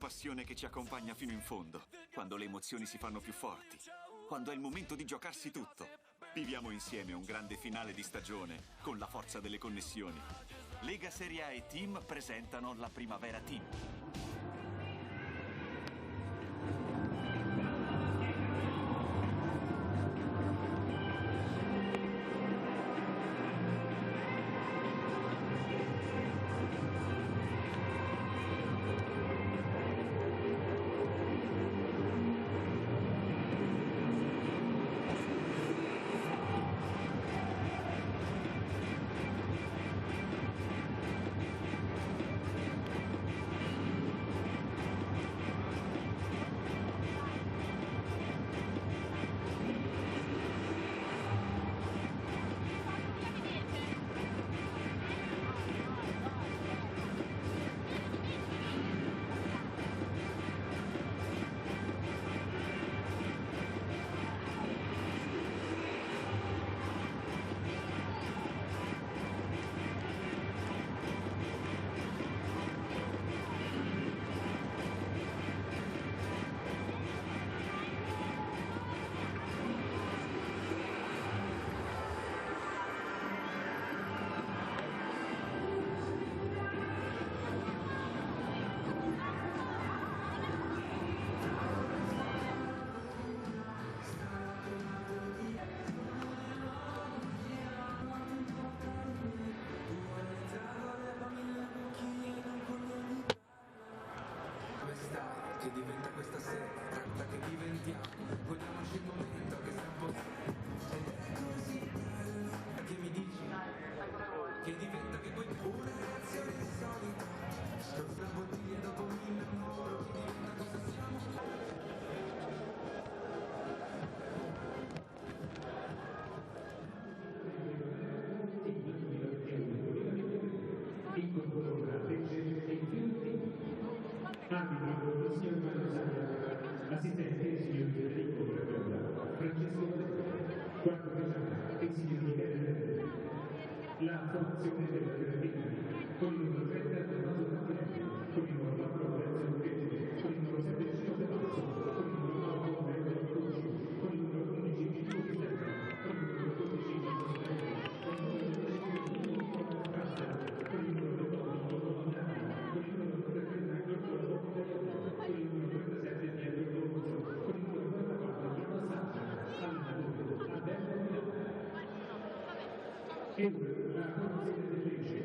passione che ci accompagna fino in fondo, quando le emozioni si fanno più forti, quando è il momento di giocarsi tutto. Viviamo insieme un grande finale di stagione con la forza delle connessioni. Lega Serie A e Team presentano la Primavera Team. Che diventa questa sera, tanta che diventiamo, godiamoci il momento che sta un po'. Ed è così bello, che mi dici? Che diventa che poi una reazione insolita, sotto la bottiglia dopo mi innamoro, che diventa cosa siamo. Arbitro, il signor Mario assistente il signor Federico Francesco, quarto ufficiale il signor Michele. La formazione della Fiorentina con il numero 30 Tommaso Campionato, con il numero 4 Lorenzo Lecce, con il numero 7 Cino De Mazzo, con il numero 9 Roberto Conosci, con il numero 11 Mirko Pisello, con il numero 12 Mirko Pisello, con il numero 13 Nicola Cassa, con il numero 28 Nominati, con il numero 33 Giorgio con il numero 37 Pietro Dorso, con il numero 44 Giorgio Saccia, allenatore Alberto Milano. E la formazione del Lecce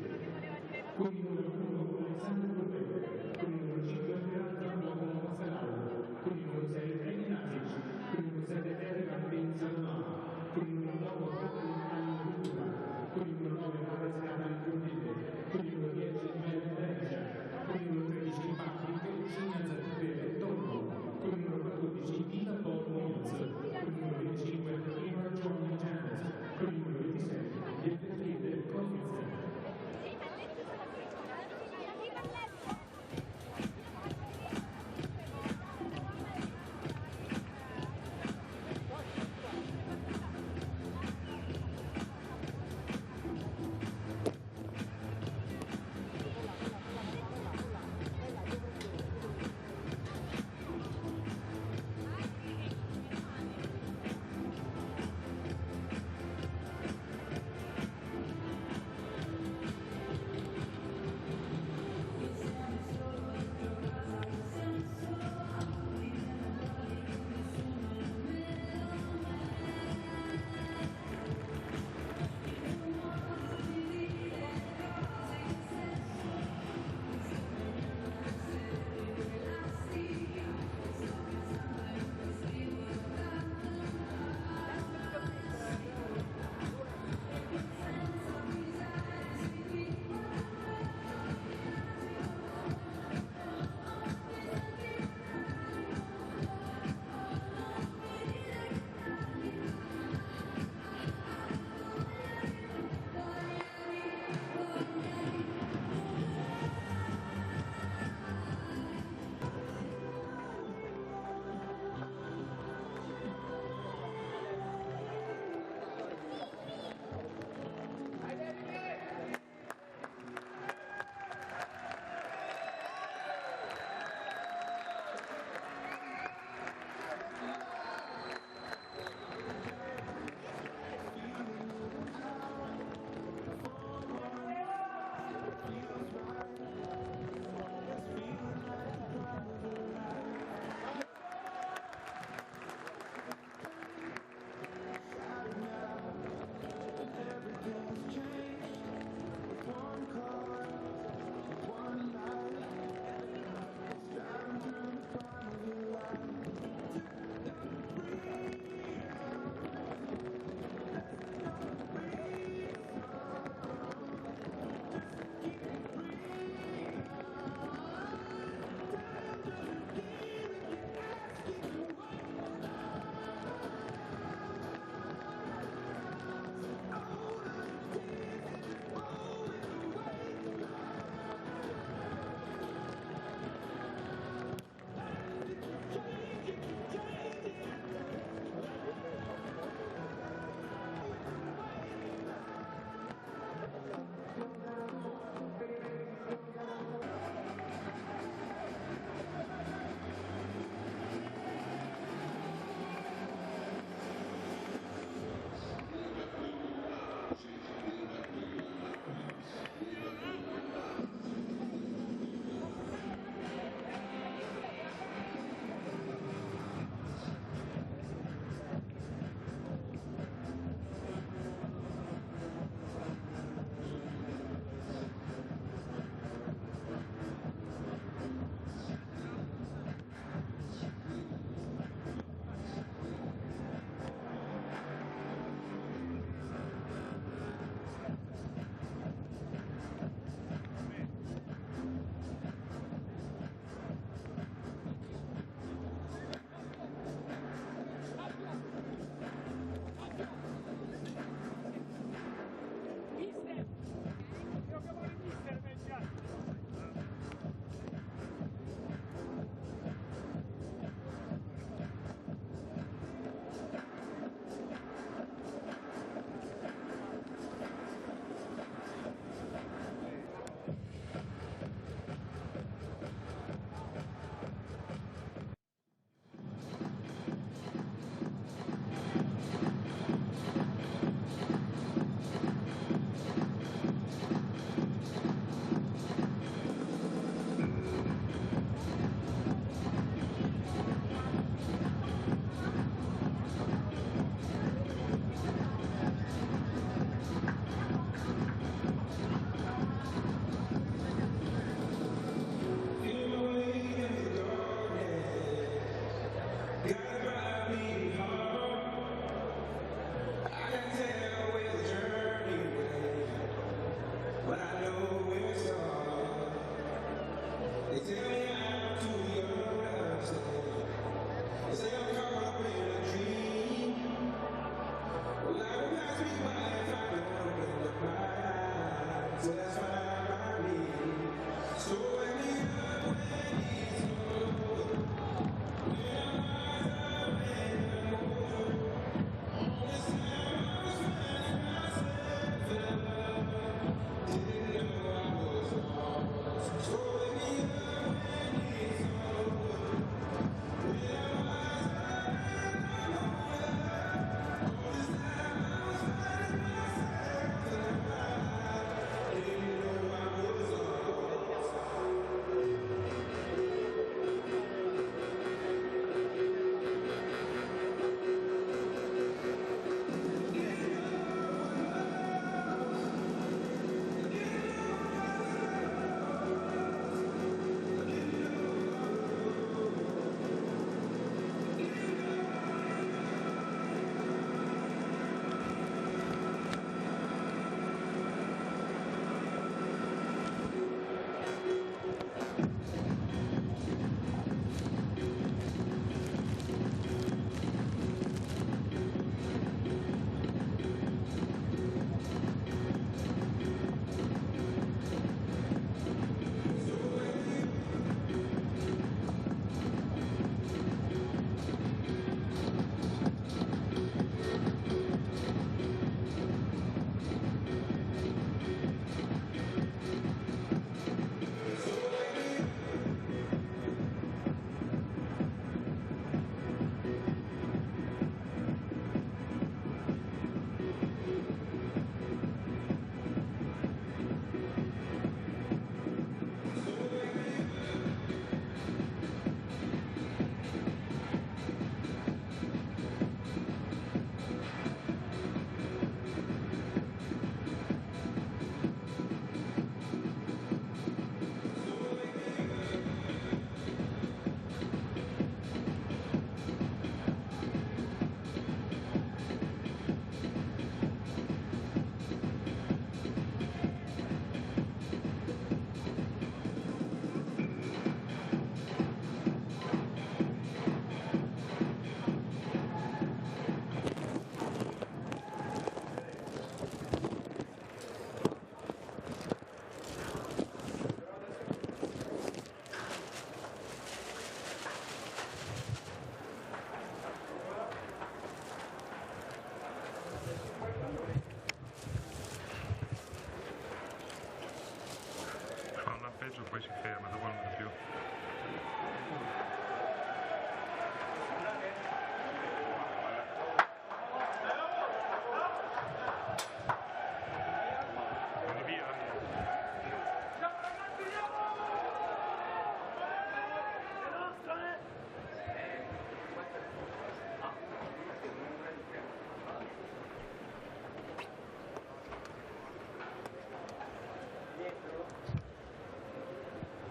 poi si ferma, dopo non va più.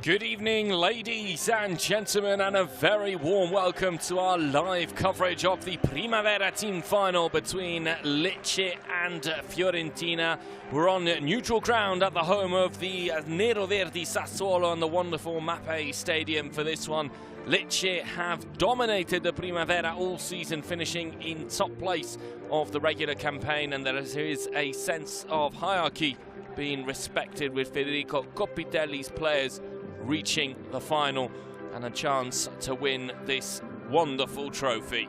Good evening, ladies and gentlemen, and a very warm welcome to our live coverage of the Primavera team final between Lecce and Fiorentina. We're on neutral ground at the home of the Nero Verdi Sassuolo and the wonderful Mapei Stadium for this one. Lecce have dominated the Primavera all season, finishing in top place of the regular campaign, and there is a sense of hierarchy being respected with Federico Copitelli's players reaching the final and a chance to win this wonderful trophy.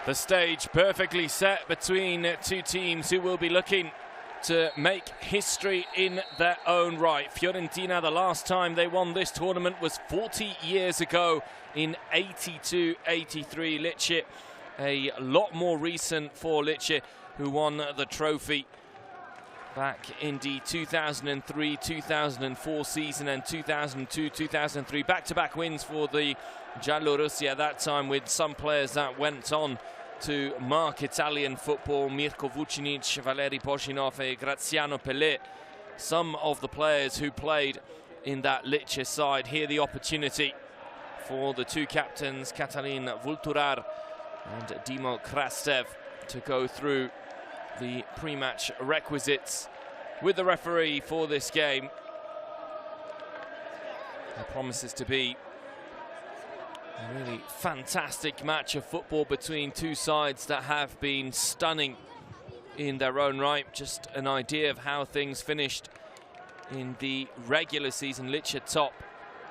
The stage perfectly set between two teams who will be looking to make history in their own right. Fiorentina, the last time they won this tournament was 40 years ago in 82-83. Lecce a lot more recent for Lecce, who won the trophy back in the 2003-2004 season and 2002-2003. Back-to-back wins for the giallorossi at that time, with some players that went on to mark Italian football: Mirko Vucinic, Valeri Poshinov and Graziano Pelé. Some of the players who played in that Lecce side. Here the opportunity for the two captains, Katalin Vulturar and Dimo Krastev, to go through the pre-match requisites with the referee for this game. It promises to be a really fantastic match of football between two sides that have been stunning in their own right. Just an idea of how things finished in the regular season: Lecce top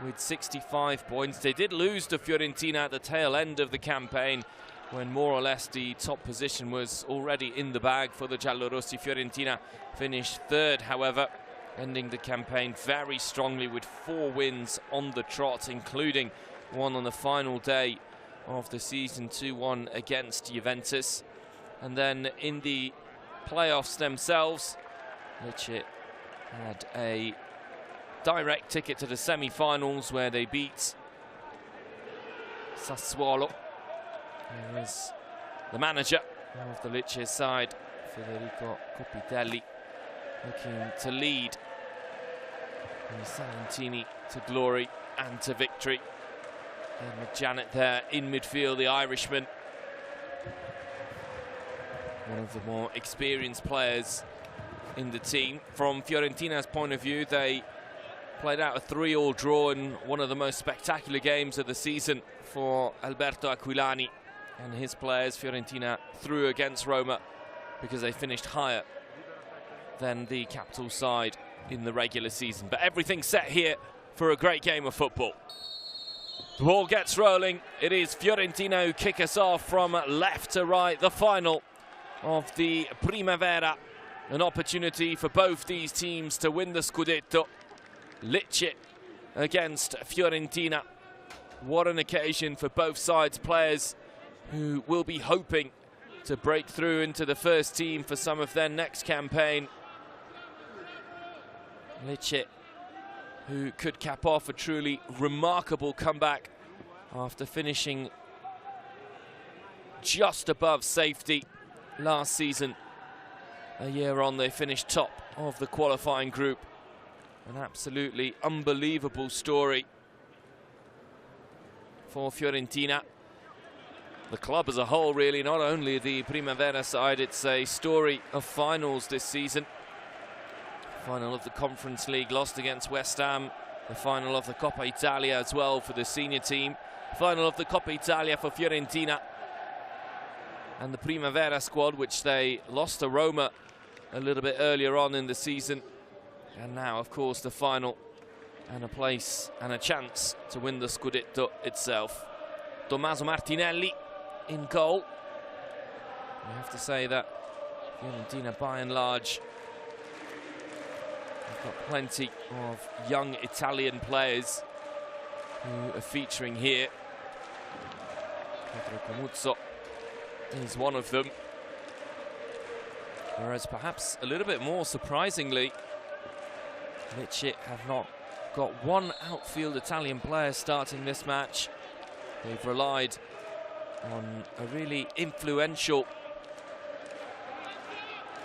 with 65 points. They did lose to Fiorentina at the tail end of the campaign, when more or less the top position was already in the bag for the giallorossi. Fiorentina finished third, however, ending the campaign very strongly with 4 wins on the trot, including one on the final day of the season, 2-1 against Juventus. And then in the playoffs themselves, Lecce had a direct ticket to the semi-finals, where they beat Sassuolo. Here is the manager of the Lecce side, Federico Copitelli, looking to lead the Salientini to glory and to victory. And with Janet there in midfield, the Irishman, one of the more experienced players in the team. From Fiorentina's point of view, they played out a 3-3 draw in one of the most spectacular games of the season for Alberto Aquilani and his players. Fiorentina threw against Roma because they finished higher than the capital side in the regular season. But everything's set here for a great game of football. The ball gets rolling. It is Fiorentina who kick us off from left to right. The final of the Primavera. An opportunity for both these teams to win the Scudetto. Lecce against Fiorentina. What an occasion for both sides' players, who will be hoping to break through into the first team for some of their next campaign. Lecce, who could cap off a truly remarkable comeback after finishing just above safety last season. A year on, they finished top of the qualifying group. An absolutely unbelievable story for Fiorentina. The club as a whole, really, not only the Primavera side. It's a story of finals this season. Final of the Conference League, lost against West Ham. The final of the Coppa Italia as well for the senior team. Final of the Coppa Italia for Fiorentina. And the Primavera squad, which they lost to Roma a little bit earlier on in the season. And now, of course, the final, and a place and a chance to win the Scudetto itself. Tommaso Martinelli in goal. We have to say that Fiorentina, by and large, have got plenty of young Italian players who are featuring here. Pedro Comuzzo is one of them. Whereas perhaps a little bit more surprisingly, Lecce have not got one outfield Italian player starting this match. They've relied on a really influential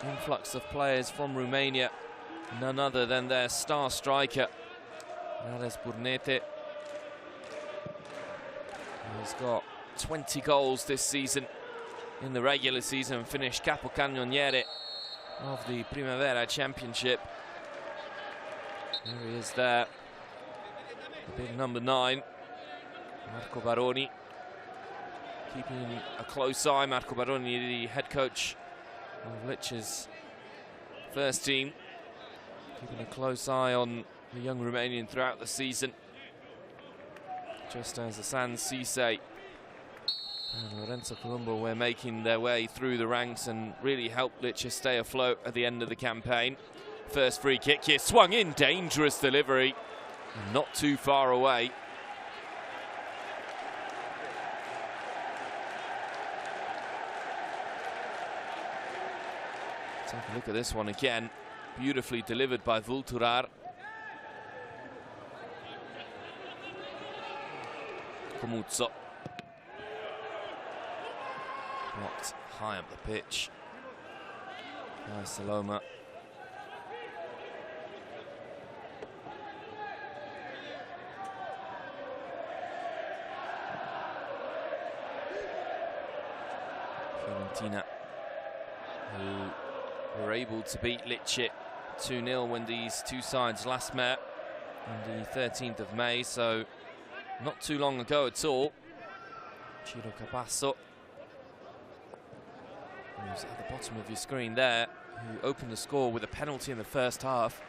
influx of players from Romania, none other than their star striker, Ales Burnete, who's got 20 goals this season in the regular season and finished capocannoniere of the Primavera Championship. There he is there, the big number 9, Marco Baroni, keeping a close eye. Marco Baroni, the head coach of Lecce's first team, keeping a close eye on the young Romanian throughout the season, just as Hassan Cisse and Lorenzo Colombo were making their way through the ranks and really helped Lecce stay afloat at the end of the campaign. First free kick here, swung in, dangerous delivery, not too far away. Take a look at this one again. Beautifully delivered by Vulturar. Comuzzo. Blocked high up the pitch by Saloma. Fiorentina, who were able to beat Lecce 2-0 when these two sides last met on the 13th of May, so not too long ago at all. Ciro Capasso, who's at the bottom of your screen there, who opened the score with a penalty in the first half.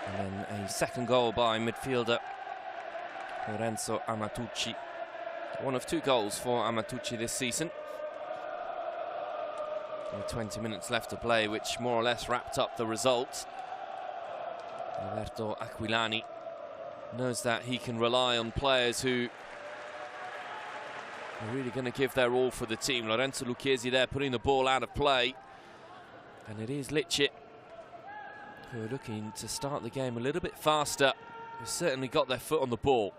And then a second goal by midfielder Lorenzo Amatucci. One of two goals for Amatucci this season. With 20 minutes left to play, which more or less wrapped up the result. Alberto Aquilani knows that he can rely on players who are really going to give their all for the team. Lorenzo Lucchesi there putting the ball out of play. And it is Lecce who are looking to start the game a little bit faster. Who've certainly got their foot on the ball.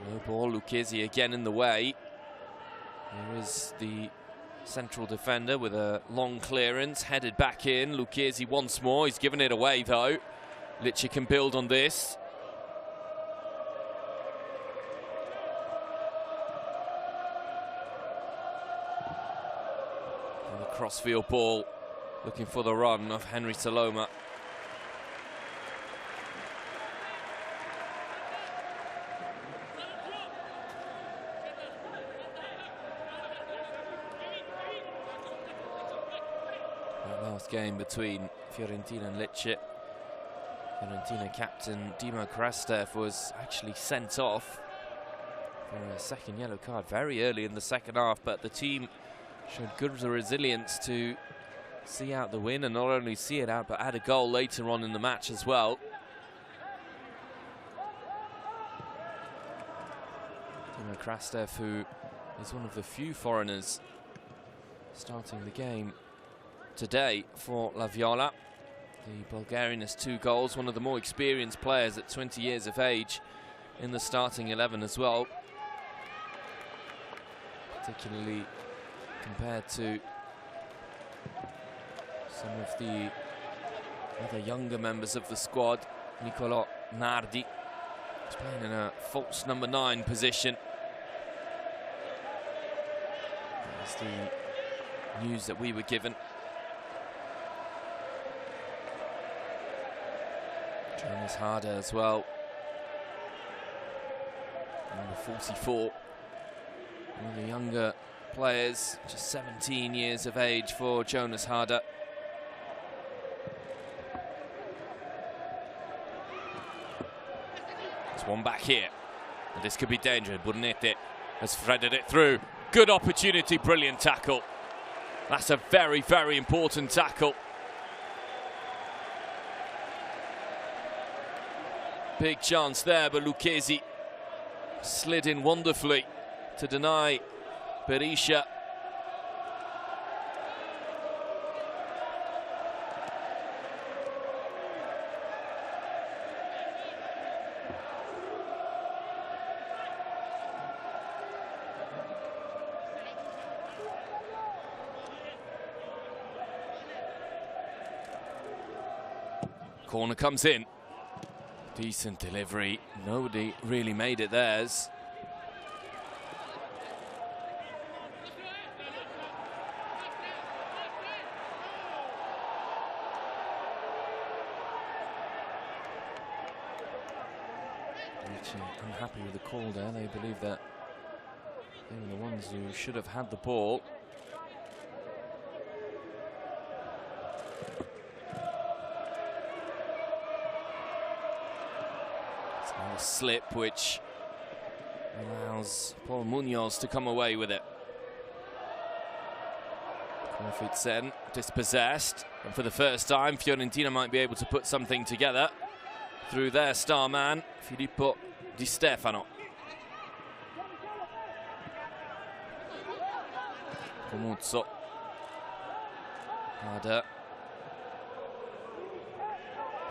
No ball, Lucchesi again in the way. Here is the central defender with a long clearance, headed back in. Lucchesi once more, he's given it away though. Lecce can build on this. And the crossfield ball, looking for the run of Henry Saloma. Last game between Fiorentina and Lecce. Fiorentina captain Dimo Krastev was actually sent off for a second yellow card very early in the second half, but the team showed good resilience to see out the win, and not only see it out but add a goal later on in the match as well. Dimo Krastev, who is one of the few foreigners starting the game today for La Viola. The Bulgarian has 2 goals, one of the more experienced players at 20 years of age in the starting 11 as well. Particularly compared to some of the other younger members of the squad. Niccolò Nardi is playing in a false number 9 position. That's the news that we were given. Jonas Harder as well. Number 44. One of the younger players, just 17 years of age for Jonas Harder. There's one back here. And this could be dangerous. Burnete has threaded it through. Good opportunity, brilliant tackle. That's a very, very important tackle. Big chance there, but Lucchesi slid in wonderfully to deny Berisha. Corner comes in. Decent delivery. Nobody really made it theirs. Unhappy with the call there. They believe that they were the ones who should have had the ball. A slip which allows Paul Munoz to come away with it. Corfitsen dispossessed, and for the first time Fiorentina might be able to put something together through their star man Filippo Di Stefano. Comuzzo. Harder.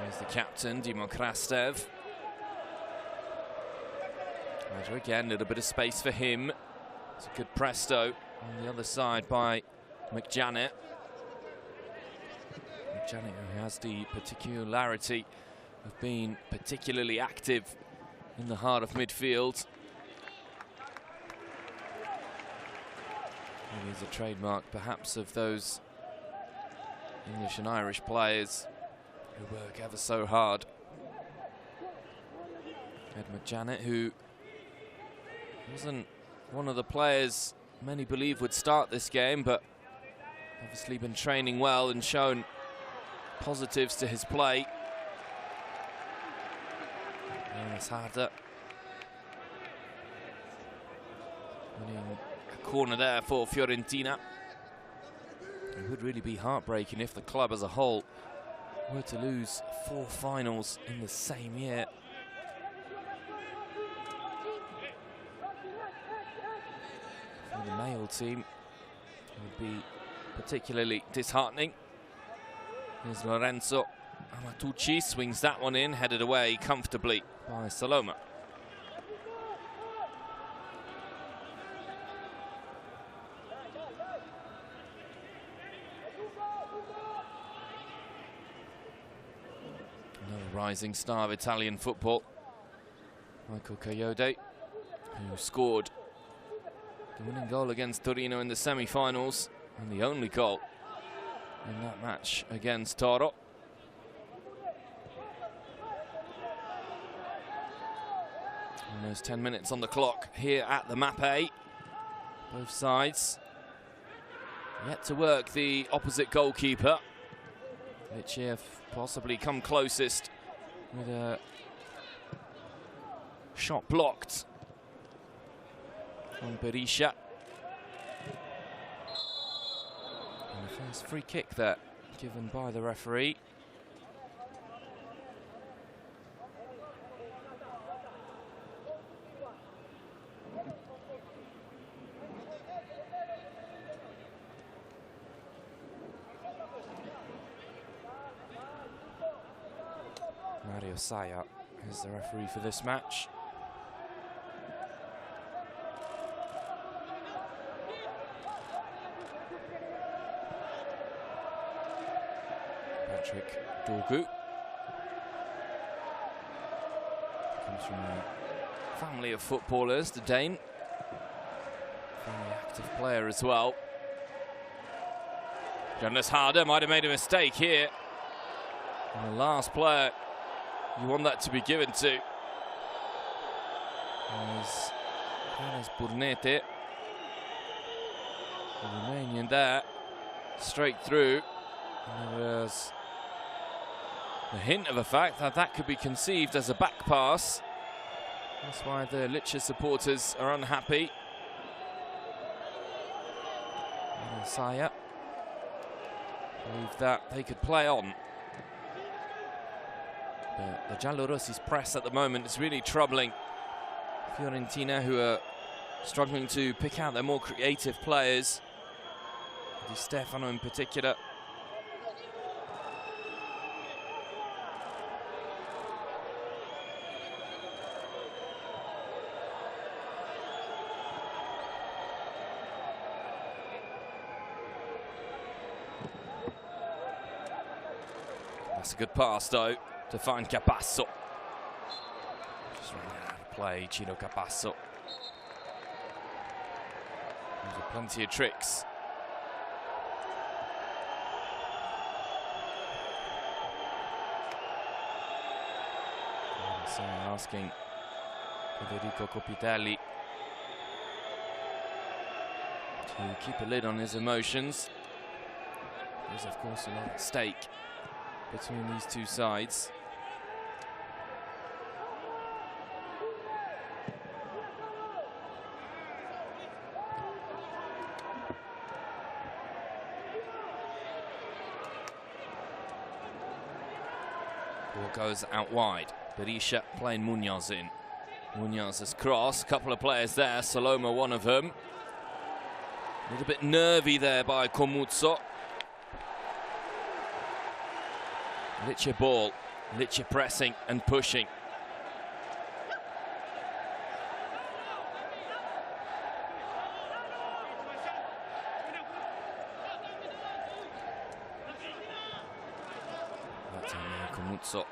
There's the captain, Dimo Krastev. Harder again, a little bit of space for him. It's a good presto on the other side by McJanet. McJanet, who has the particularity of being particularly active in the heart of midfield. It is a trademark, perhaps, of those English and Irish players who work ever so hard. Ed McJanet, who wasn't one of the players many believe would start this game, but obviously been training well and shown positives to his play. Jonas Harder winning a corner there for Fiorentina. It would really be heartbreaking if the club as a whole were to lose 4 finals in the same year. For the male team, it would be particularly disheartening. Here's Lorenzo Amatucci, swings that one in, headed away comfortably by Saloma. Another rising star of Italian football, Michael Coyote, who scored the winning goal against Torino in the semi-finals and the only goal in that match against Toro. Almost 10 minutes on the clock here at the Mappe. Both sides yet to work the opposite goalkeeper. Lecce have possibly come closest with a shot blocked on Berisha. And the first free kick there given by the referee. Mario Saya is the referee for this match. Patrick Dorgu comes from a family of footballers, the Dane. Very active player as well. Jonas Harder might have made a mistake here. And the last player you want that to be given to is Jonas Burnete, the Romanian there, straight through. And there was a hint of a fact that that could be conceived as a back pass. That's why the Lecce supporters are unhappy. And Saya believe that they could play on. But the Giallorossi's press at the moment is really troubling Fiorentina, who are struggling to pick out their more creative players. Di Stefano in particular. That's a good pass though to find Capasso. Just ran out of play, Chino Capasso. There's plenty of tricks. So asking Federico Copitelli to keep a lid on his emotions. There's of course a lot at stake between these two sides. Ball goes out wide. Berisha playing Munoz in. Munoz's cross, couple of players there, Saloma one of them. A little bit nervy there by Comuzzo. Lecce ball. Lecce pressing and pushing. Comuzzo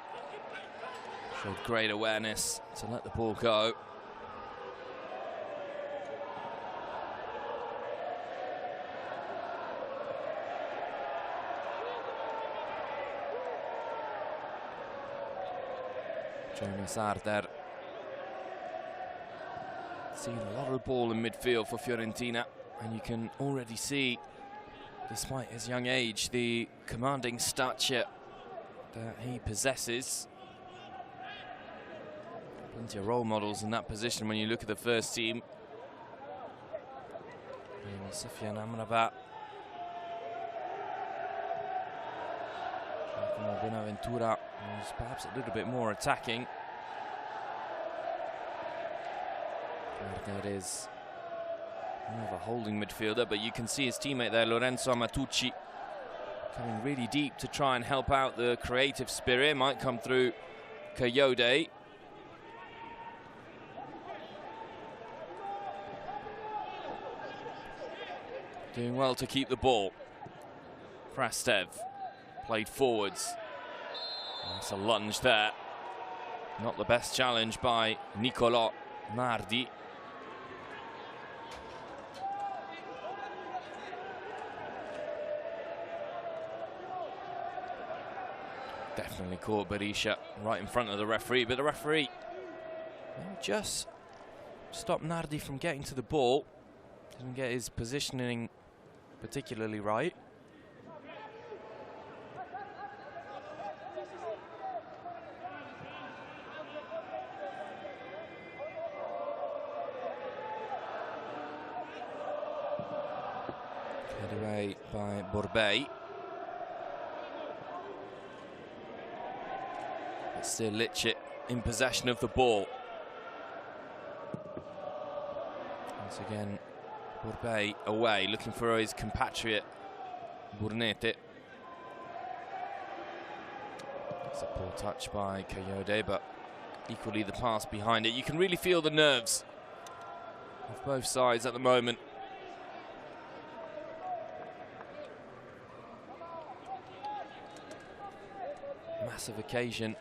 showed great awareness to let the ball go. Jonas Arder. Seen a lot of the ball in midfield for Fiorentina, and you can already see, despite his young age, the commanding stature that he possesses. Plenty of role models in that position when you look at the first team. Sufyan Amrabat, Bonaventura was perhaps a little bit more attacking. There is more of a holding midfielder, but you can see his teammate there, Lorenzo Amatucci, coming really deep to try and help out the creative spirit. Might come through Coyote. Doing well to keep the ball. Krastev played forwards. That's a lunge there. Not the best challenge by Nicolò Nardi. Definitely caught Berisha right in front of the referee, but the referee just stopped Nardi from getting to the ball. Didn't get his positioning particularly right. Head away by Borbei. But still Lecce in possession of the ball. Once again, Borbei away, looking for his compatriot Burnete. It's a poor touch by Coyote, but equally the pass behind it. You can really feel the nerves of both sides at the moment. Massive occasion,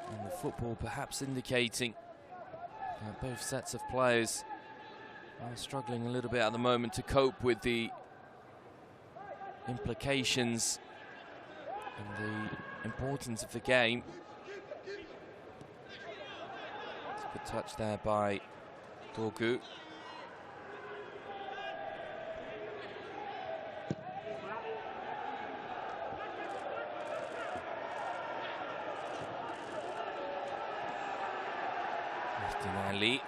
and the football perhaps indicating that both sets of players are struggling a little bit at the moment to cope with the implications and the importance of the game. It's a good touch there by Dorgu. Martinelli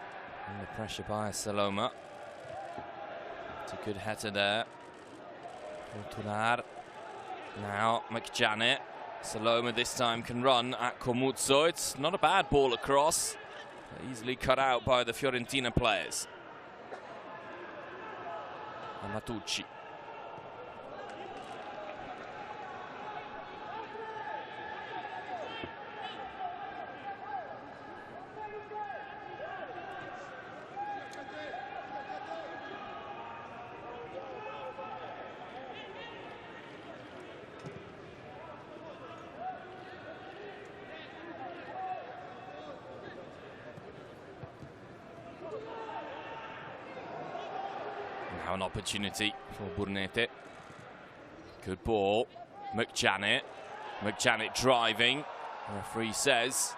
under pressure by Saloma. It's a good header there. Fortunar. Now McJanet. Saloma this time can run at Comuzzo. It's not a bad ball across. Easily cut out by the Fiorentina players. Amatucci. Now an opportunity for Burnete. Good ball. McJanet. McJanet driving. The referee says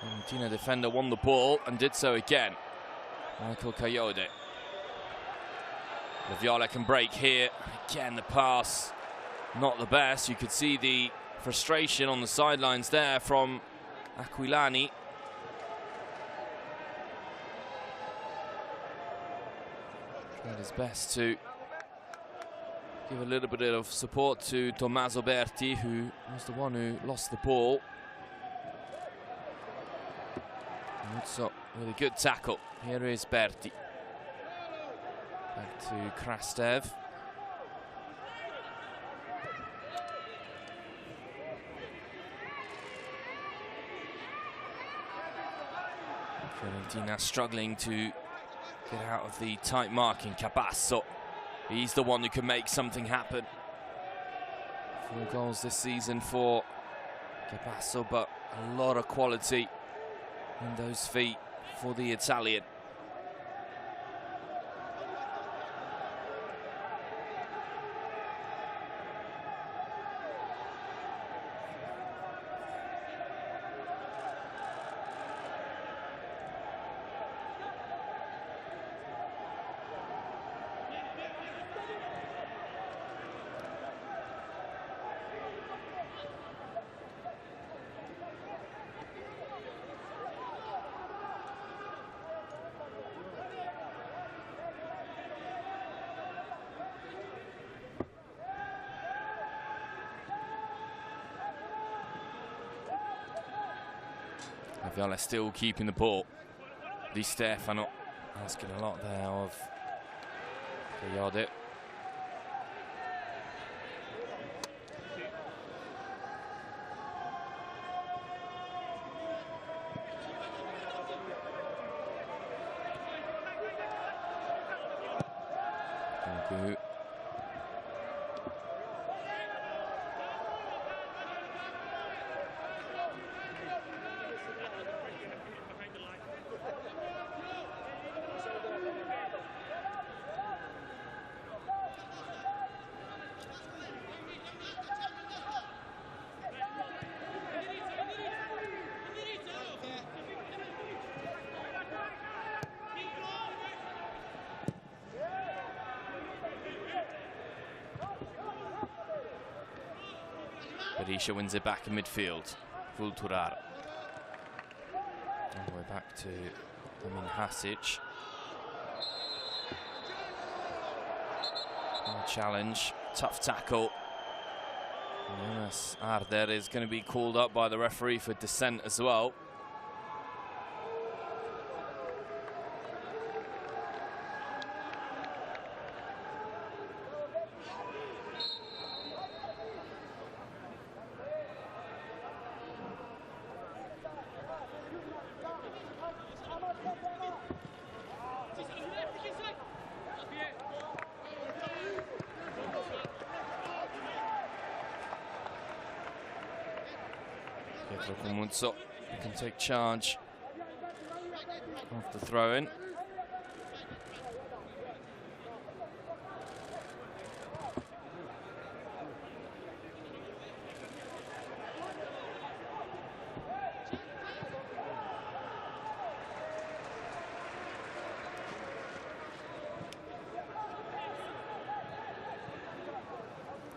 Fiorentina defender won the ball and did so again. Michael Coyote. The Viola can break here. Again, the pass not the best. You could see the frustration on the sidelines there from Aquilani. Tried his best to give a little bit of support to Tommaso Berti, who was the one who lost the ball. Muzzo with a good tackle. Here is Berti. Back to Krastev. Fiorentina struggling to get out of the tight marking. Capasso, he's the one who can make something happen. 4 goals this season for Capasso, but a lot of quality in those feet for the Italian. Viola still keeping the ball. Di Stefano asking a lot there of Coyote. Thank you. Berisha wins it back in midfield. Vulturar. All the way back to Hasic. Challenge, tough tackle. Jonas Arder is going to be called up by the referee for dissent as well. So he can take charge of the throw-in.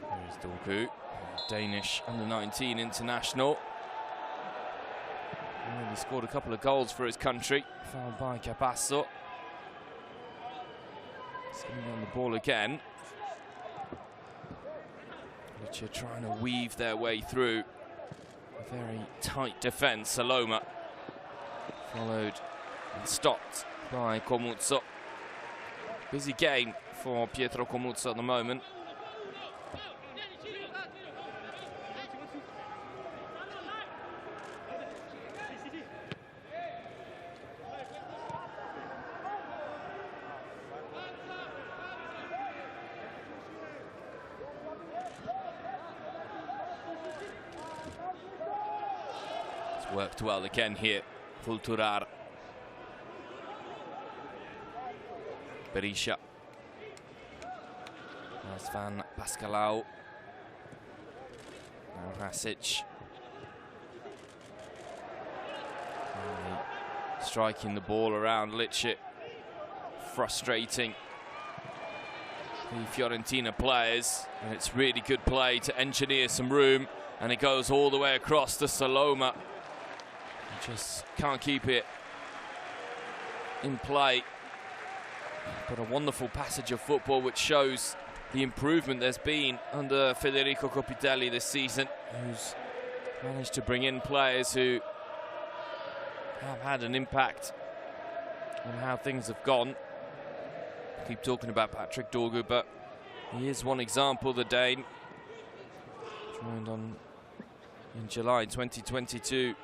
There's Dorgu, Danish under-19 international. He scored a couple of goals for his country, fouled by Capasso. He's going to be on the ball again. Lecce trying to weave their way through a very tight defence. Saloma followed and stopped by Comuzzo. Busy game for Pietro Comuzzo at the moment. Worked well again here. Vulturar. Berisha. There's Van Pascalau. Now Hasic. Striking the ball around Lecce. Frustrating the Fiorentina players. And it's really good play to engineer some room. And it goes all the way across to Saloma. Just can't keep it in play. But a wonderful passage of football which shows the improvement there's been under Federico Copitelli this season, who's managed to bring in players who have had an impact on how things have gone. Keep talking about Patrick Dorgu, but he is one example, the Dane. Joined in July 2022.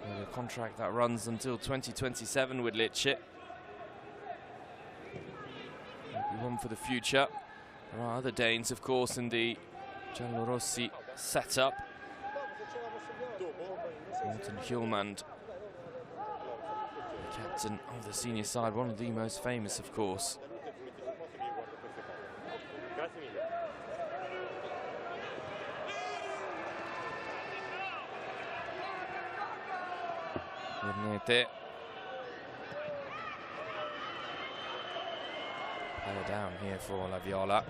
With a contract that runs until 2027 with Lecce. One for the future. There are other Danes, of course, in the Giallorossi setup. Morten Hjulmand, the captain of the senior side, one of the most famous, of course. Play down here for La Viola.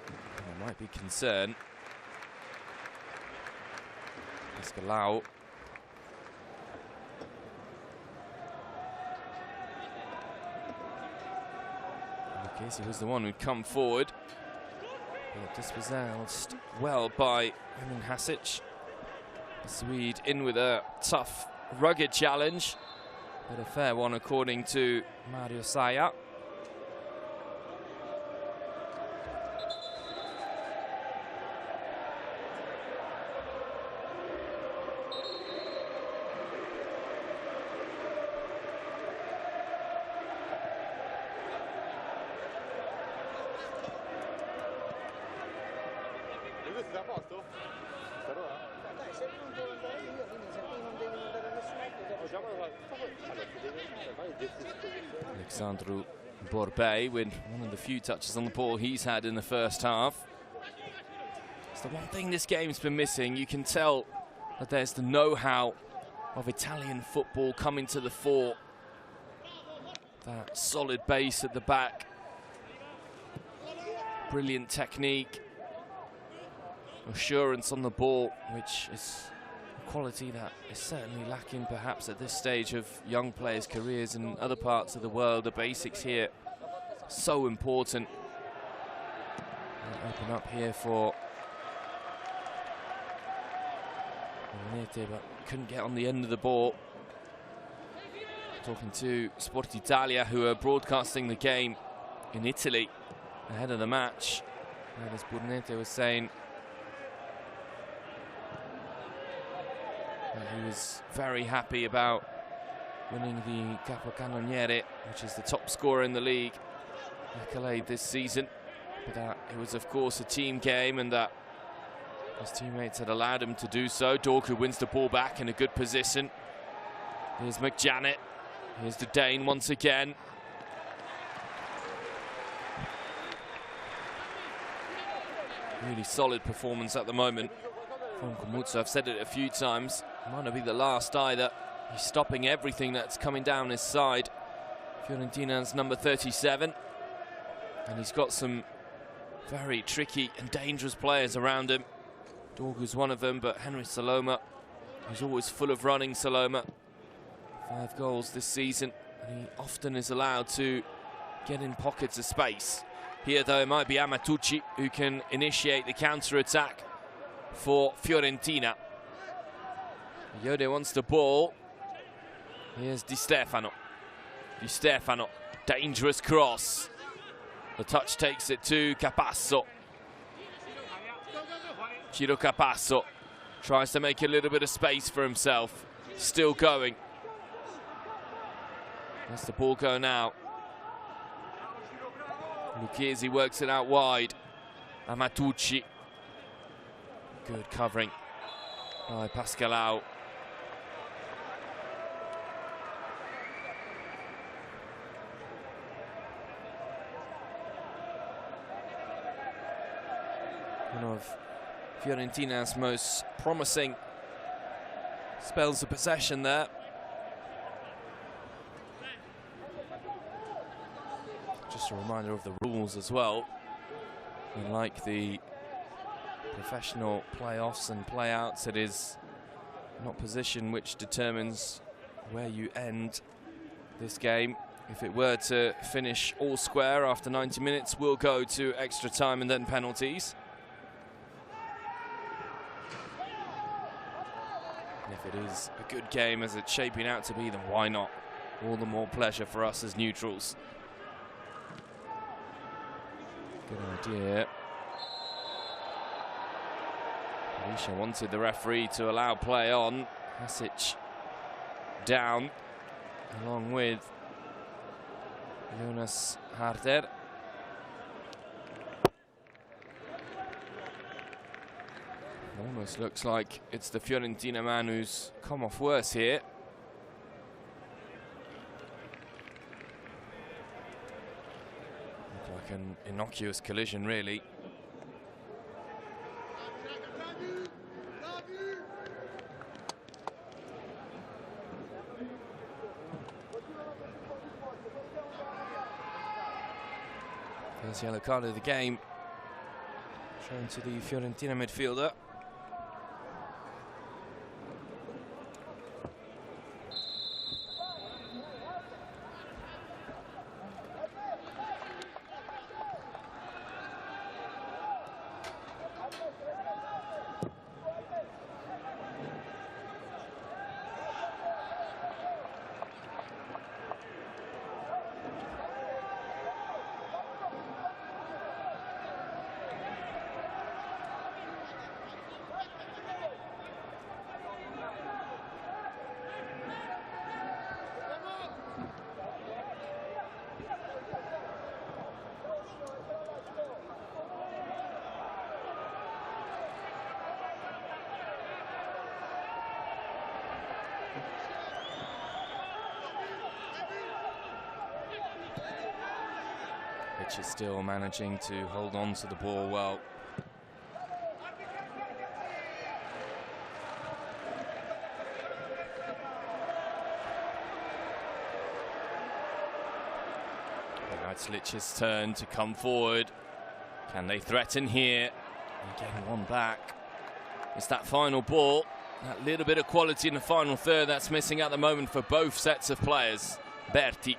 There might be concern. Pascalau. Lucchesi was the one who'd come forward. But this was housed well by Emin Hasic. The Swede in with a tough, rugged challenge, but a fair one according to Mario Saya. Alexandru Borbey with one of the few touches on the ball he's had in the first half. It's the one thing this game's been missing. You can tell that there's the know-how of Italian football coming to the fore. That solid base at the back. Brilliant technique. Assurance on the ball, which is a quality that is certainly lacking perhaps at this stage of young players' careers in other parts of the world. The basics here, so important. Open up here for Momenti, but couldn't get on the end of the ball. Talking to Sport Italia, who are broadcasting the game in Italy ahead of the match. And as Burnete was saying, he was very happy about winning the Capocannoniere, which is the top scorer in the league, accolade this season. But that it was, of course, a team game, and that his teammates had allowed him to do so. Dorgu wins the ball back in a good position. Here's McJanet. Here's the Dane once again. Really solid performance at the moment from Komutsu. I've said it a few times. It might not be the last either. He's stopping everything that's coming down his side. Fiorentina's number 37. And he's got some very tricky and dangerous players around him. Dorgu's one of them, but Henry Saloma, who's always full of running. Saloma, 5 goals this season, and he often is allowed to get in pockets of space. Here, though, it might be Amatucci who can initiate the counter-attack for Fiorentina. Yode wants the ball. Here's Di Stefano. Di Stefano, dangerous cross. The touch takes it to Capasso. Ciro Capasso tries to make a little bit of space for himself. Still going. That's the ball go now. Lucchesi works it out wide. Amatucci. Good covering by Pascalau. One of Fiorentina's most promising spells of possession there. Just a reminder of the rules as well. Unlike the professional playoffs and playouts, it is not position which determines where you end this game. If it were to finish all square after 90 minutes, we'll go to extra time and then penalties. And if it is a good game as it's shaping out to be, then why not? All the more pleasure for us as neutrals. Good idea. Alicia wanted the referee to allow play on. Hasic down, along with Jonas Harder. Almost looks like it's the Fiorentina man who's come off worse here. Looked like an innocuous collision, really. First yellow card of the game, shown to the Fiorentina midfielder. Lecce is still managing to hold on to the ball well. Now it's Lecce's turn to come forward. Can they threaten here? And getting one back. It's that final ball. That little bit of quality in the final third that's missing at the moment for both sets of players. Berti.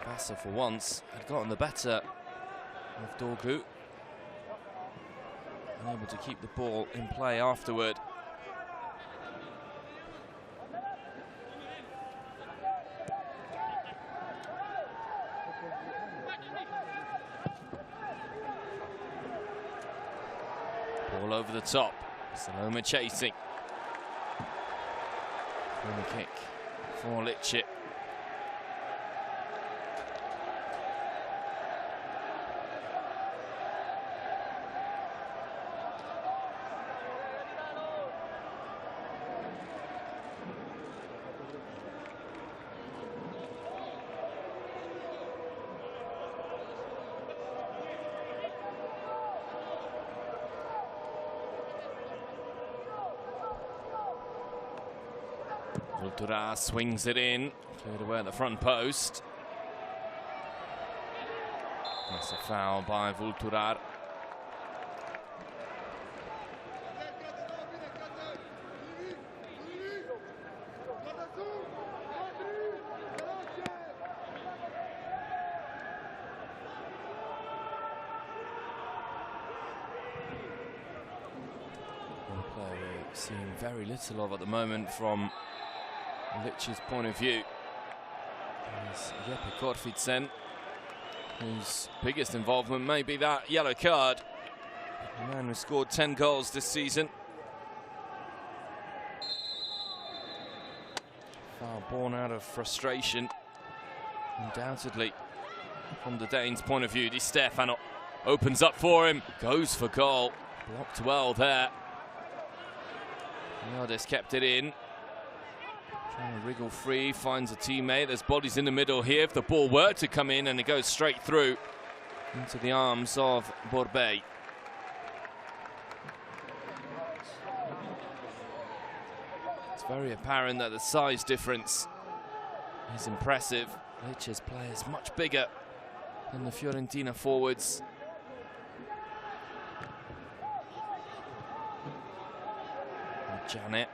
Passer for once had gotten the better of Dorgu. Unable to keep the ball in play afterward. Ball over the top. Saloma chasing. Corner kick for Lecce. Vultura swings it in, cleared away at the front post. That's a foul by Vultura. One player we're seeing very little of at the moment from Lecce's point of view is Jeppe Korfitsen, whose biggest involvement may be that yellow card. The man who scored 10 goals this season. Foul born out of frustration, undoubtedly, from the Danes' point of view. Di Stefano opens up for him, goes for goal, blocked well there. Nardes kept it in. Trying to wriggle free, finds a teammate. There's bodies in the middle here. If the ball were to come in, and it goes straight through into the arms of Borbey. It's very apparent that the size difference is impressive. Lecce's player is much bigger than the Fiorentina forwards. Janet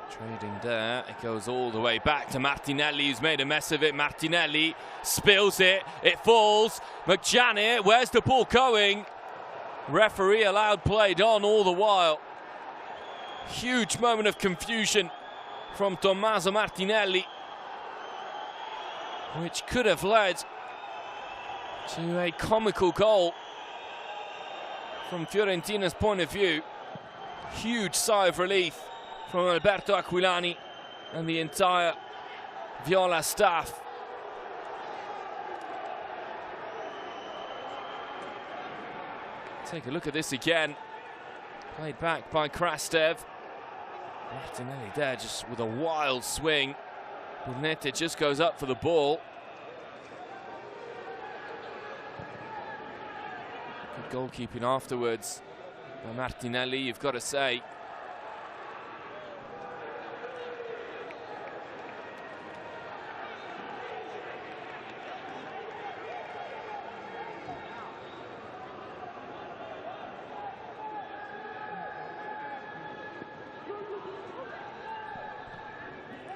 trading there. It goes all the way back to Martinelli, who's made a mess of it. Martinelli spills it. It falls. McJanet, where's the ball going? Referee allowed played on all the while. Huge moment of confusion from Tommaso Martinelli, which could have led to a comical goal from Fiorentina's point of view. Huge sigh of relief from Alberto Aquilani and the entire Viola staff. Take a look at this again. Played back by Krastev. Martinelli there just with a wild swing. Burnette just goes up for the ball. Good goalkeeping afterwards by Martinelli, you've got to say.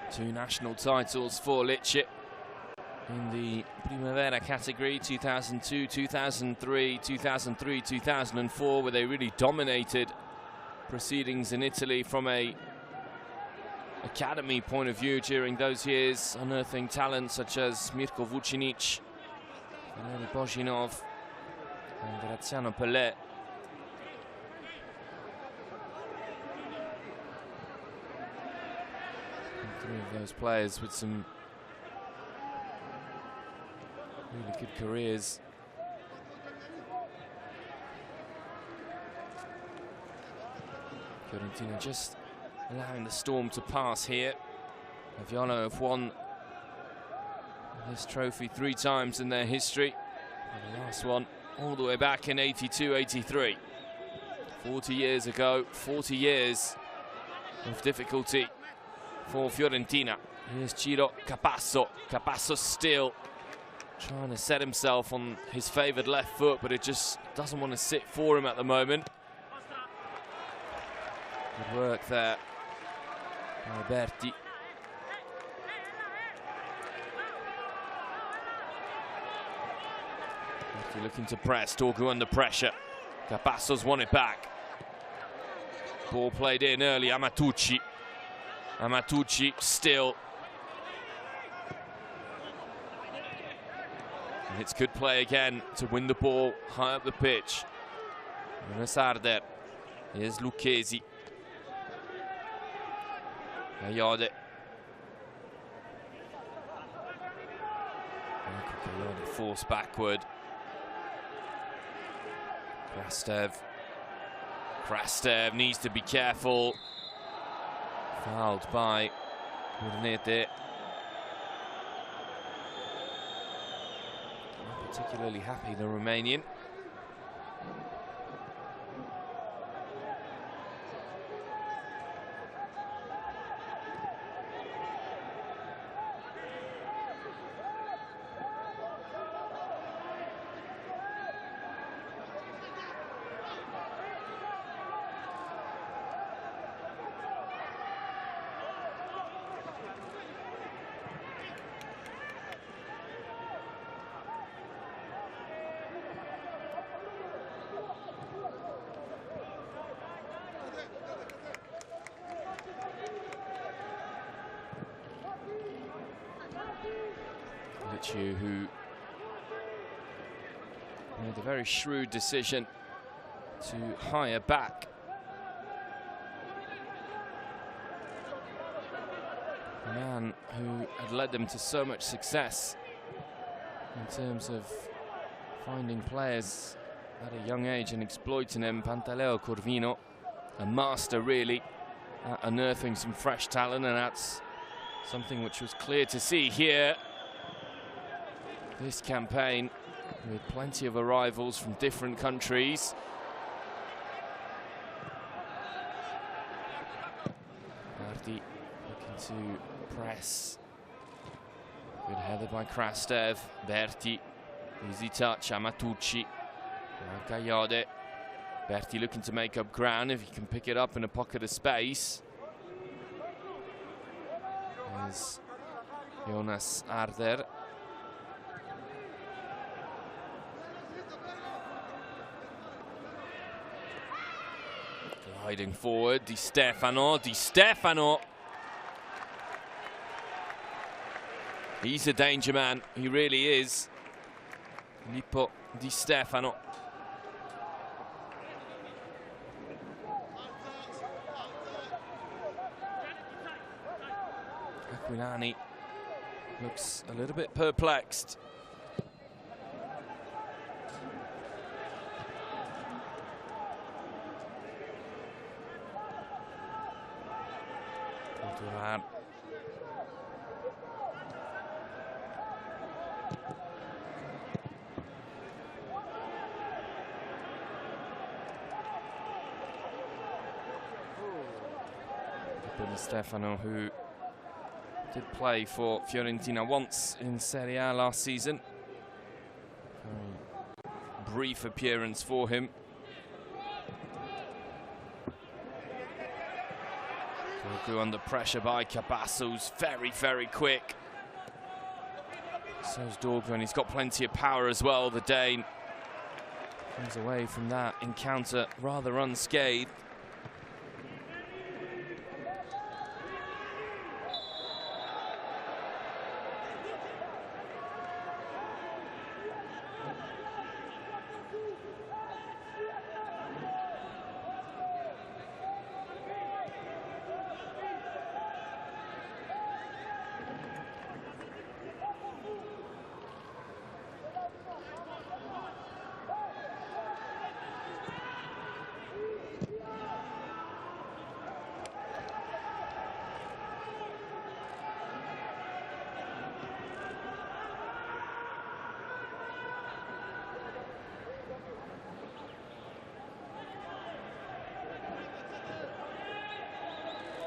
Two national titles for Lecce in the Primavera category, 2002, 2003, 2003, 2004, where they really dominated proceedings in Italy from a academy point of view during those years, unearthing talent such as Mirko Vucinic, Valery Bozhinov and Graziano Pelé. Three of those players with some really good careers. Fiorentina just allowing the storm to pass here. Viola have won this trophy 3 times in their history. And the last one all the way back in 82-83. 40 years ago, 40 years of difficulty for Fiorentina. Here's Ciro Capasso. Capasso still trying to set himself on his favoured left foot, but it just doesn't want to sit for him at the moment. Good work there by Berti. Berti looking to press, Torgu under pressure. Capasso's won it back. Ball played in early, Amatucci. Amatucci still. And it's good play again to win the ball high up the pitch. Sarder. Here's Lucchesi. Ayode. Forced backward. Krastev needs to be careful. Fouled by Burnette. Not particularly happy, the Romanian. Who made a very shrewd decision to hire back. A man who had led them to so much success in terms of finding players at a young age and exploiting them. Pantaleo Corvino, a master really at unearthing some fresh talent, and that's something which was clear to see here. This campaign with plenty of arrivals from different countries. Bardi looking to press. Good header by Krastev. Berti. Easy touch. Amatucci. Ayode. Berti looking to make up ground if he can pick it up in a pocket of space. There's Jonas Arder. Gliding forward, Di Stefano. He's a danger man, he really is. Filippo Di Stefano. Aquilani looks a little bit perplexed. Potrai. Di Stefano, who did play for Fiorentina once in Serie A last season. Very brief appearance for him. Dorgu under pressure by Cabasso, who's very, very quick. So's Dorgu, and he's got plenty of power as well, the Dane. Comes away from that encounter rather unscathed.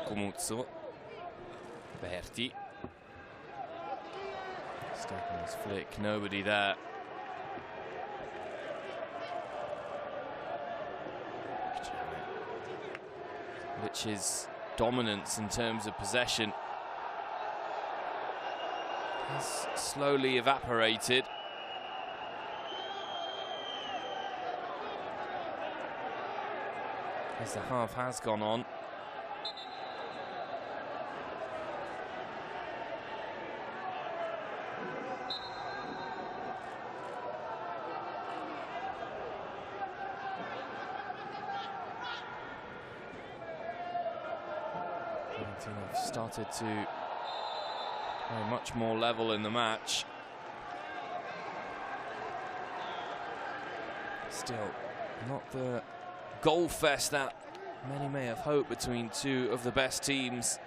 Comuzzo, Berti, stuck on his flick, nobody there. Lecce's dominance in terms of possession has slowly evaporated. As the half has gone on. Have started to play much more level in the match. Still not the goal fest that many may have hoped between two of the best teams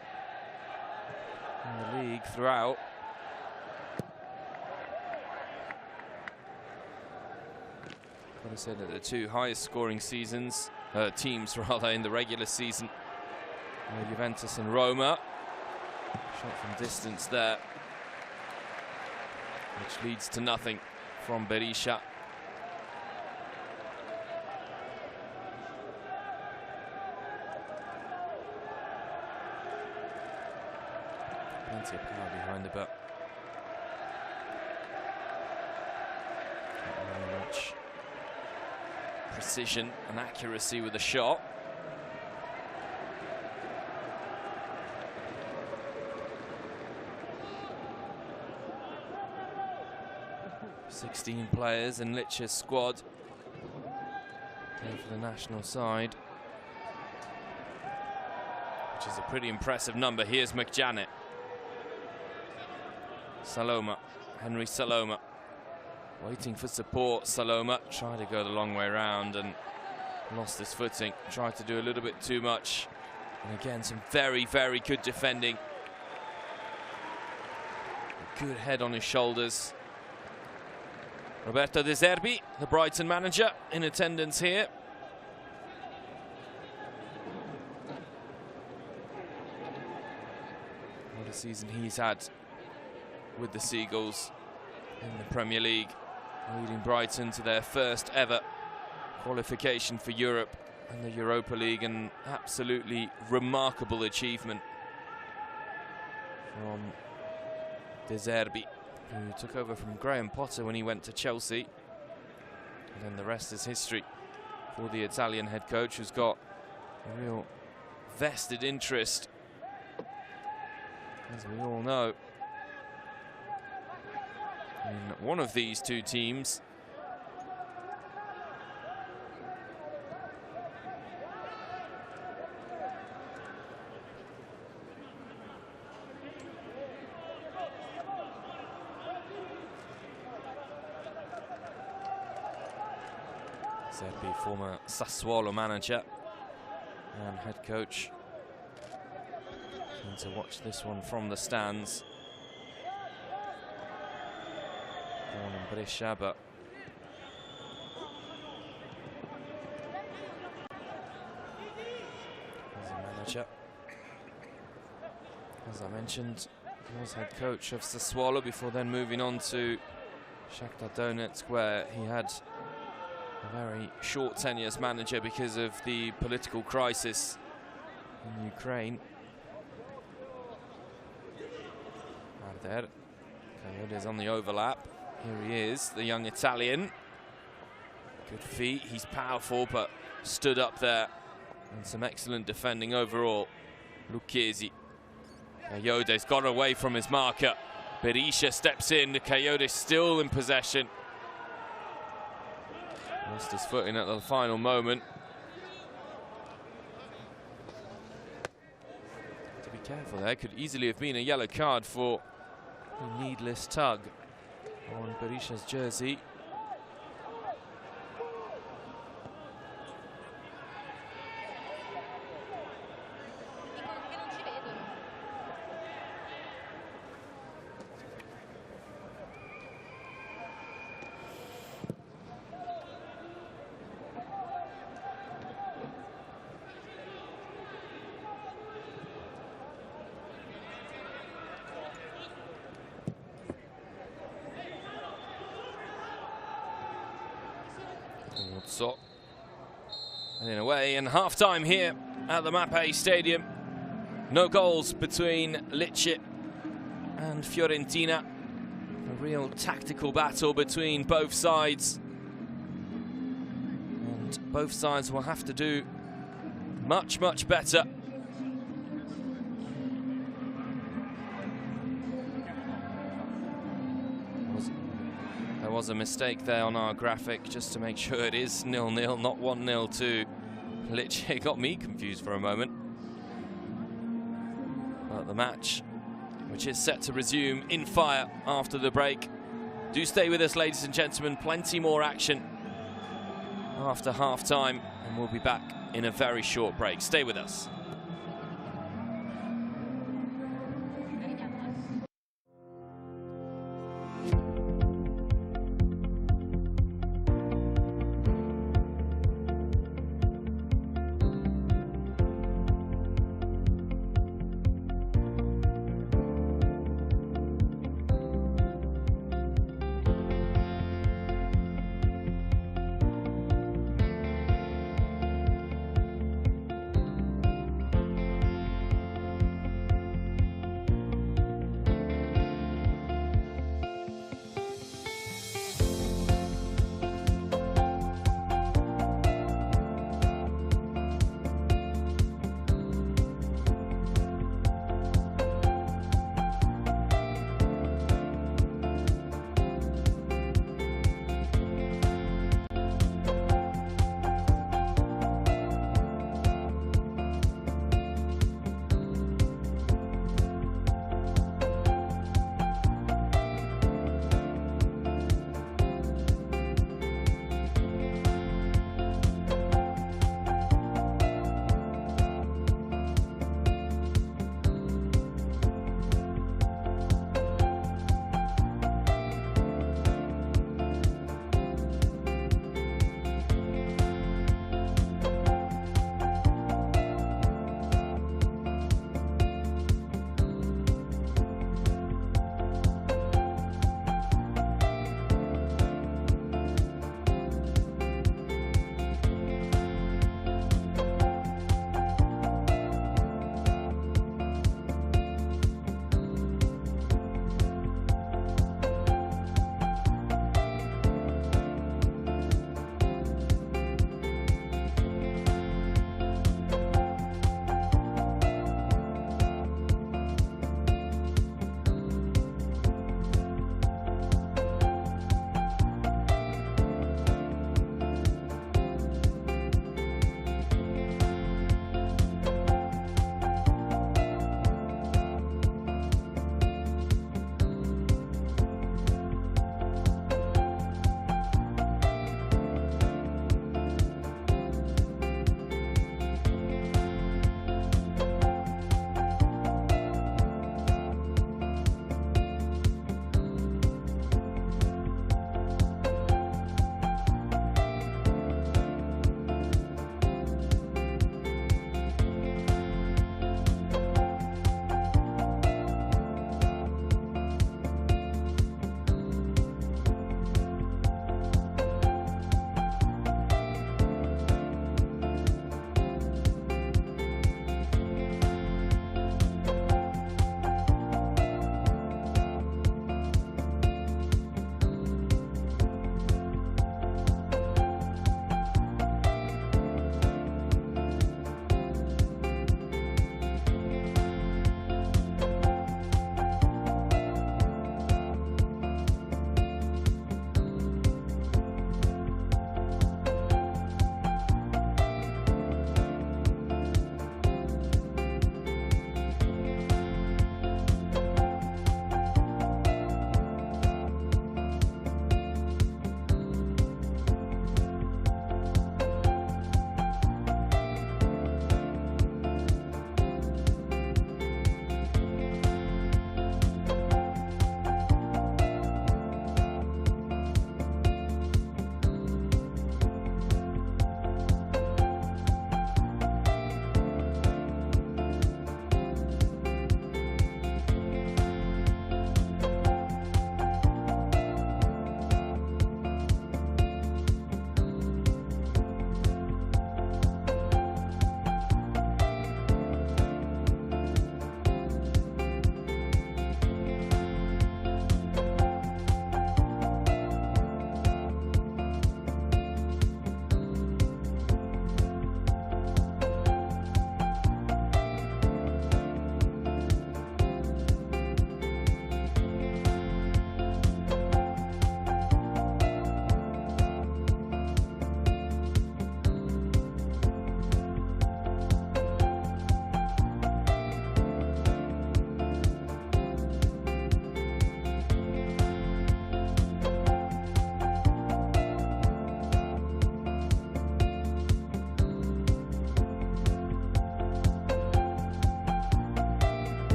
in the league throughout. Got to say that the two highest scoring teams in the regular season, Juventus and Roma. Shot from distance there, which leads to nothing from Berisha. Plenty of power behind it, but not very much precision and accuracy with the shot. 16 players in Lecce's squad playing for the national side, which is a pretty impressive number. Here's McJanet. Saloma, Henry Saloma, waiting for support. Saloma tried to go the long way around and lost his footing, tried to do a little bit too much. And again, some very, very good defending. A good head on his shoulders. Roberto De Zerbi, the Brighton manager, in attendance here. What a season he's had with the Seagulls in the Premier League, leading Brighton to their first ever qualification for Europe and the Europa League. An absolutely remarkable achievement from De Zerbi, who took over from Graham Potter when he went to Chelsea. And then the rest is history for the Italian head coach, who's got a real vested interest, as we all know, in one of these two teams. Zerbi, former Sassuolo manager and head coach. Keen to watch this one from the stands. Born in Brescia, but as a manager, as I mentioned, he was head coach of Sassuolo before then moving on to Shakhtar Donetsk, where he had a very short tenure as manager because of the political crisis in Ukraine. Arder, Coyote's on the overlap. Here he is, the young Italian. Good feet, he's powerful, but stood up there. And some excellent defending overall. Lucchesi. Coyote's got away from his marker. Berisha steps in, Coyote still in possession. Lost his footing at the final moment. To be careful there, could easily have been a yellow card for a needless tug on Berisha's jersey. So, and in a way, and half-time here at the Mapei Stadium. No goals between Lecce and Fiorentina. A real tactical battle between both sides. And both sides will have to do much, much better. There was a mistake there on our graphic, just to make sure it is 0-0, not 1-0 to Lecce. Got me confused for a moment. But the match, which is set to resume in fire after the break. Do stay with us, ladies and gentlemen. Plenty more action after half-time, and we'll be back in a very short break. Stay with us.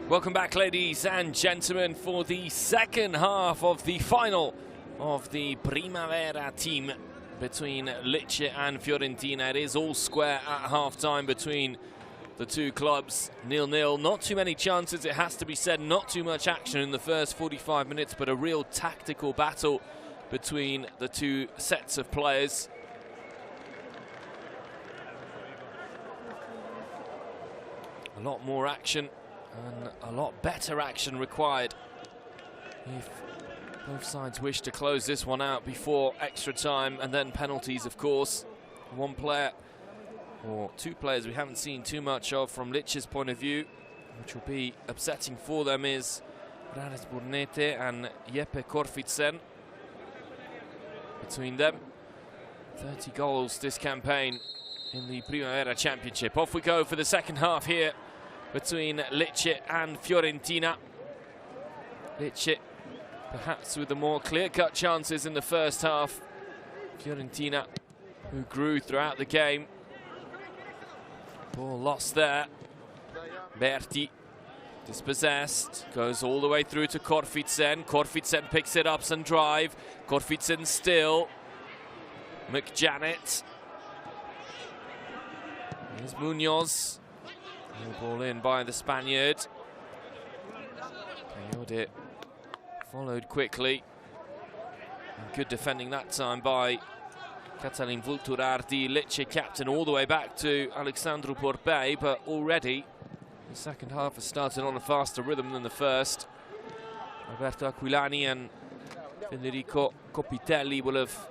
Welcome back, ladies and gentlemen, for the second half of the final of the Primavera team between Lecce and Fiorentina. It is all square at half-time between the two clubs, 0-0. Not too many chances, it has to be said, not too much action in the first 45 minutes, but a real tactical battle between the two sets of players. A lot more action and a lot better action required if both sides wish to close this one out before extra time and then penalties, of course. One player, or two players we haven't seen too much of from Lecce's point of view, which will be upsetting for them, is Rares Burnete and Jeppe Korfitsen. Between them, 30 goals this campaign in the Primavera Championship. Off we go for the second half here between Lecce and Fiorentina. Lecce perhaps with the more clear-cut chances in the first half. Fiorentina, who grew throughout the game. Ball lost there. Berti, dispossessed, goes all the way through to Korfitsen. Korfitsen picks it up and drive. Korfitsen still. McJanet. Here's Munoz. No ball in by the Spaniard. Coyote followed quickly. And good defending that time by Catalin Vulturardi, Lecce captain, all the way back to Alexandru Porpei, but already the second half has started on a faster rhythm than the first. Roberto Aquilani and Federico Copitelli will have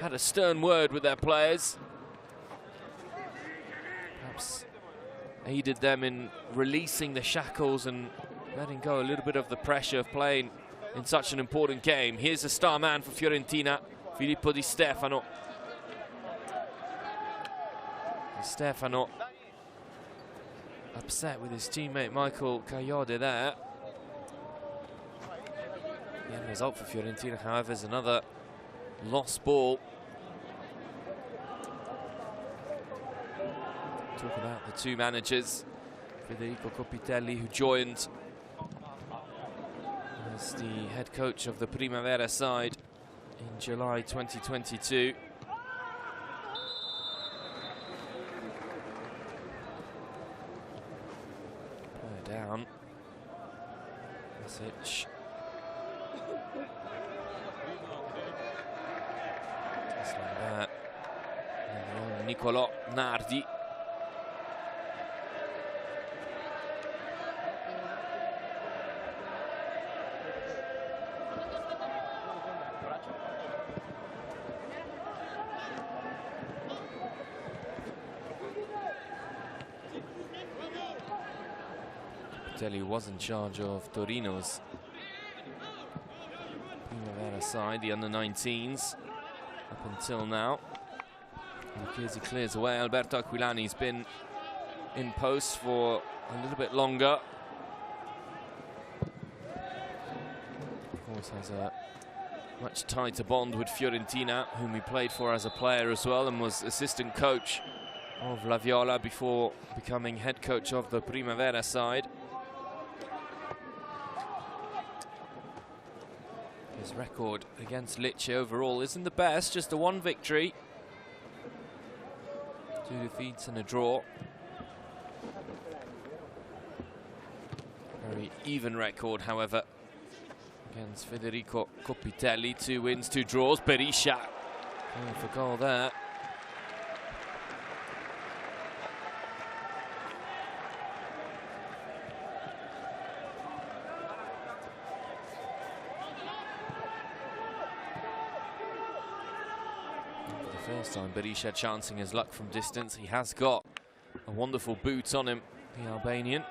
had a stern word with their players. Perhaps aided them in releasing the shackles and letting go a little bit of the pressure of playing in such an important game. Here's the star man for Fiorentina, Filippo Di Stefano. Di Stefano upset with his teammate Michael Coyote there. The end result for Fiorentina, however, is another lost ball. Talk about the two managers, Federico Copitelli, who joined as the head coach of the Primavera side in July 2022. Player down. Message. Just like that. And Nicolò Nardi. Copitelli was in charge of Torino's Primavera side, the under-19s, up until now. He clears away. Alberto Aquilani's been in post for a little bit longer. Of course, has a much tighter bond with Fiorentina, whom he played for as a player as well, and was assistant coach of La Viola before becoming head coach of the Primavera side. His record against Lecce overall isn't the best, just the one victory, 2 defeats and a draw. Very even record, however, against Federico Copitelli. 2 wins, 2 draws. Berisha going for goal there. First time Berisha chancing his luck from distance. He has got a wonderful boot on him, the Albanian.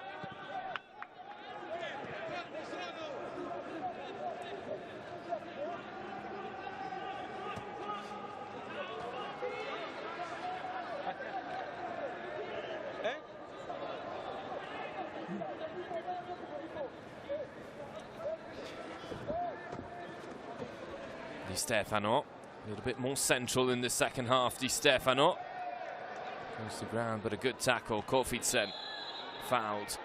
Di Stefano. A little bit more central in the second half. Di Stefano goes to ground, but a good tackle. Korfitsen fouled.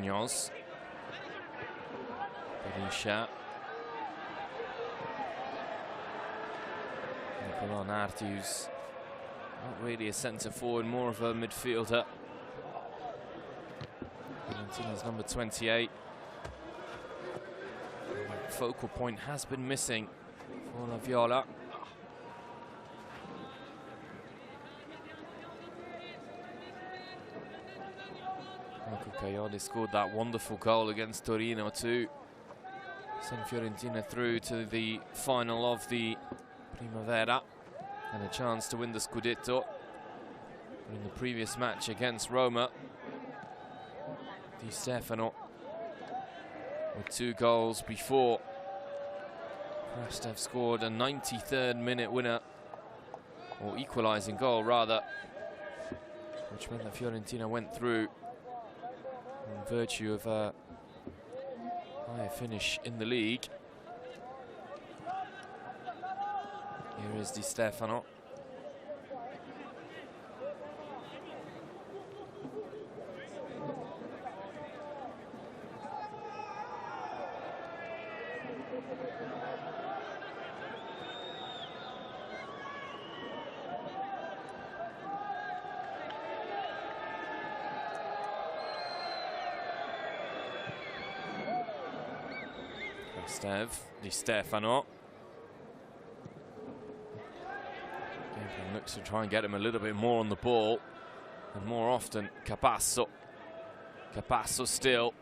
Munoz. Berisha. Nicola Nardi, who's not really a centre forward, more of a midfielder. Fiorentina's number 28. Focal point has been missing for La Viola. Michael Coyote scored that wonderful goal against Torino to send Fiorentina through to the final of the Primavera and a chance to win the Scudetto. In the previous match against Roma, Di Stefano with 2 goals before Krastev scored a 93rd minute winner, or equalising goal rather, which meant that Fiorentina went through in virtue of a higher finish in the league. Here is Di Stefano. Di Stefano. Gameplay looks to try and get him a little bit more on the ball, and more often Capasso. Capasso still.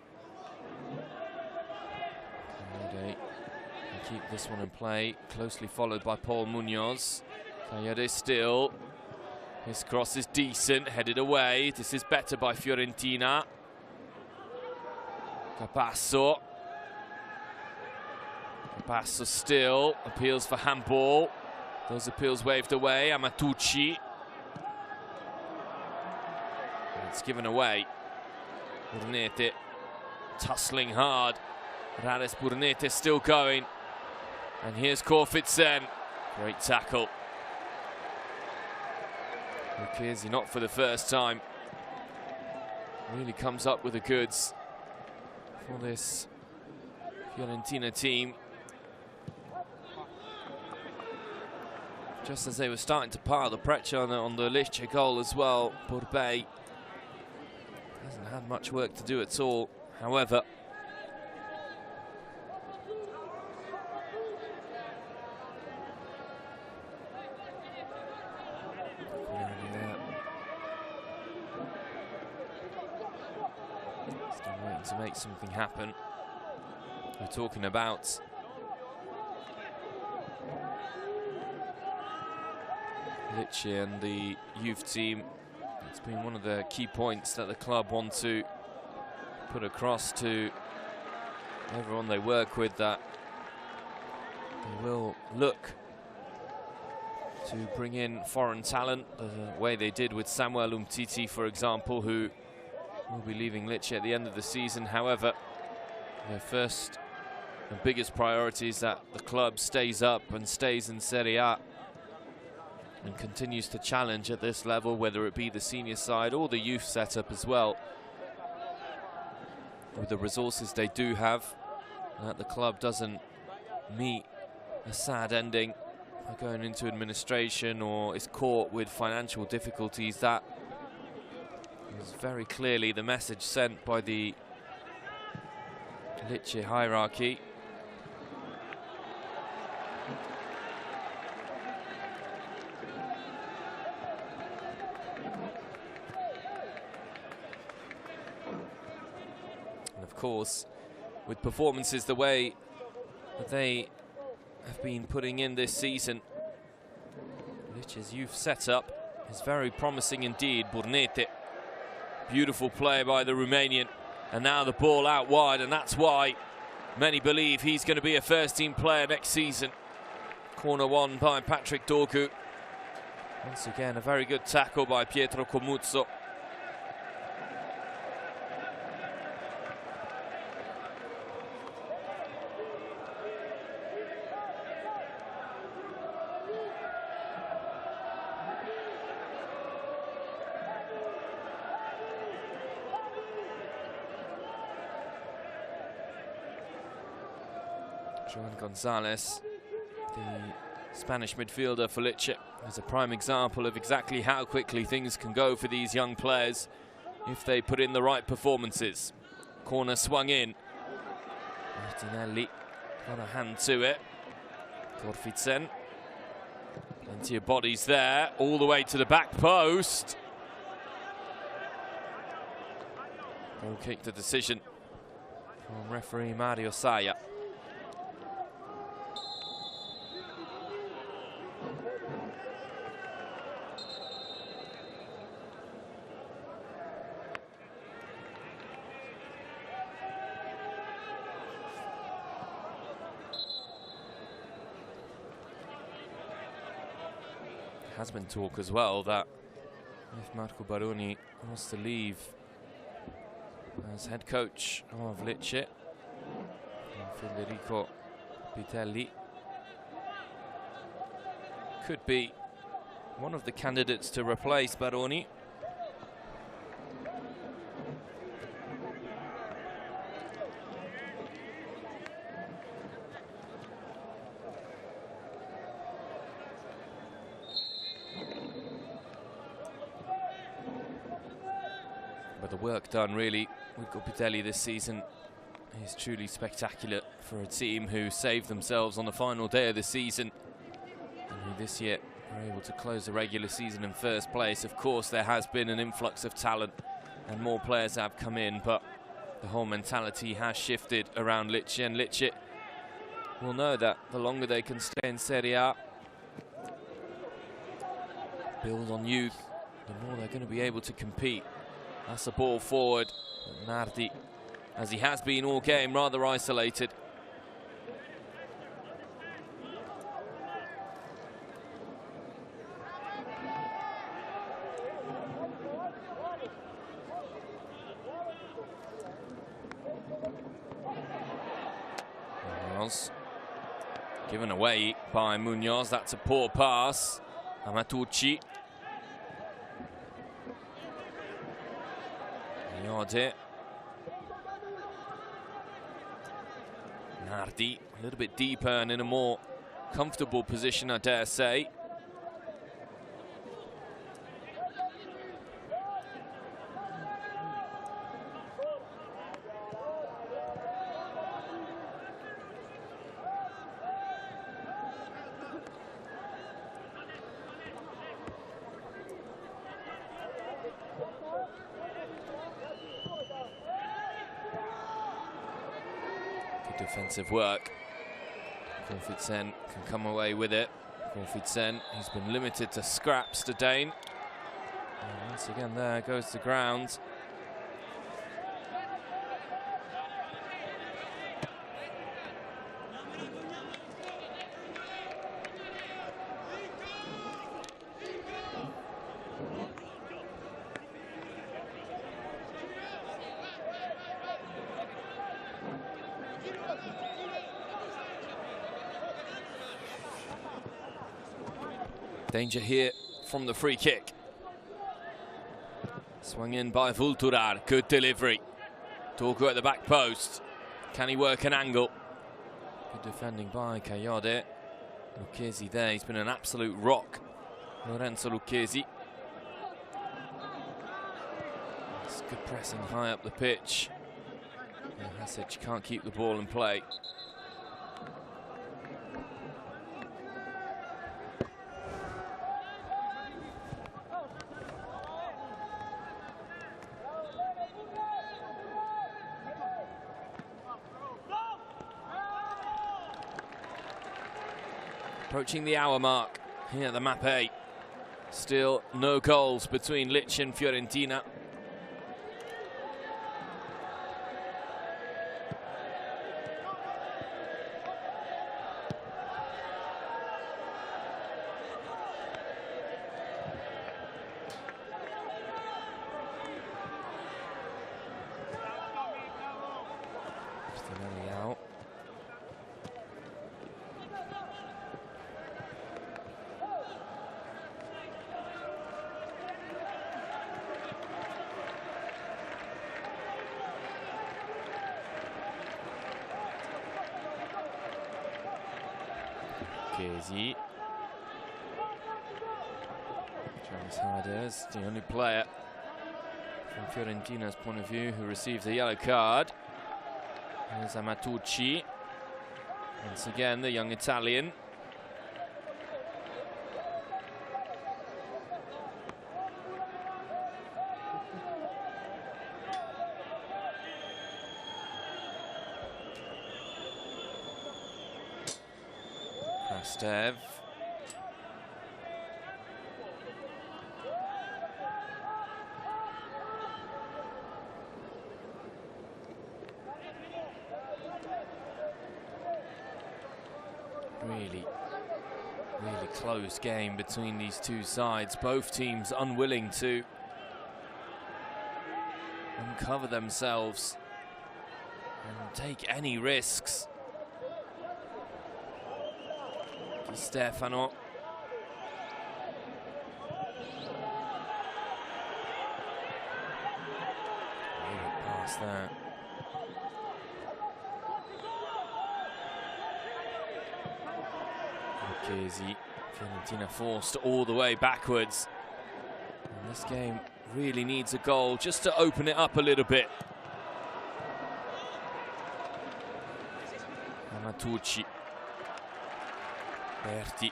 Coyote can keep this one in play, closely followed by Paul Munoz. Coyote still. His cross is decent, headed away. This is better by Fiorentina. Capasso. Capasso still, appeals for handball. Those appeals waved away. Amatucci. And it's given away. Burnete tussling hard. Rades Burnete still going. And here's Korfitsen. Great tackle. Lucchesi, not for the first time, really comes up with the goods for this Fiorentina team. Just as they were starting to pile the pressure on the Lecce goal as well, Borbay hasn't had much work to do at all. However, still waiting to make something happen. We're talking about Lecce and the youth team. It's been one of the key points that the club want to put across to everyone they work with, that they will look to bring in foreign talent, the way they did with Samuel Umtiti, for example, who will be leaving Lecce at the end of the season. However, their first and biggest priority is that the club stays up and stays in Serie A and continues to challenge at this level, whether it be the senior side or the youth setup as well. With the resources they do have, that the club doesn't meet a sad ending by going into administration or is caught with financial difficulties. That is very clearly the message sent by the Lecce hierarchy. Of course, with performances the way that they have been putting in this season, Lecce's youth setup is very promising indeed. Burnete, beautiful play by the Romanian, and now the ball out wide, and that's why many believe he's going to be a first-team player next season. Corner won by Patrick Dorgu. Once again, a very good tackle by Pietro Comuzzo. Joan Gonzalez, the Spanish midfielder for Lecce, is a prime example of exactly how quickly things can go for these young players if they put in the right performances. Corner swung in. Martinelli got a hand to it. Korfitsen. Plenty of bodies there, all the way to the back post. Goal kick, the decision from referee Mario Saya. Has been talk as well that if Marco Baroni wants to leave as head coach of Lecce, Federico Pitelli could be one of the candidates to replace Baroni. But the work done really with Pitelli this season is truly spectacular for a team who saved themselves on the final day of the season and who this year were able to close the regular season in first place. Of course, there has been an influx of talent and more players have come in, but the whole mentality has shifted around Lecce, and Lecce will know that the longer they can stay in Serie A, build on youth, the more they're going to be able to compete. That's a ball forward. Nardi, as he has been all game, rather isolated. Munoz. Given away by Munoz. That's a poor pass. Amatucci. It. Nardi a little bit deeper and in a more comfortable position, I dare say. Defensive work. Korfitsen can come away with it. Korfitsen, he's been limited to scraps to Dane. And once again, there goes the ground. Danger here from the free kick. Swung in by Vulturar. Good delivery. Torgo at the back post. Can he work an angle? Good defending by Kayode. Lucchesi there. He's been an absolute rock. Lorenzo Lucchesi. It's good pressing high up the pitch. Hasic can't keep the ball in play. Approaching the hour mark here at the Map A. Still no goals between Lecce and Fiorentina. Out. Lucchesi. Tries hardest, the only player from Fiorentina's point of view who received a yellow card. Here's Amatucci. Once again, the young Italian. Krastev. Really close game between these two sides. Both teams unwilling to uncover themselves and take any risks. Di Stefano. Past that. Lucchesi. Fiorentina forced all the way backwards. And this game really needs a goal just to open it up a little bit. Amatucci. Berti.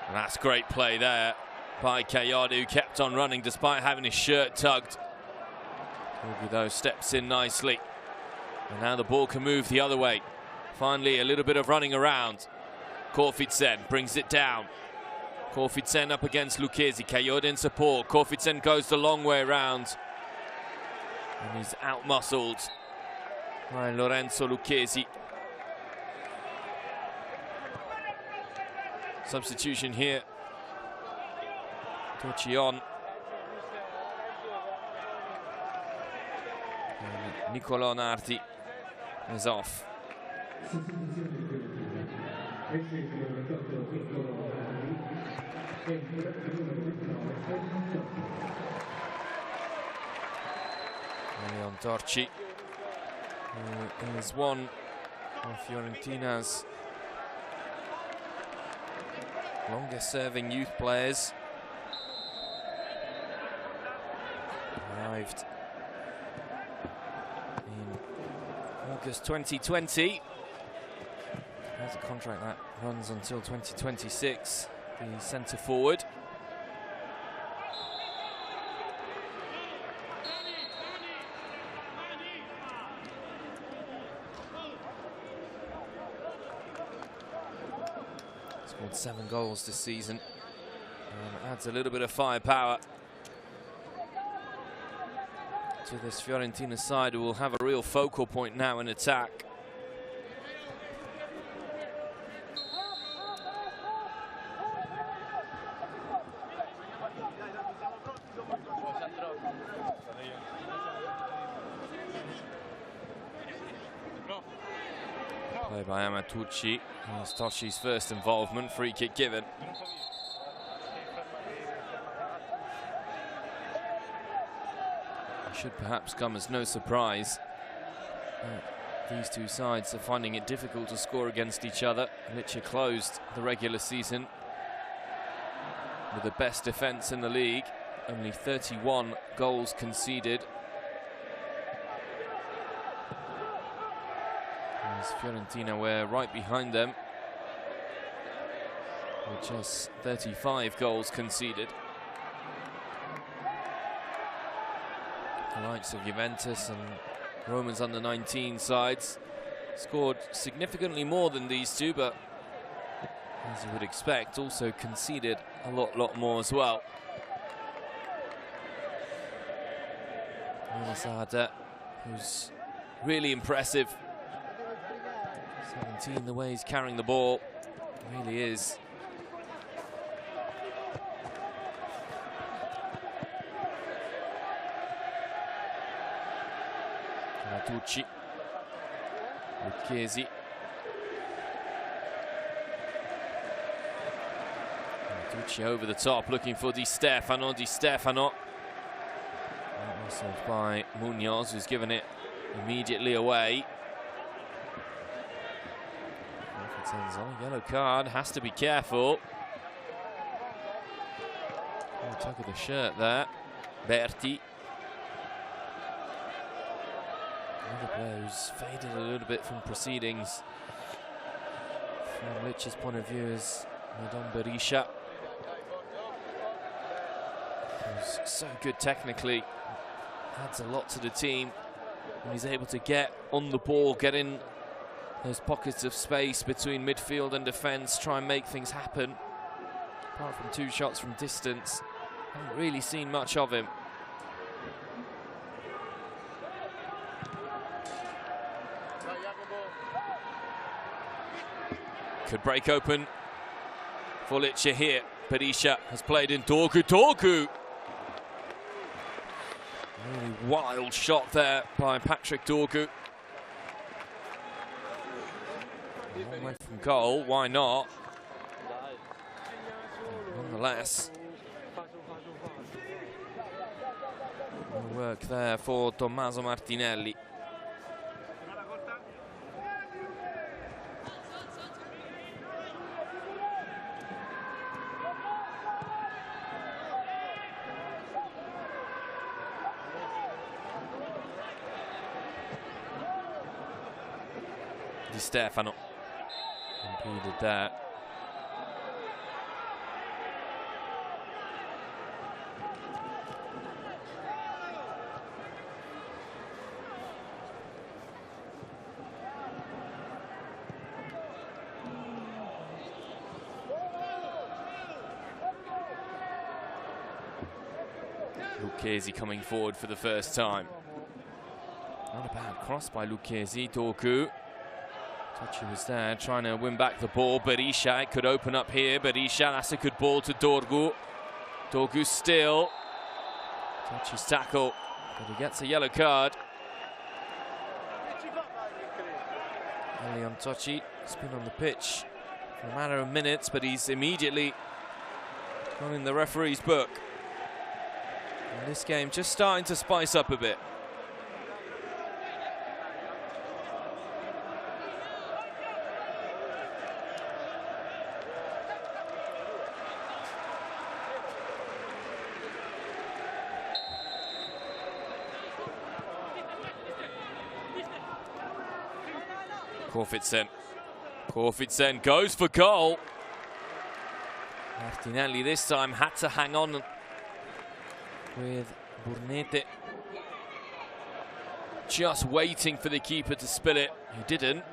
And that's great play there by Kayode, who kept on running despite having his shirt tugged. Toby, though, steps in nicely. And now the ball can move the other way. Finally, a little bit of running around. Korfitsen brings it down. Korfitsen up against Lucchesi. Kayode in support. Korfitsen goes the long way around. And he's out-muscled by Lorenzo Lucchesi. Substitution here. Tocion. Nicolò Nardi is off. Leon Torci, who is one of Fiorentina's longest serving youth players. Arrived in August 2020. Has a contract that runs until 2026. The centre forward. Scored 7 goals this season and adds a little bit of firepower to this Fiorentina side, who will have a real focal point now in attack. Play by Amatucci. It's Toshi's first involvement. Free kick given. It should perhaps come as no surprise. These two sides are finding it difficult to score against each other. Lecce closed the regular season with the best defence in the league. Only 31 goals conceded. Fiorentina were right behind them with just 35 goals conceded. The likes of Juventus and Roma's under-19 sides scored significantly more than these two, but as you would expect, also conceded a lot more as well. Arda, who's really impressive. 17, the way he's carrying the ball, really is. Amatucci. Lucchesi. Amatucci over the top, looking for Di Stefano. Di Stefano. Whistled by Munoz, who's given it immediately away. Senzon, yellow card, has to be careful. Oh, tug of the shirt there. Berti. Another player who's faded a little bit from proceedings. From Lecce's point of view is Madon Berisha. Who's so good technically. Adds a lot to the team. And he's able to get on the ball, get in those pockets of space between midfield and defence, try and make things happen. Apart from 2 shots from distance, haven't really seen much of him. Could break open for Lecce here. Berisha has played in Dorgu. Really wild shot there by Patrick Dorgu. Long way from goal, why not? Nonetheless, good work there for Tommaso Martinelli. Di Stefano impeded that. Lucchesi coming forward for the first time. Not a bad cross by Lucchesi. Dorgu. Touchy was there, trying to win back the ball. Berisha, it could open up here. Berisha, that's a good ball to Dorgu. Dorgu still. Touchy's tackle, but he gets a yellow card. Leon Tocci has been on the pitch for a matter of minutes, but he's immediately gone in the referee's book. And this game just starting to spice up a bit. Korfitsen goes for goal. Martinelli this time had to hang on with Burnete. Just waiting for the keeper to spill it. He didn't.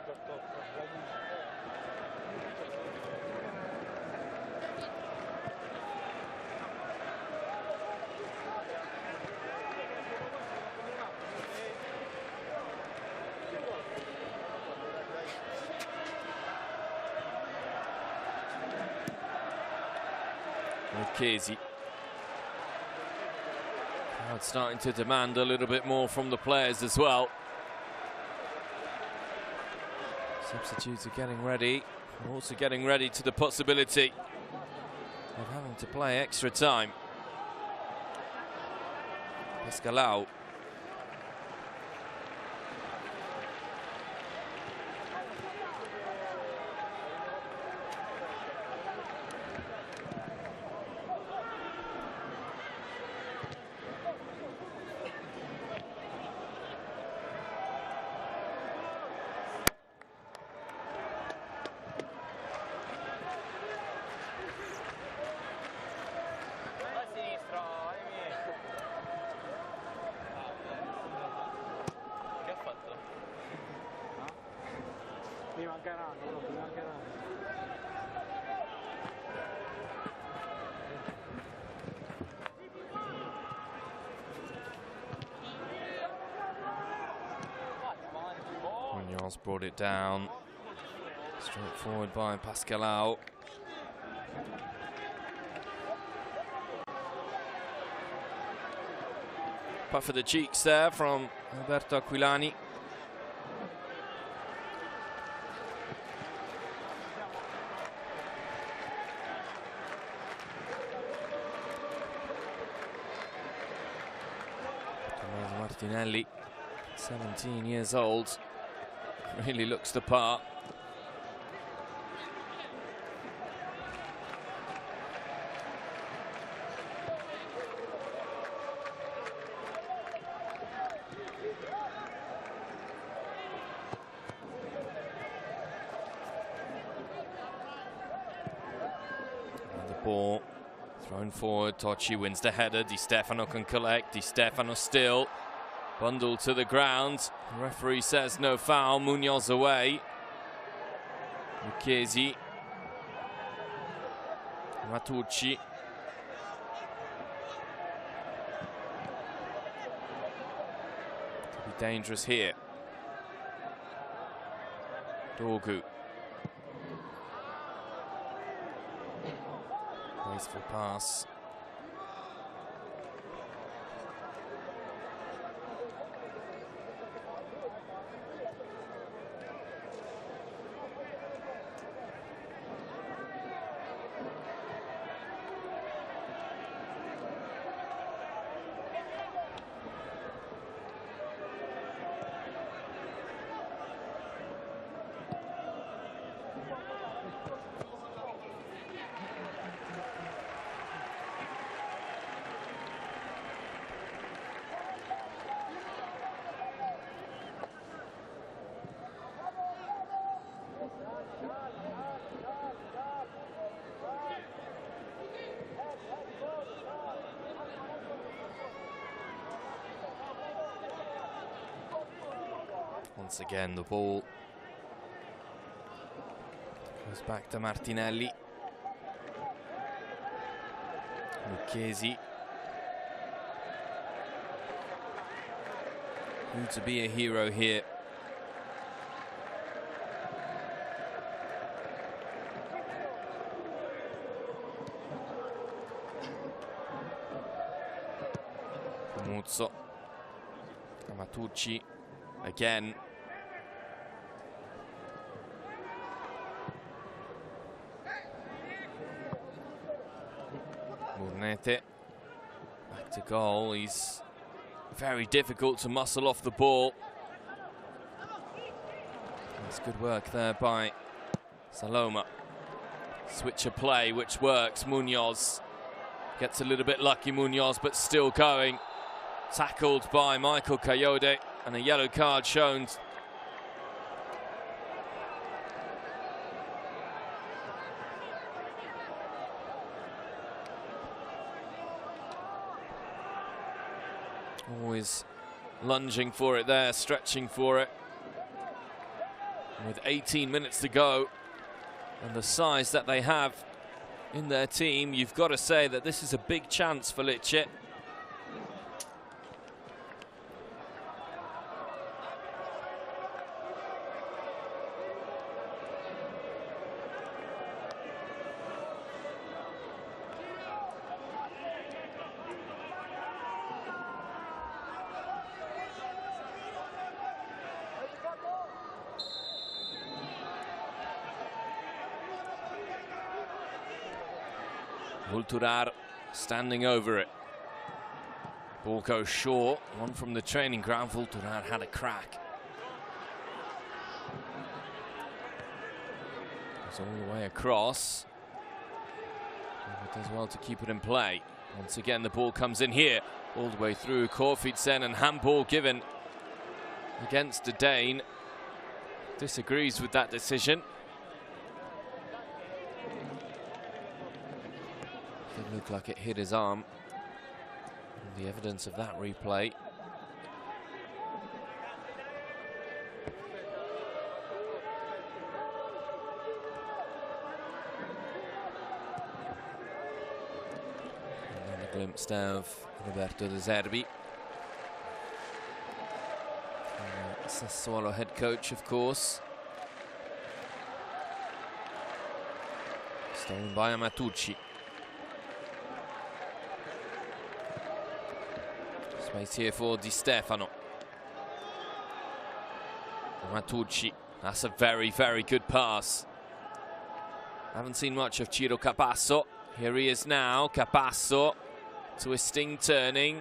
Lucchesi. Crowd starting to demand a little bit more from the players as well. Substitutes are getting ready. Also getting ready to the possibility of having to play extra time. Pascalau. Brought it down. Straight forward by Pascalau. Puff of the cheeks there from Alberto Aquilani. Tommaso Martinelli, 17 years old. Really looks the part. ball thrown forward. Tocci wins the header. Di Stefano can collect. Di Stefano still bundled to the ground. The referee says no foul. Munoz away. Lucchesi. Matucci. Could be dangerous here. Dorgu. Graceful pass. Once again, the ball goes back to Martinelli. Lucchesi. Who to be a hero here? Muzzo. Matucci again. Murnete back to goal. He's very difficult to muscle off the ball. That's good work there by Saloma. Switch of play, which works. Munoz gets a little bit lucky, Munoz, but still going. Tackled by Michael Coyote, and a yellow card shown. Always lunging for it there, stretching for it. With 18 minutes to go, and the size that they have in their team, you've got to say that this is a big chance for Lecce. Vulturar standing over it. Ball goes short. One from the training ground. Vulturar had a crack. It's all the way across. It does well to keep it in play. Once again, the ball comes in here. All the way through. Korfidsen, and handball given against the Dane. Disagrees with that decision. Did look like it hit his arm. And the evidence of that replay. And then a glimpse of Roberto De Zerbi, Sassuolo head coach, of course. Stolen by Matucci. Space here for Di Stefano. Matucci. That's a very, very good pass. Haven't seen much of Ciro Capasso. Here he is now. Capasso. Twisting, turning.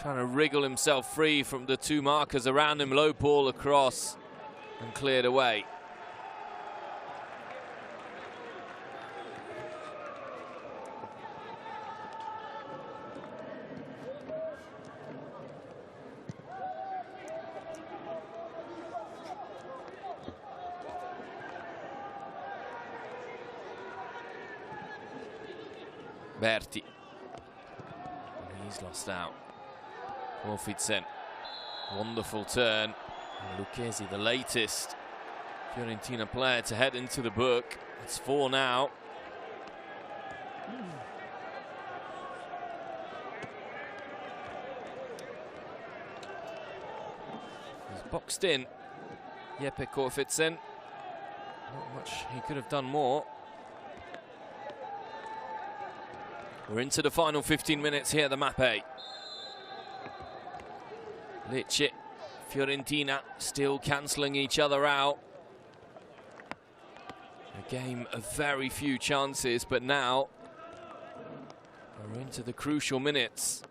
Trying to wriggle himself free from the two markers around him. Low ball across and cleared away. Berti. He's lost out. Wolfidsen. Wonderful turn. And Lucchesi, the latest Fiorentina player to head into the book. It's 4 now. He's boxed in. Jeppe Wolfidsen. Not much he could have done more. We're into the final 15 minutes here at the Mappe. Lecce, Fiorentina still cancelling each other out. A game of very few chances, but now we're into the crucial minutes.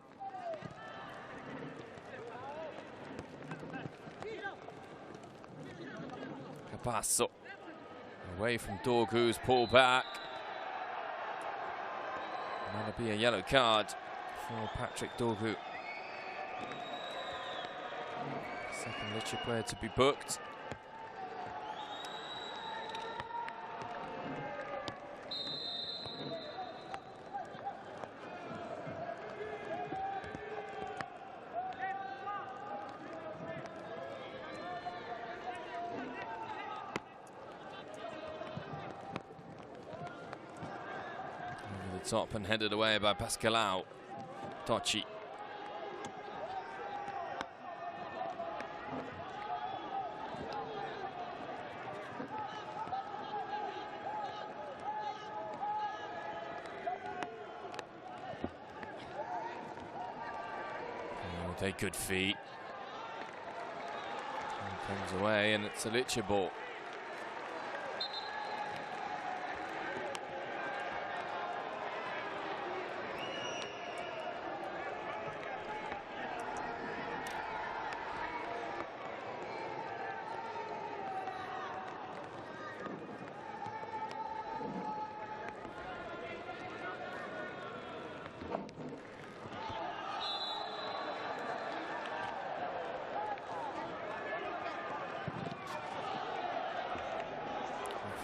Capasso away from Dorgu's pull back. That'll be a yellow card for Patrick Dorgu. Second Lecce player to be booked. Top and headed away by Pascalau. Tocci. Oh, they good feet. And comes away and it's a Lecce ball.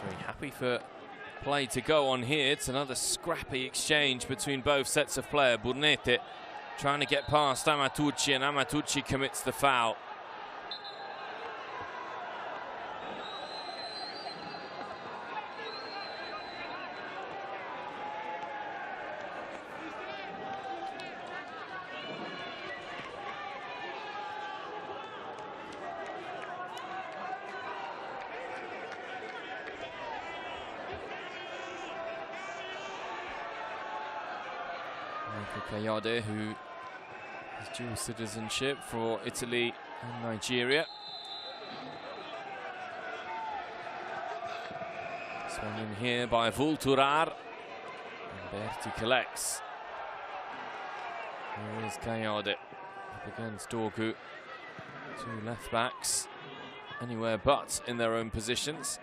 Very happy for play to go on here. It's another scrappy exchange between both sets of players. Burnete trying to get past Amatucci, and Amatucci commits the foul. Kayode, who has dual citizenship for Italy and Nigeria. Swung in here by Vulturar. And Berti collects. Here is Kayode up against Dorgu. Two left backs, anywhere but in their own positions.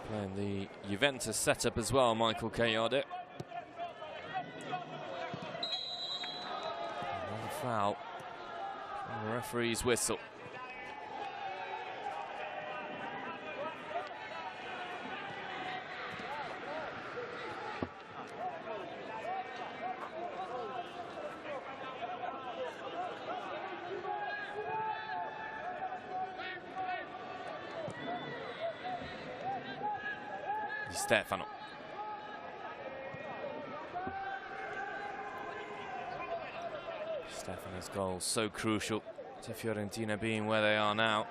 Playing the Juventus setup as well, Michael Kayode. Another foul. And the referee's whistle. Stefano. Stefano's goal so crucial to Fiorentina being where they are now.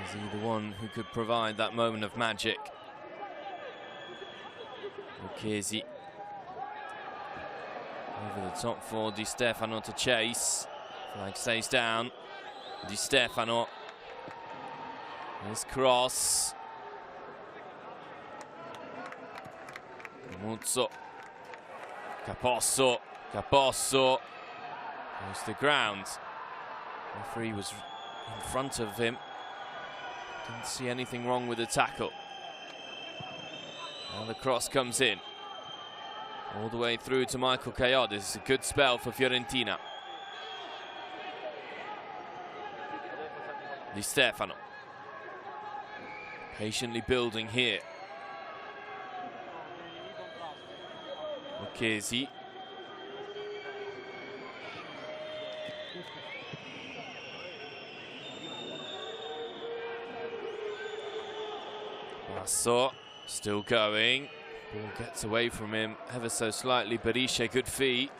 Is he the one who could provide that moment of magic? Lucchesi over the top for Di Stefano to chase. Flag stays down. Di Stefano. His cross. Muzzo. Caposso. Caposso. Goes to the ground. The referee was in front of him. Didn't see anything wrong with the tackle. Now the cross comes in. All the way through to Michael Kayod. This is a good spell for Fiorentina. Di Stefano. Patiently building here. Lucchesi. Basso, still going. Ball gets away from him ever so slightly. Berisha, good feet.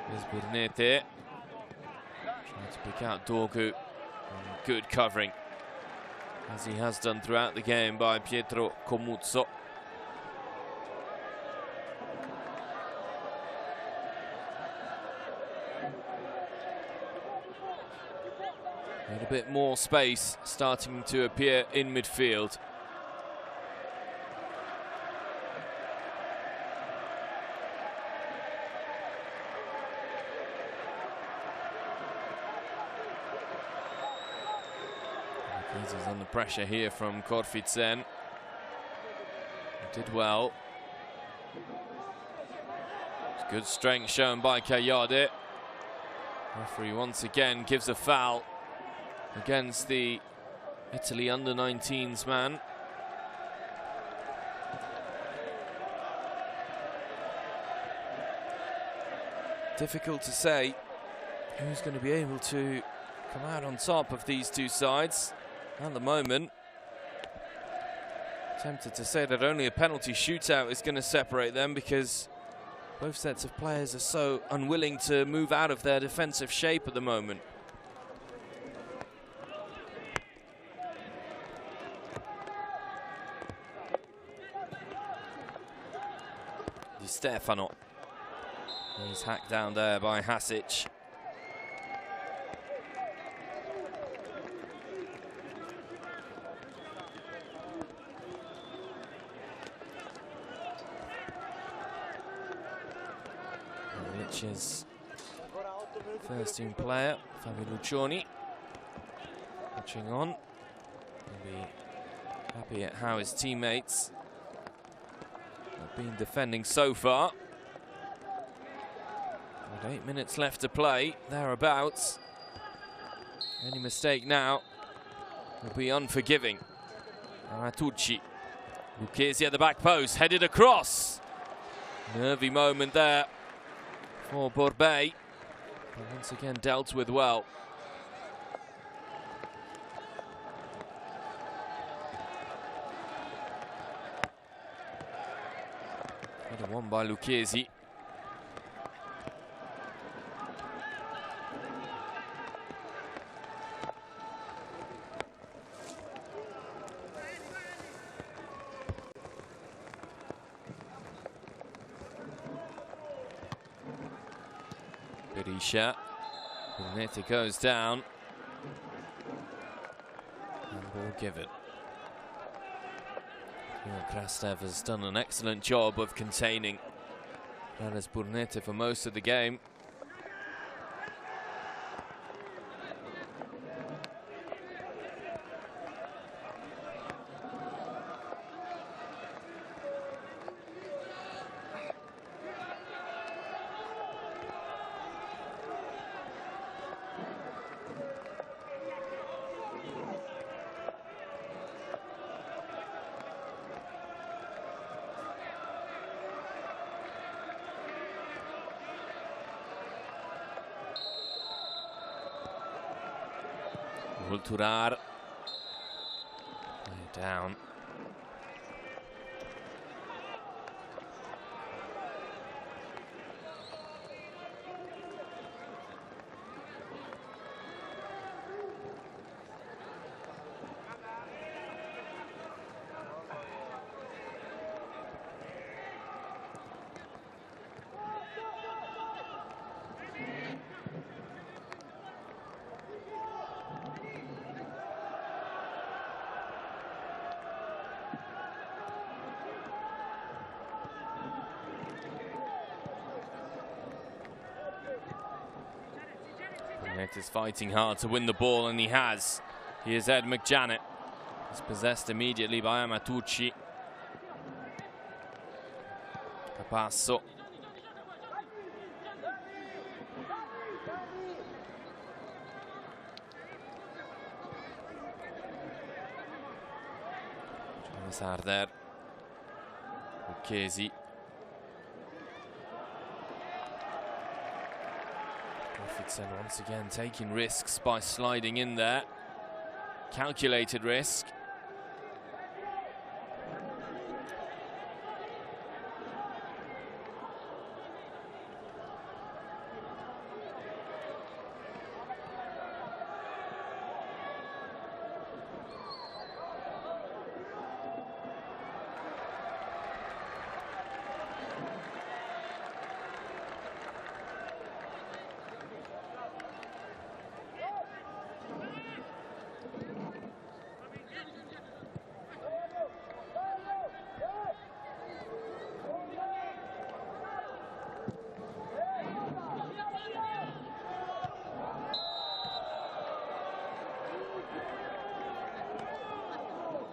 There's Burnete. Trying to pick out Dorgu. Good covering, as he has done throughout the game, by Pietro Comuzzo. And a bit more space starting to appear in midfield. He's under pressure here from Korfitzen. He did well. It's good strength shown by Kayode. Referee once again gives a foul against the Italy under-19s man. Difficult to say who's going to be able to come out on top of these two sides. At the moment, tempted to say that only a penalty shootout is going to separate them, because both sets of players are so unwilling to move out of their defensive shape at the moment. Di Stefano. He's hacked down there by Hasic. Lecce's first team player, Fabio Lucioni, watching on. He'll be happy at how his teammates have been defending so far. With 8 minutes left to play, thereabouts. Any mistake now will be unforgiving. Aratucci. Lucchesi at the back post, headed across. Nervy moment there for Borbet, but once again dealt with well. Header won by Lucchesi. Berisha. Burnete goes down. And ball given. Krastev has done an excellent job of containing Carles Burnete for most of the game. Vulturar. Play it down. Is fighting hard to win the ball, and he has. Here's Ed McJanet. He's possessed immediately by Amatucci. Capasso. Sarder. Lucchesi. Griffithson once again taking risks by sliding in there. Calculated risk.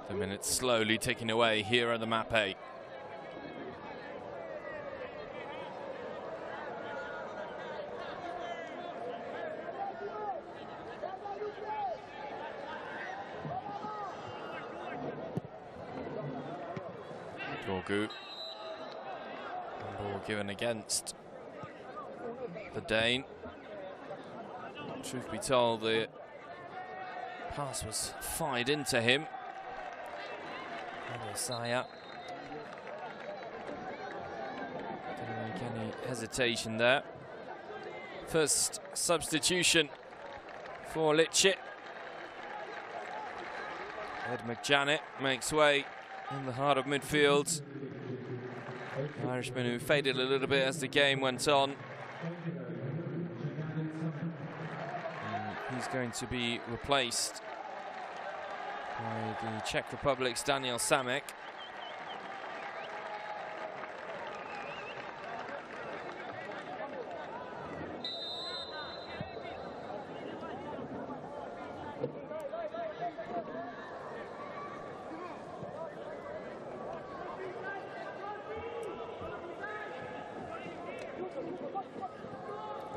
The minutes slowly ticking away here at the map 8. Gorgu. Ball given against the Dane. Truth be told, the pass was fired into him. Saya didn't make any hesitation there. First substitution for Lecce. Ed McJanet makes way in the heart of midfield. The Irishman who faded a little bit as the game went on. And he's going to be replaced by the Czech Republic's Daniel Samek.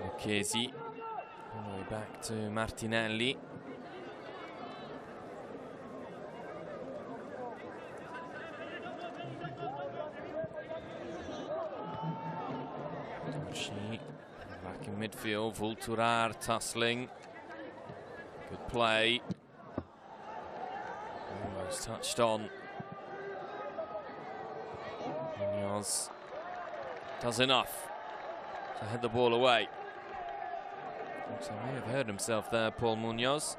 Lucchesi, all the way back to Martinelli. Back in midfield, Vulturar tussling. Good play. Almost touched on. Munoz does enough to head the ball away. Looks like he may have hurt himself there, Paul Munoz.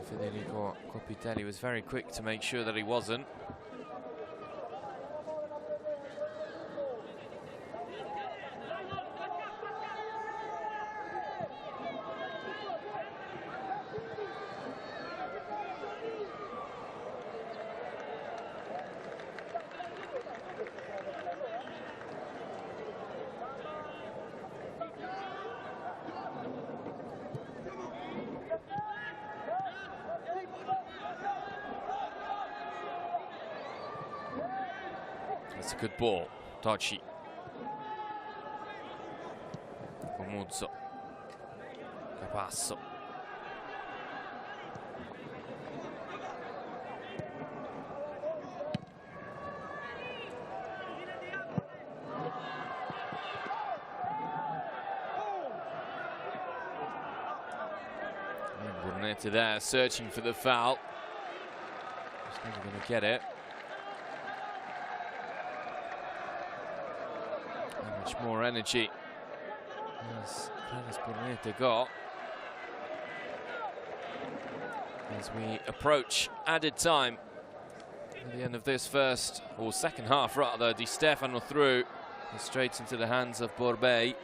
Federico Copitelli was very quick to make sure that he wasn't. That's a good ball. Tocci. Comuzzo. Capasso. Burnetta there, searching for the foul. He's never going to get it. How much more energy has Burnetta got as we approach added time at the end of this first, or second half rather? Di Stefano through, straight into the hands of Borbei.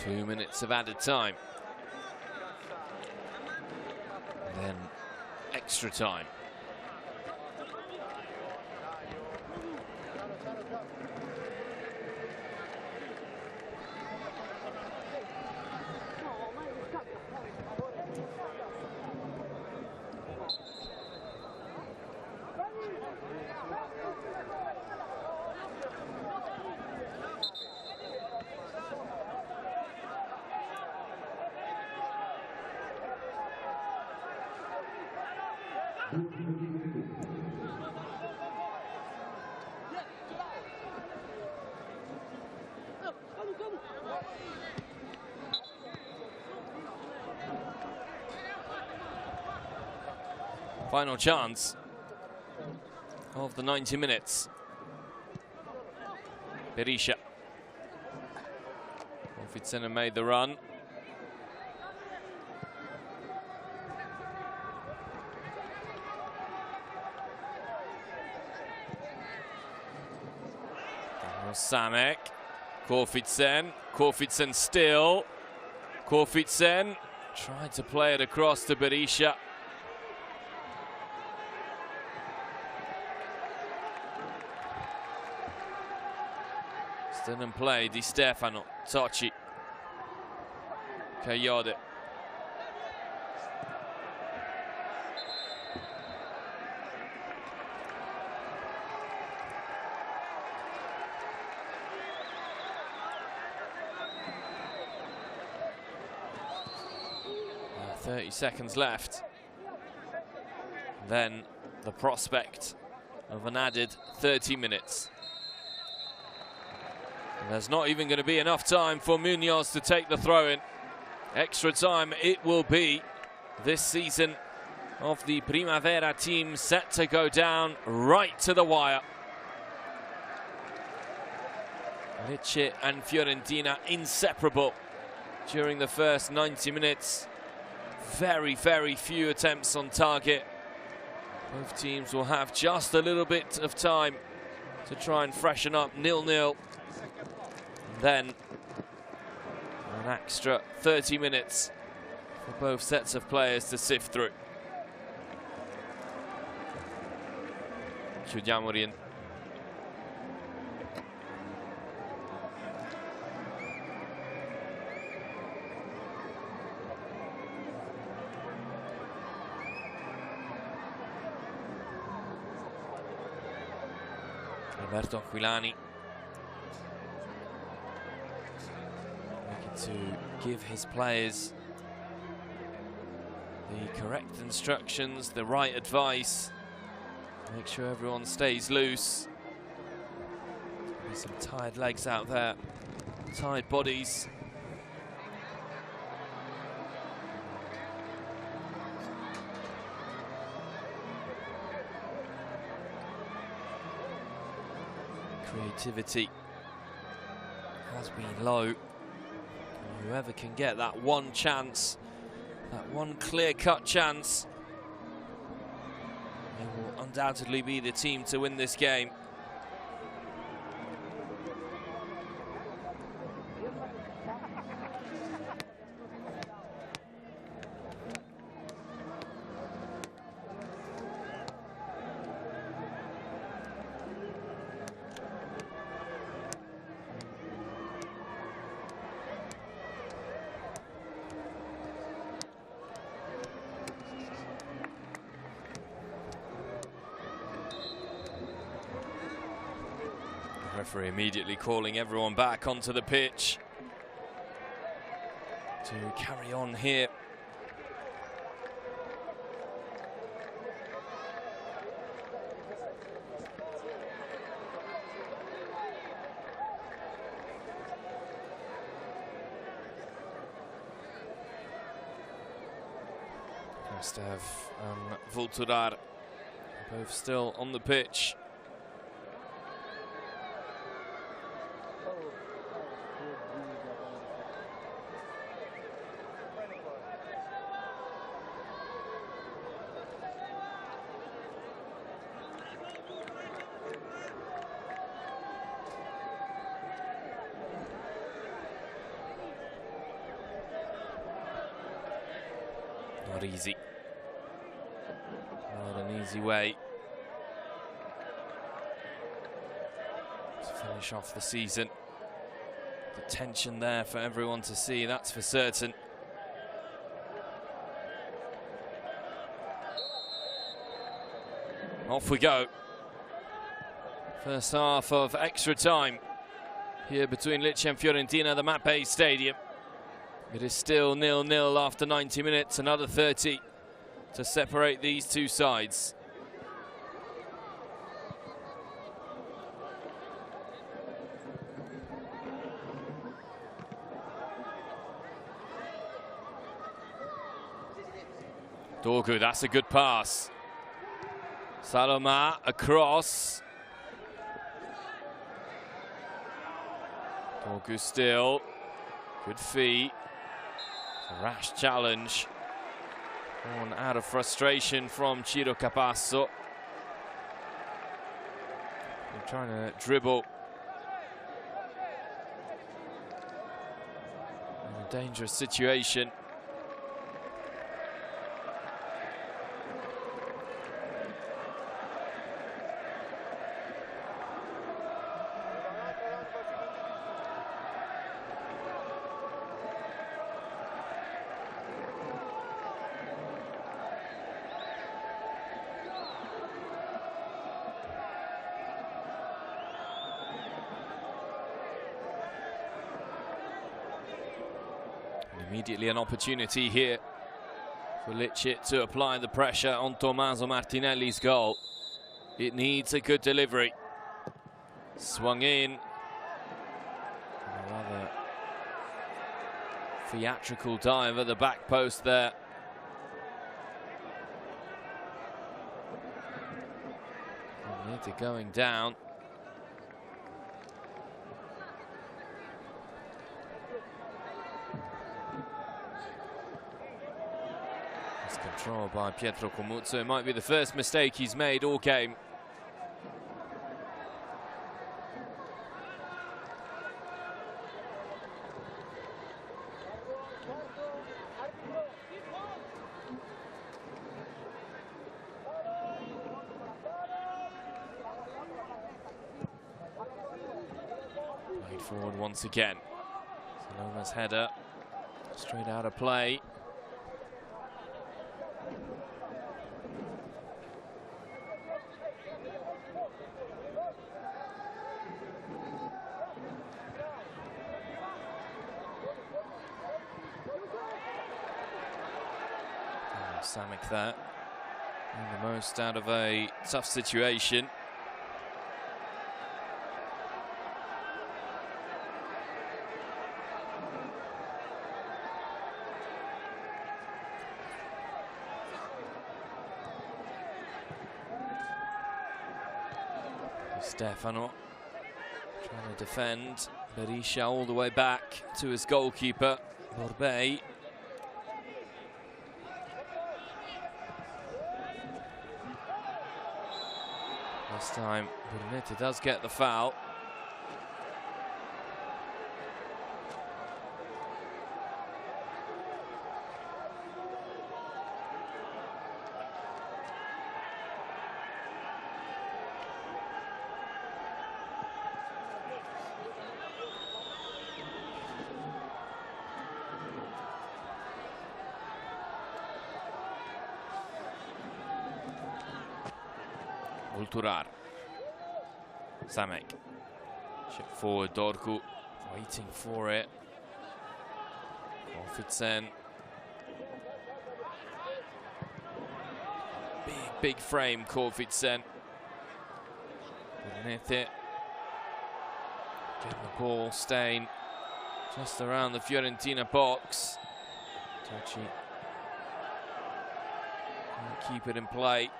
2 minutes of added time. Then extra time. Final chance of the 90 minutes. Berisha. Ufficiale made the run. Samek. Korfitsen still. Korfitsen tried to play it across to Berisha. Still in play, Di Stefano, Tocci, Coyote. Now 30 seconds left. Then the prospect of an added 30 minutes. There's not even going to be enough time for Munoz to take the throw-in. Extra time it will be. This season of the Primavera team set to go down right to the wire. Lecce and Fiorentina inseparable during the first 90 minutes. Very, very few attempts on target. Both teams will have just a little bit of time to try and freshen up. 0-0. Then an extra 30 minutes for both sets of players to sift through. Chiudiamo rientro. Roberto Aquilani to give his players the correct instructions, the right advice, make sure everyone stays loose. There's some tired legs out there, tired bodies. Creativity has been low. Whoever can get that one chance, that one clear-cut chance, they will undoubtedly be the team to win this game. Referee immediately calling everyone back onto the pitch to carry on here. Gustav and Vulturar both still on the pitch. Not easy. Not an easy way to finish off the season. The tension there for everyone to see, that's for certain. Off we go. First half of extra time here between Lecce and Fiorentina at the Mapei Stadium. It is still 0-0 after 90 minutes, another 30 to separate these two sides. Dorgu, that's a good pass. Saloma across. Dorgu still. Good feet. It's a rash challenge. Born out of frustration from Ciro Capasso. They're trying to dribble. In a dangerous situation. Immediately an opportunity here for Lecce to apply the pressure on Tommaso Martinelli's goal. It needs a good delivery. Swung in. A rather theatrical dive at the back post there. Need going down. Control by Pietro Comuzzo. It might be the first mistake he's made all game. Played forward once again. Saloma's header straight out of play. Samek there, and the most out of a tough situation. Stefano trying to defend. Berisha all the way back to his goalkeeper, Borbei. This time, Burnett does get the foul. Ulturar. Samek. Chip forward, Dorgu waiting for it. Korfitsen. Big frame, Korfitsen. Beneath it. Getting the ball, staying just around the Fiorentina box. Tochi. Keep it in play.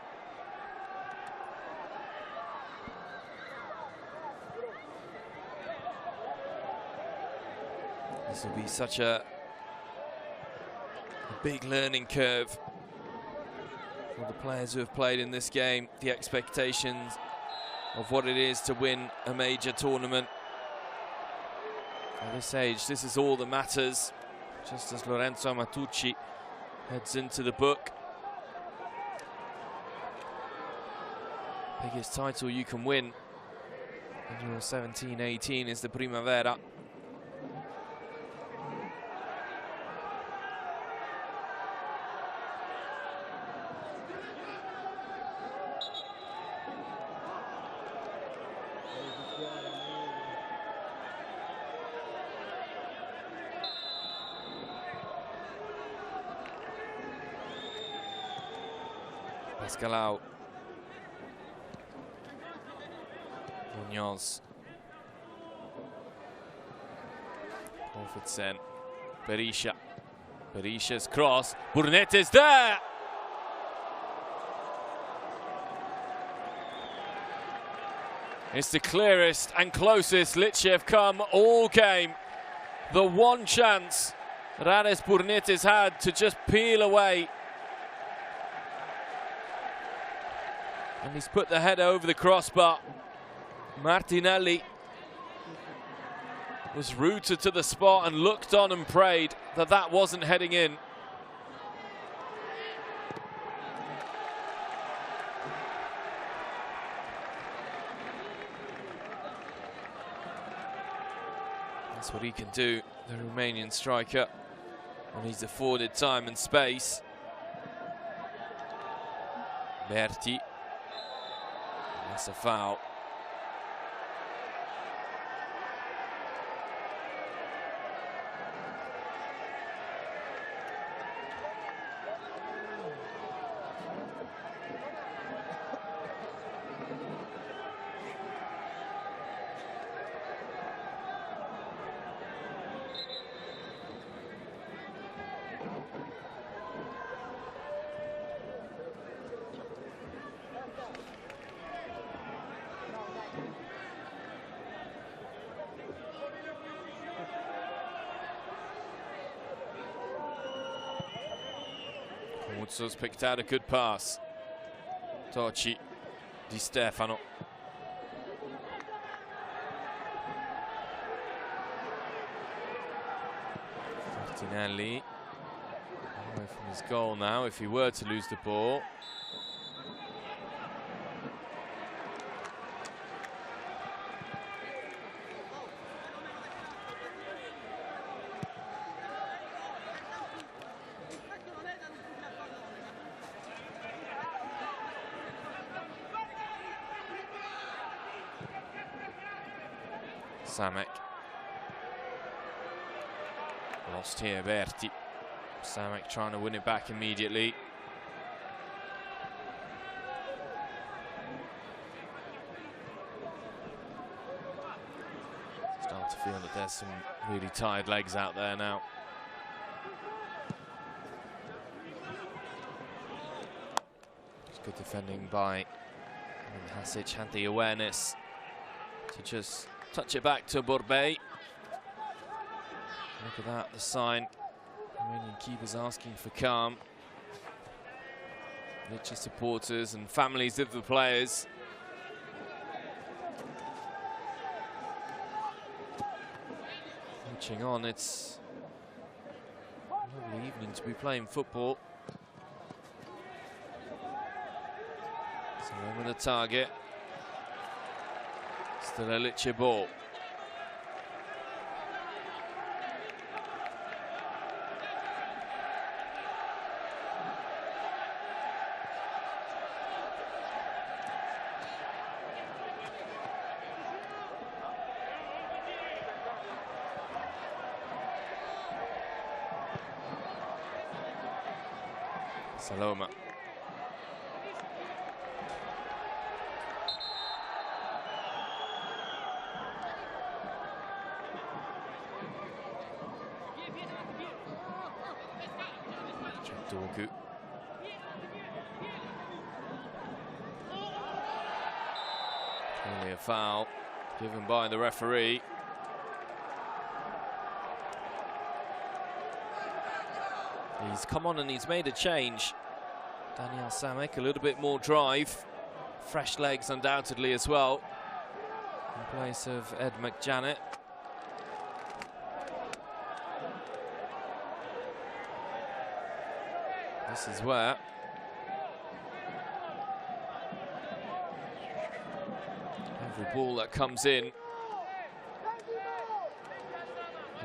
This will be such a big learning curve for the players who have played in this game. The expectations of what it is to win a major tournament. At this age, this is all that matters. Just as Lorenzo Amatucci heads into the book. Biggest title you can win when you're 17-18 is the Primavera. Pascalau. Munoz. Orfordsen. Berisha. Berisha's cross. Burnett is there! It's the clearest and closest Lecce have come all game. The one chance that Ares Burnett has had to just peel away. And he's put the header over the crossbar. Martinelli was rooted to the spot and looked on and prayed that that wasn't heading in. That's what he can do, the Romanian striker, when he's afforded time and space. Berti. That's a foul. Muzzo's picked out a good pass. Toci, Di Stefano. Martinelli away from his goal now if he were to lose the ball. Samek. Lost here, Berti. Samek trying to win it back immediately. Start to feel that there's some really tired legs out there now. It's good defending by Hasic, had the awareness to just touch it back to Borbet. Look at that, the sign. Romanian keepers asking for calm. Lecce supporters and families of the players. Watching on, it's a lovely evening to be playing football. So over the target. Still a Lecce ball. Saloma. Dorgu. Only a foul given by the referee. He's come on and he's made a change. Daniel Samek, a little bit more drive. Fresh legs undoubtedly as well. In place of Ed McJanet. This is where every ball that comes in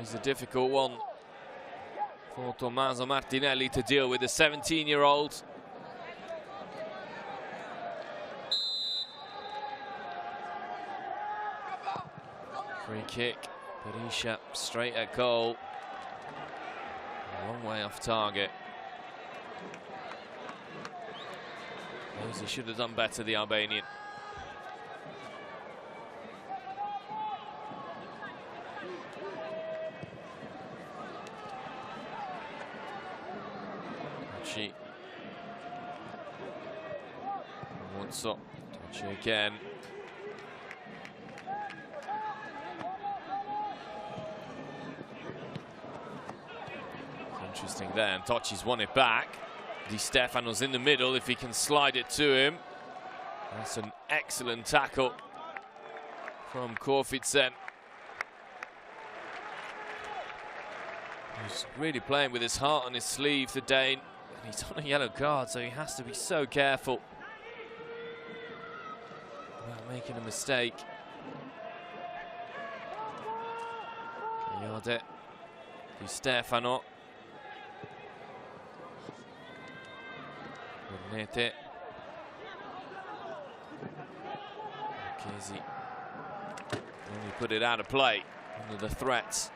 is a difficult one for Tommaso Martinelli to deal with, the 17-year-old. Free kick, Berisha straight at goal. A long way off target. Knows he should have done better, the Albanian. Touchy. Monzo. Touchy again. Interesting there, and Tocci's won it back. Di Stefano's in the middle if he can slide it to him. That's an excellent tackle from Korfitsen. He's really playing with his heart on his sleeve, the Dane. And he's on a yellow card, so he has to be so careful about making a mistake. Yode, Di Stefano. Nete. Marchesi only put it out of play under the threats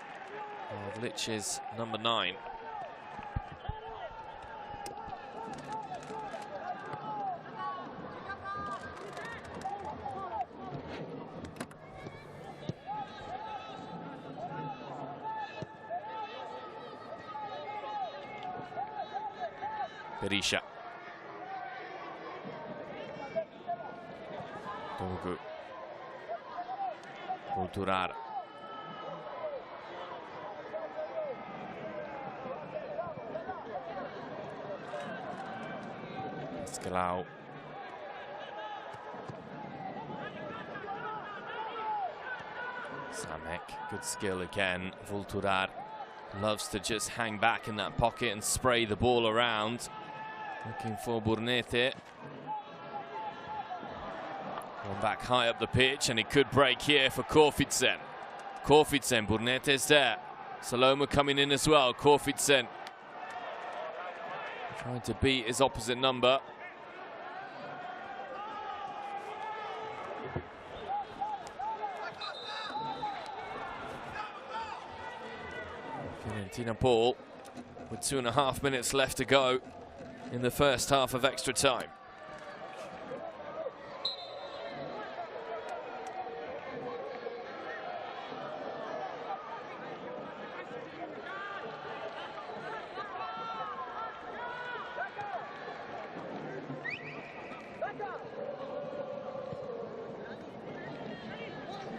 of Lecce's number 9. Berisha. Dogu. Culturar. Escalau. Samek, good skill again. Vulturar loves to just hang back in that pocket and spray the ball around. Looking for Burnete. One back high up the pitch, and it could break here for Korfitsen. Korfitsen, Burnete's there. Saloma coming in as well. Korfitsen trying to beat his opposite number. Fiorentina ball with 2.5 minutes left to go in the first half of extra time.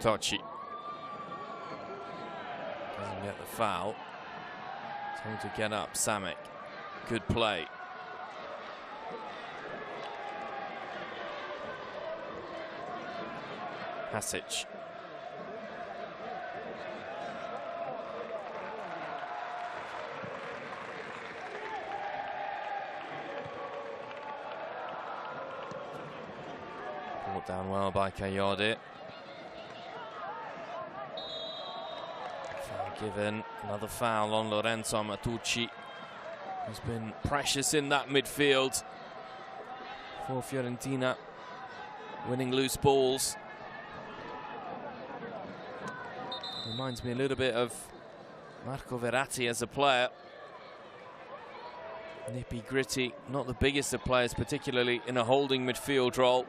Tocci doesn't get the foul. Told to get up. Samek, good play. Hasic. Brought down well by Kayode. Given another foul on Lorenzo Matucci, who's been precious in that midfield for Fiorentina, winning loose balls. Reminds me a little bit of Marco Verratti as a player. Nippy, gritty, not the biggest of players, particularly in a holding midfield role.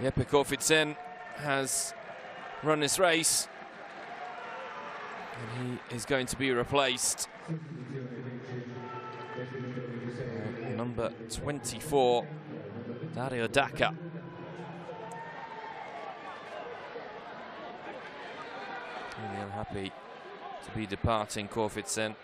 Jeppe Korfitsen has run this race, and he is going to be replaced. Number 24, Dario Dacca. Really unhappy to be departing Korfitsen.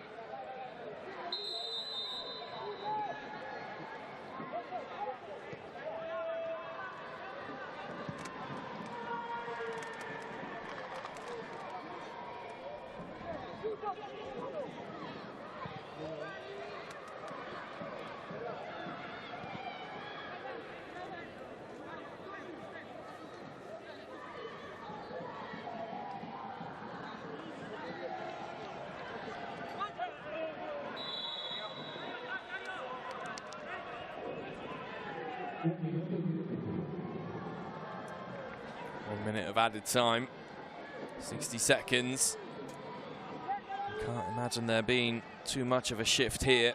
1 minute of added time, 60 seconds. Can't imagine there being too much of a shift here.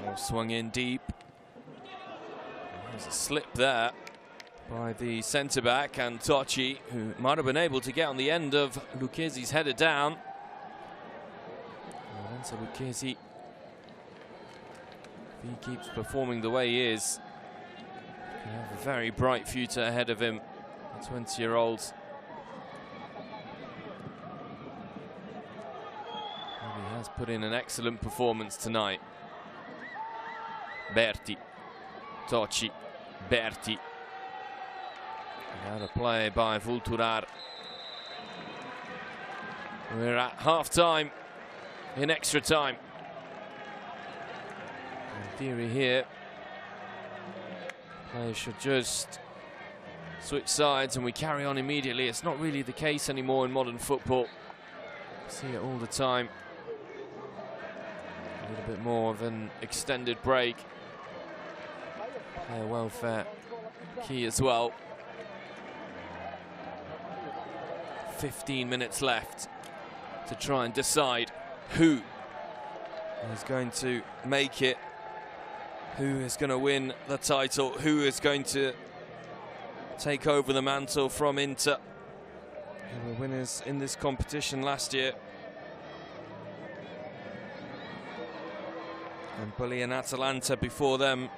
Ball swung in deep. There's a slip there by the centre-back, and Tocci, who might have been able to get on the end of Lucchese's header down. So Lucchese, if he keeps performing the way he is, he have a very bright future ahead of him, the 20-year-old. He has put in an excellent performance tonight. Berti, Tocci, Berti. Another play by Vulturar. We're at half-time. In extra time. In theory here, players should just switch sides and we carry on immediately. It's not really the case anymore in modern football. We see it all the time. A little bit more of an extended break. Player welfare key as well. 15 minutes left to try and decide who is going to make it, who is going to win the title, who is going to take over the mantle from Inter, who were winners in this competition last year. Empoli and Atalanta before them.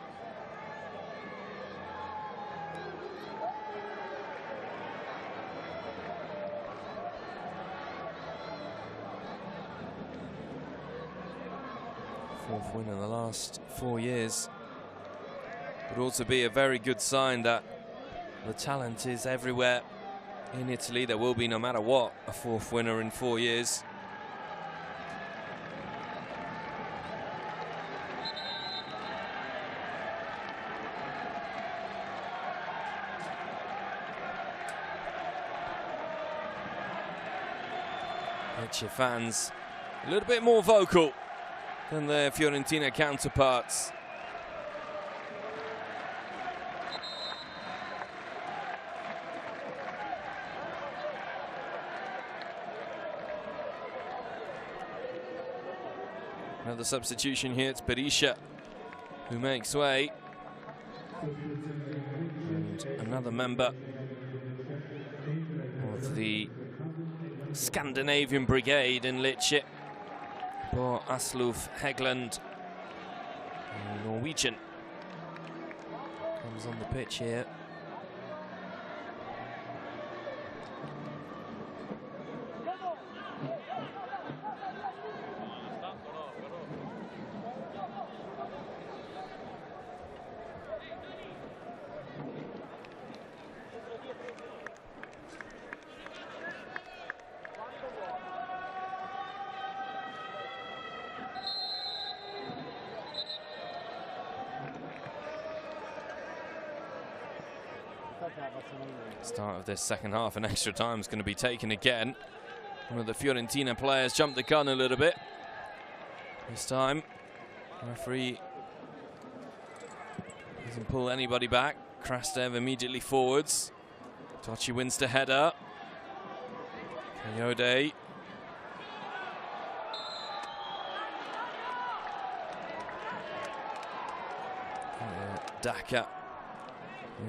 Fourth win in the last 4 years. Would also be a very good sign that the talent is everywhere in Italy. There will be, no matter what, a fourth winner in 4 years. Lecce fans a little bit more vocal than their Fiorentina counterparts. Another substitution here. It's Berisha who makes way. And another member of the Scandinavian Brigade in Lecce, for Asluf Hegland, Norwegian, comes on the pitch here. Start of this second half, and extra time is going to be taken again. One of the Fiorentina players jumped the gun a little bit. This time, referee doesn't pull anybody back. Krastev immediately forwards. Tocci wins the header. Kayode. Daka.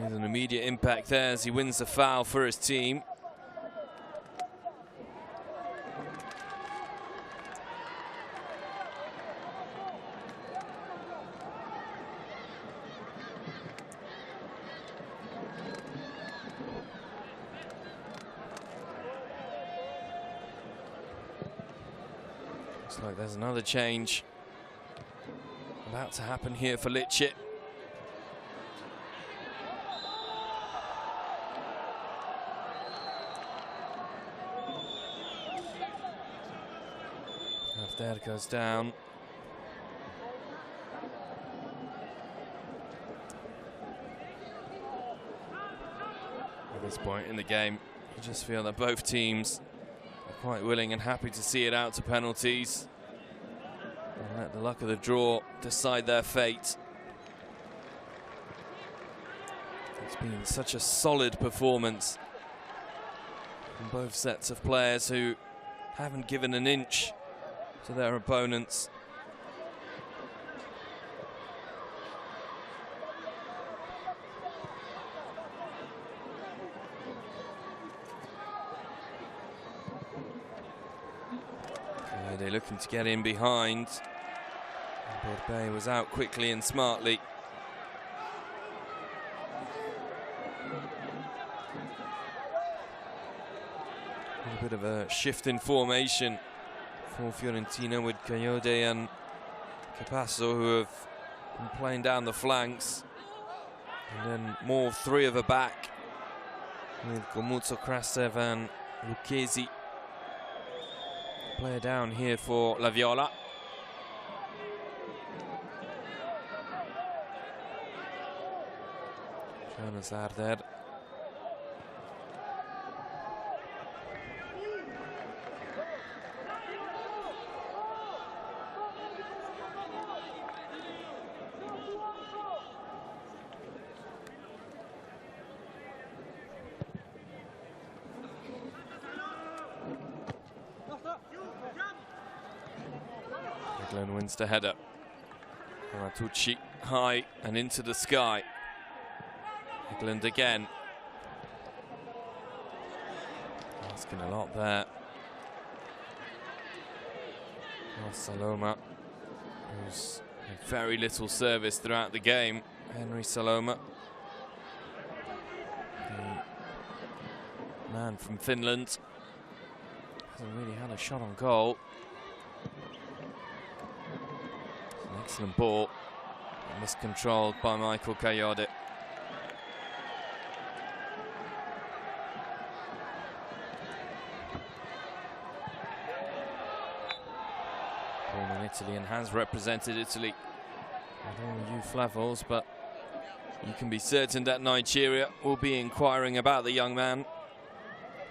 There's an immediate impact there as he wins the foul for his team. Looks like there's another change about to happen here for Lecce. There goes down. At this point in the game, You just feel that both teams are quite willing and happy to see it out to penalties and let the luck of the draw decide their fate. It's been such a solid performance from both sets of players who haven't given an inch to their opponents. They're looking to get in behind. Potrai was out quickly and smartly. A bit of a shift in formation for Fiorentina with Coyote and Capasso, who have been playing down the flanks. And then more three of a back with Gomuzzo, Krastev and Lucchesi. Player down here for La Viola. Jonas Arder. Eglin wins the header. Maratucci high and into the sky. Eglin again. Asking a lot there. Saloma, who's had very little service throughout the game. Henry Saloma, the man from Finland, hasn't really had a shot on goal. An excellent ball, miscontrolled by Michael Coyote. Born in Italy and has represented Italy at all the youth levels, but you can be certain that Nigeria will be inquiring about the young man,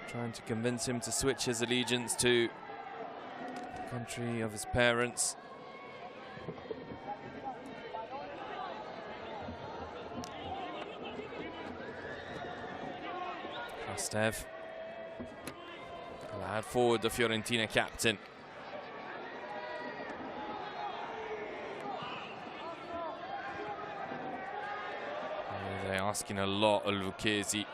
trying to convince him to switch his allegiance to the country of his parents. Krastev allowed forward the Fiorentina captain. They're asking a lot of Lucchesi.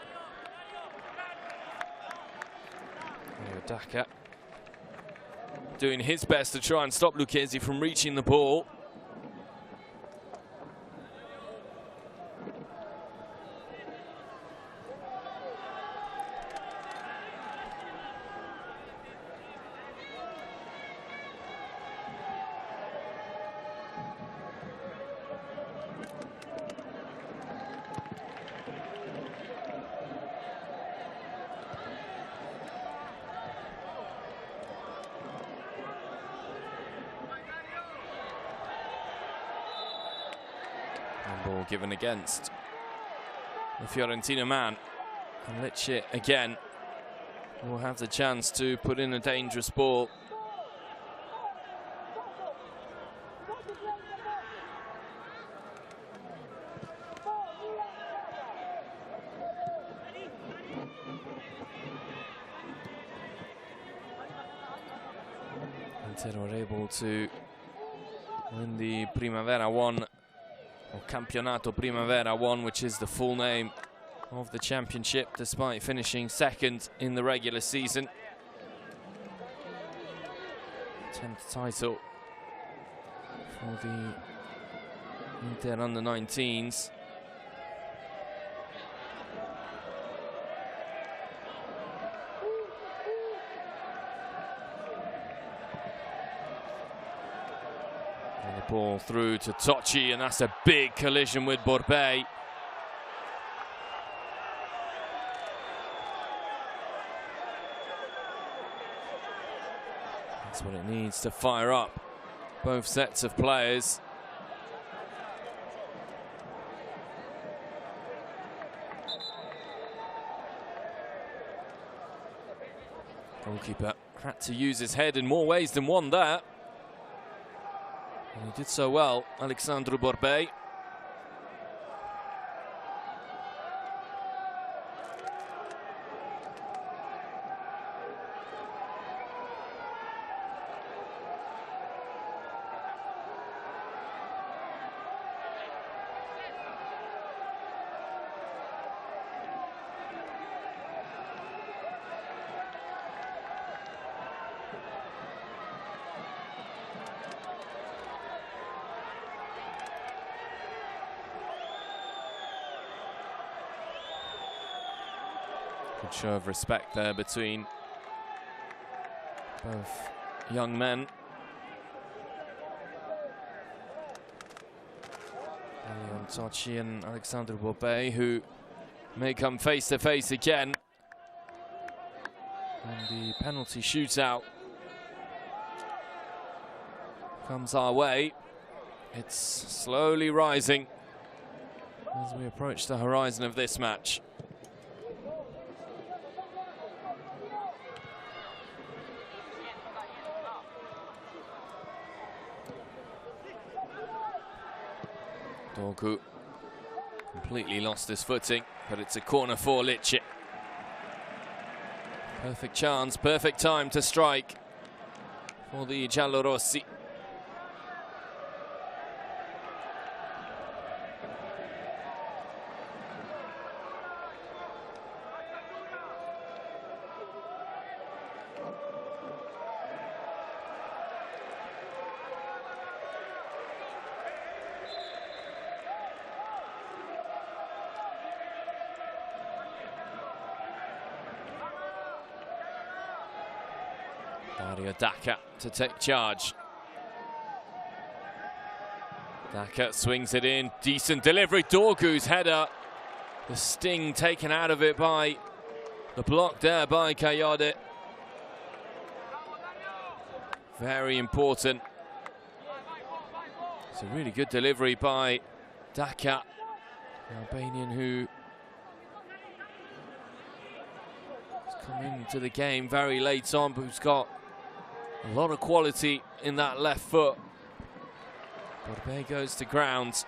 Daka doing his best to try and stop Lucchesi from reaching the ball. Ball given against the Fiorentina man, and Lecce again will have the chance to put in a dangerous ball. Inter were able to win the Primavera 1, or Campionato Primavera 1, which is the full name of the championship, despite finishing second in the regular season. 10th title for the Inter under-19s. Ball through to Tocci, and that's a big collision with Potrai. That's what it needs to fire up both sets of players. Goalkeeper had to use his head in more ways than one there. And he did so well, Alexandru Borbei. Good show of respect there between both young men. Leon Tocci and Alexandru Borbei, who may come face to face again. And the penalty shootout comes our way. It's slowly rising as we approach the horizon of this match. Dorgu completely lost his footing, but it's a corner for Lecce. Perfect chance, perfect time to strike for the giallorossi. Daka to take charge. Daka swings it in, decent delivery. Dorgu's header, the sting taken out of it by the block there by Kayode. Very important. It's a really good delivery by Daka, the Albanian who has come into the game very late on, but who's got a lot of quality in that left foot. Borbei goes to ground.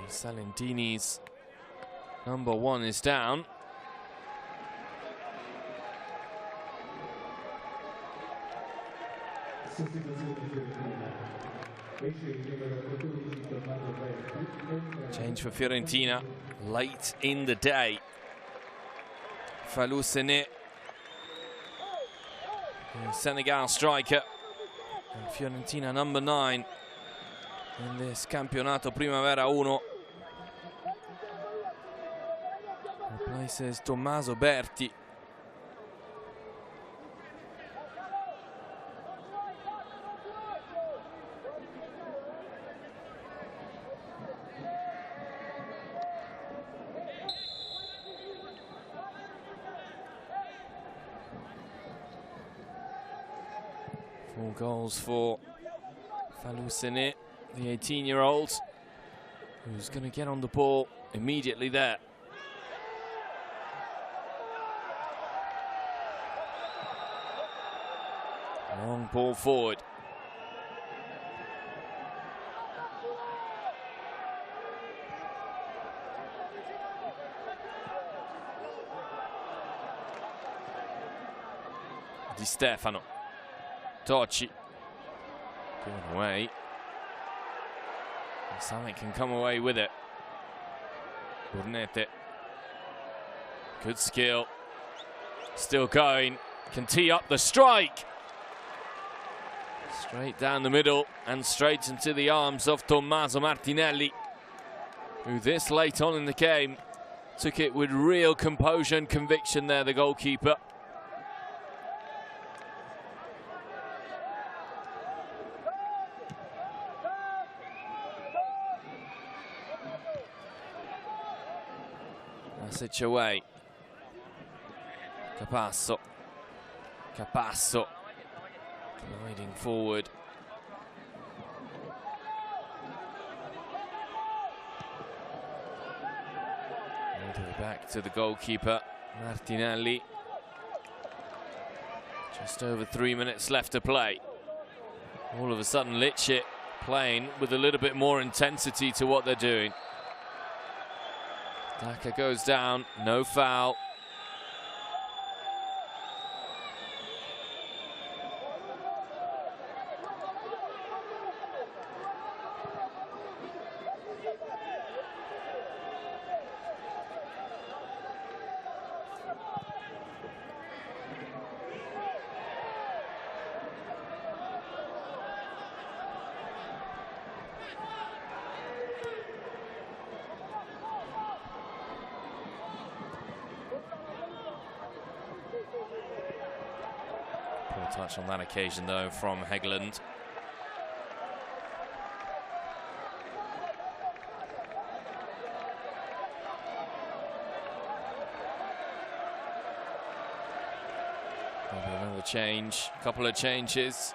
The Salentini's number 1 is down. Change for Fiorentina late in the day. Falou Sene, the Senegal striker, and Fiorentina number 9 in this campionato Primavera 1. Replaces Tommaso Berti. Four goals for Falou Sene, the 18-year-old, who's going to get on the ball immediately there. Long ball forward. Di Stefano. Tocci. Given away. And Samek can come away with it. Burnete. Good skill. Still going. Can tee up the strike. Straight down the middle and straight into the arms of Tommaso Martinelli, who this late on in the game took it with real composure and conviction there, the goalkeeper. Masic away. Capasso. Gliding forward. All the way back to the goalkeeper, Martinelli. Just over 3 minutes left to play. All of a sudden, Lecce playing with a little bit more intensity to what they're doing. Daka goes down, no foul. Poor touch on that occasion, though, from Hegland. Maybe another change, a couple of changes.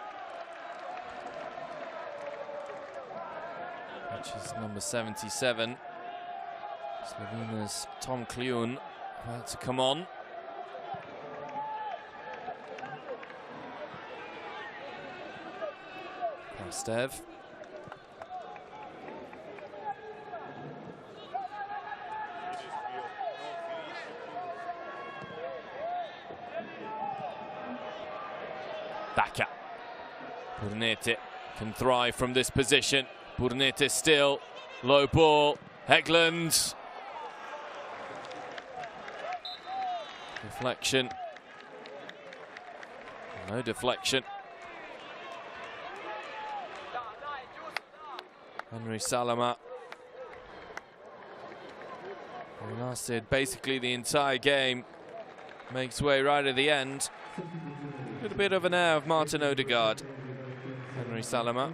Which is number 77. Slovenia's Tom Kleun about to come on. Stev. Daka. Burnete can thrive from this position. Burnete still. Low ball. Hegland. Deflection. No deflection. Henry Salama. He lasted basically the entire game. Makes way right at the end. A little bit of an air of Martin Odegaard. Henry Salama.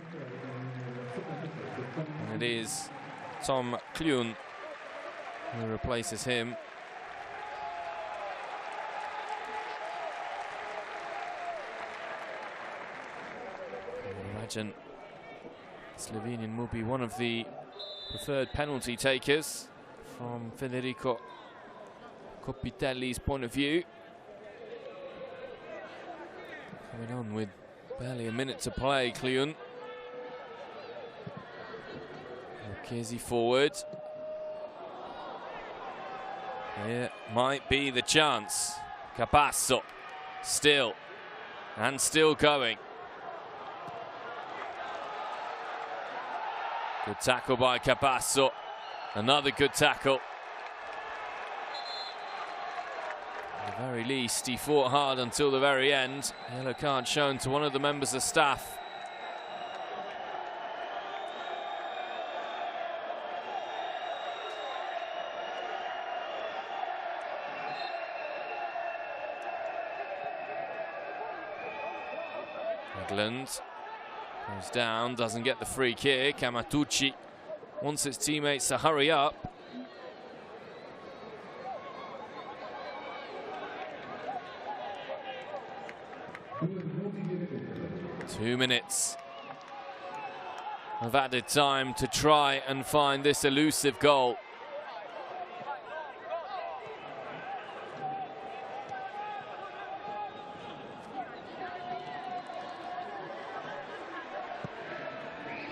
And it is Tom Kleun who replaces him. I imagine Slovenian will be one of the preferred penalty takers from Federico Copitelli's point of view. Coming on with barely a minute to play, Kleun. Lucchesi forward. Here might be the chance. Capasso still and still going. Good tackle by Capasso. Another good tackle. At the very least, he fought hard until the very end. Yellow card shown to one of the members of staff. Hegland goes down, doesn't get the free kick. Amatucci wants his teammates to hurry up. Two minutes of added time to try and find this elusive goal.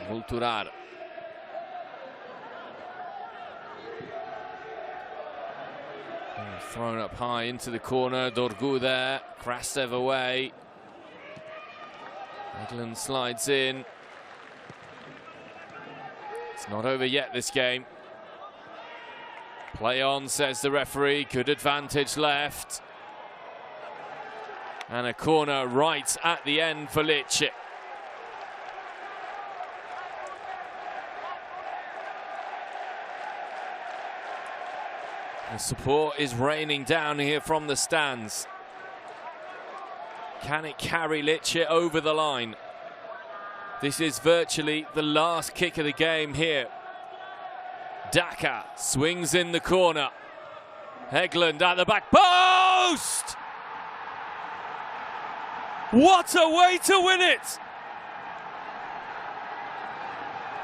Vulturar. Thrown up high into the corner. Dorgu there. Krastev away. Hegland slides in. It's not over yet, this game. Play on, says the referee. Good advantage left. And a corner right at the end for Lecce. The support is raining down here from the stands. Can it carry Lecce over the line? This is virtually the last kick of the game here. Daka swings in the corner. Hegland at the back post! What a way to win it!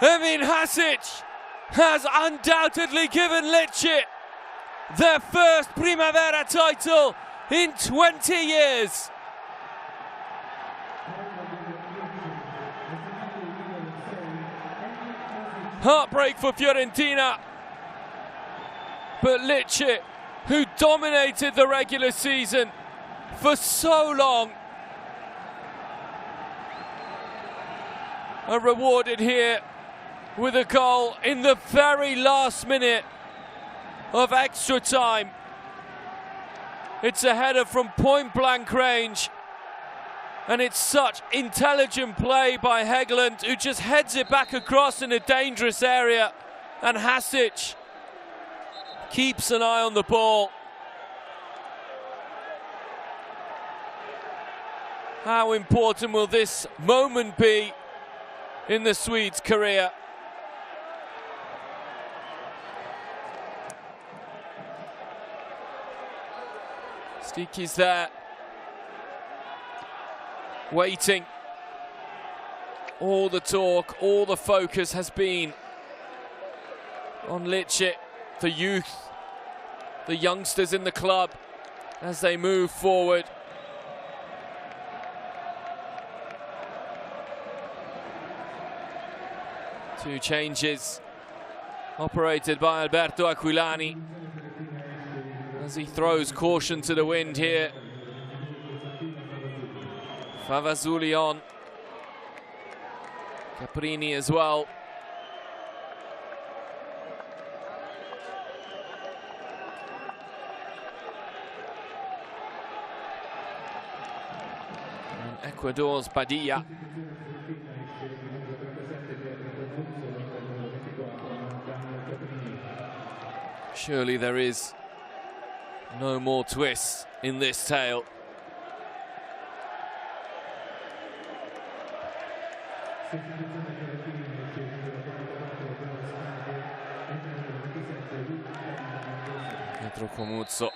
Emin Hasic has undoubtedly given Lecce their first Primavera title in 20 years. Heartbreak for Fiorentina, but Lecce, who dominated the regular season for so long, are rewarded here with a goal in the very last minute of extra time. It's a header from point-blank range, and it's such intelligent play by Hegland, who just heads it back across in a dangerous area, and Hasic keeps an eye on the ball. How important will this moment be in the Swedes' career? Stiki's there, waiting. All the talk, all the focus has been on Lecce, the youth, the youngsters in the club as they move forward. Two changes operated by Alberto Aquilani as he throws caution to the wind here. Favazuli on. Caprini as well. And Ecuador's Padilla. Surely there is no more twists in this tale. Pietro Comuzzo.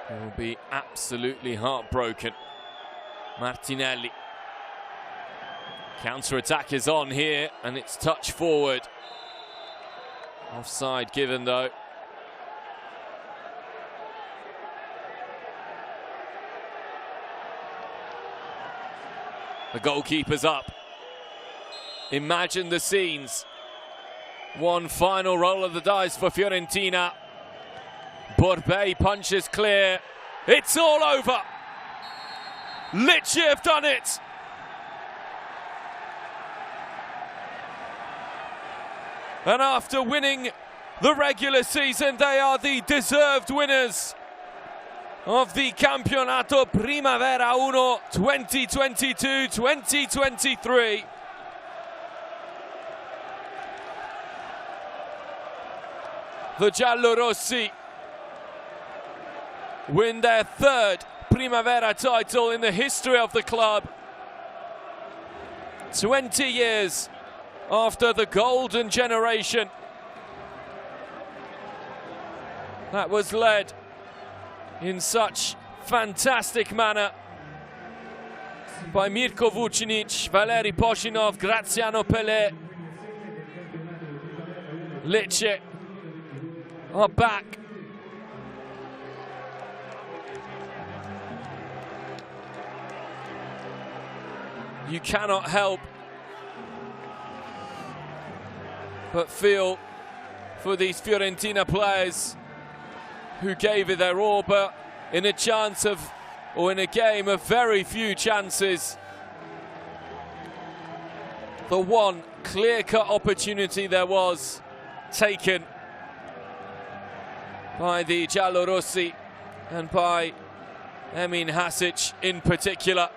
He will be absolutely heartbroken. Martinelli. Counter-attack is on here, and it's touch forward. Offside given though. The goalkeeper's up. Imagine the scenes. One final roll of the dice for Fiorentina. Borbey punches clear. It's all over. Lecce have done it. And after winning the regular season, they are the deserved winners of the Campionato Primavera 1 2022-2023. The Giallorossi win their third Primavera title in the history of the club. 20 years after the golden generation that was led in such fantastic manner by Mirko Vucinic, Valeri Poshinov, Graziano Pelé. Lecce are back. You cannot help but feel for these Fiorentina players who gave it their all, but in a chance of, or in a game of very few chances, the one clear-cut opportunity there was taken by the Giallorossi and by Emin Hasic in particular.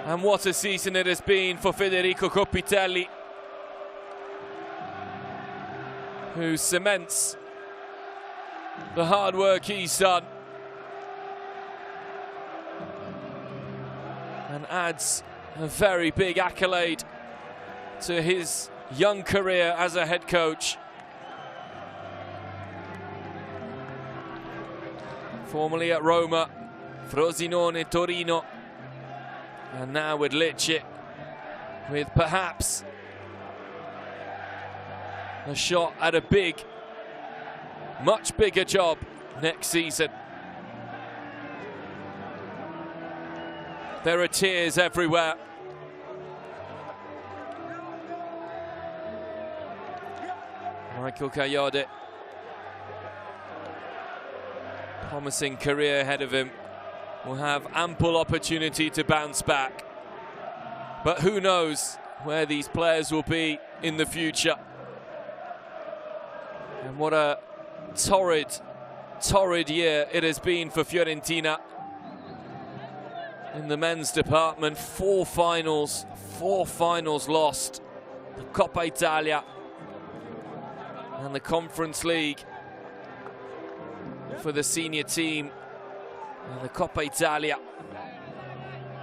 And what a season it has been for Federico Copitelli, who cements the hard work he's done and adds a very big accolade to his young career as a head coach. Formerly at Roma, Frosinone, Torino, and now with Lecce, with perhaps a shot at a big, much bigger job next season. There are tears everywhere. Michael Kayode, promising career ahead of him, will have ample opportunity to bounce back. But who knows where these players will be in the future. And what a torrid year it has been for Fiorentina. In the men's department, four finals lost. The Coppa Italia and the Conference League for the senior team, and the Coppa Italia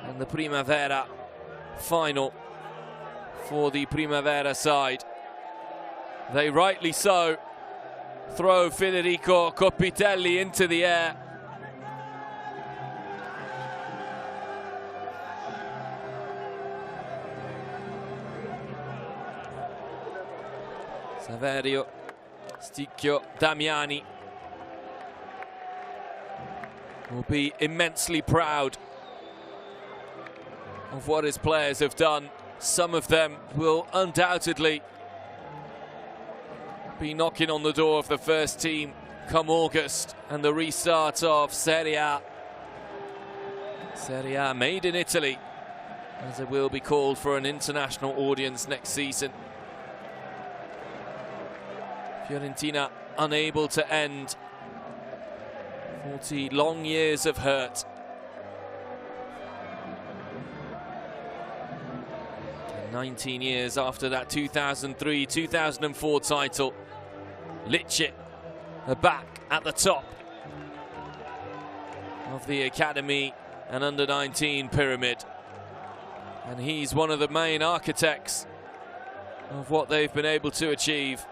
and the Primavera final for the Primavera side. They rightly so throw Federico Copitelli into the air. Saverio, Sticchio, Damiani will be immensely proud of what his players have done. Some of them will undoubtedly be knocking on the door of the first team come August and the restart of Serie A. Serie A made in Italy, as it will be called for an international audience next season. Fiorentina unable to end 40 long years of hurt. And 19 years after that 2003-2004 title, Lecce are back at the top of the academy and under-19 pyramid. And he's one of the main architects of what they've been able to achieve.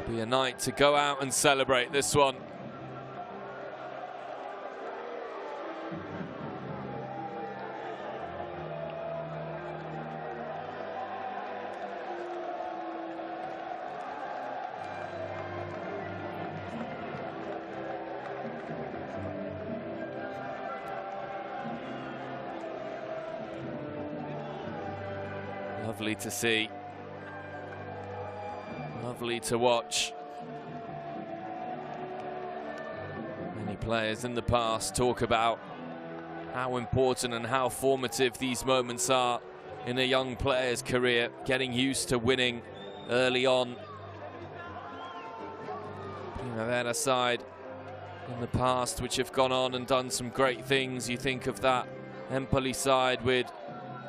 It'll be a night to go out and celebrate this one. Lovely to see. Lovely to watch. Many players in the past talk about how important and how formative these moments are in a young player's career, getting used to winning early on. Primavera side in the past which have gone on and done some great things. You think of that Empoli side with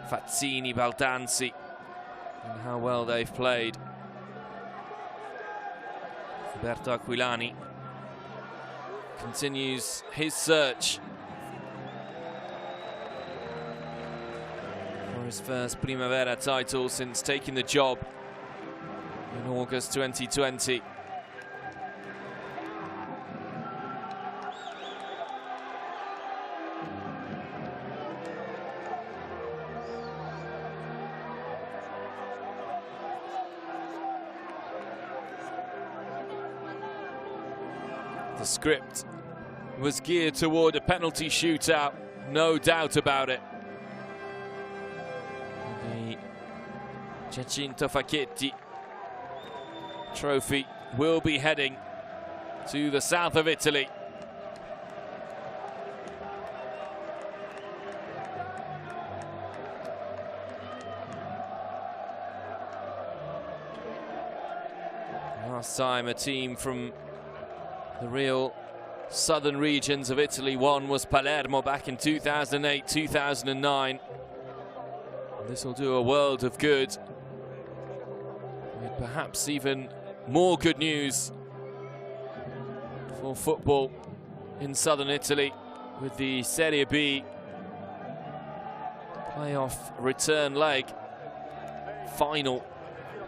Fazzini, Baldanzi, and how well they've played. Roberto Aquilani continues his search for his first Primavera title since taking the job in August 2020. The script was geared toward a penalty shootout, no doubt about it. The Giacinto Facchetti trophy will be heading to the south of Italy. Last time a team from the real southern regions of Italy won was Palermo back in 2008-2009. This will do a world of good, with perhaps even more good news for football in southern Italy with the Serie B playoff return leg final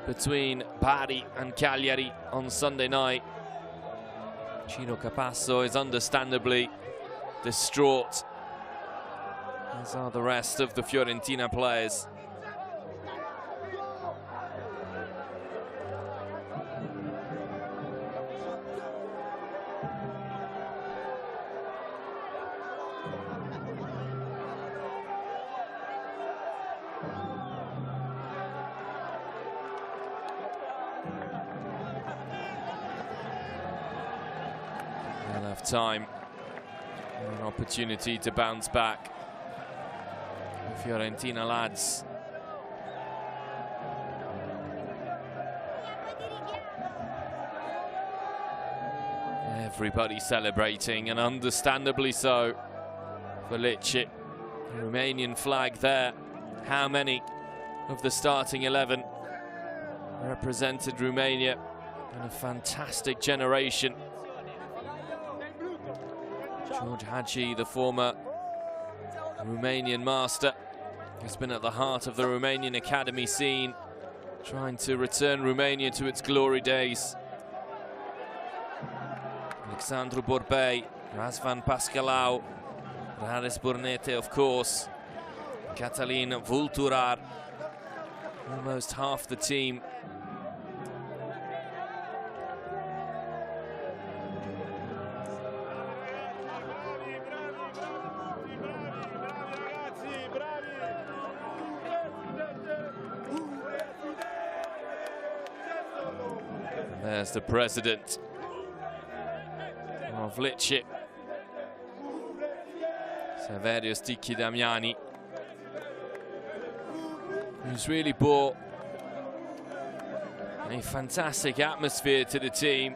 between Bari and Cagliari on Sunday night. Cino Capasso is understandably distraught, as are the rest of the Fiorentina players. They'll have time and an opportunity to bounce back. The Fiorentina lads. Everybody celebrating, and understandably so, for Lecce. The Romanian flag there. How many of the starting 11 represented Romania in a fantastic generation? George Hagi, the former Romanian master, has been at the heart of the Romanian academy scene, trying to return Romania to its glory days. Alexandru Borbei, Razvan Pascalau, Rares Burnete, of course, Catalin Vulturar, almost half the team. There's the president of Lecce, Saverio Sticchi Damiani, who's really brought a fantastic atmosphere to the team.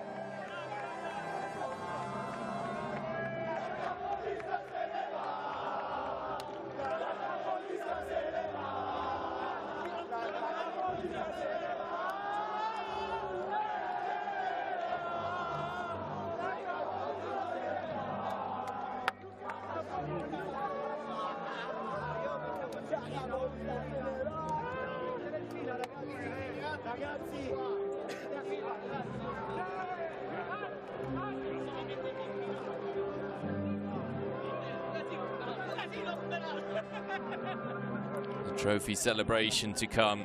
The trophy celebration to come.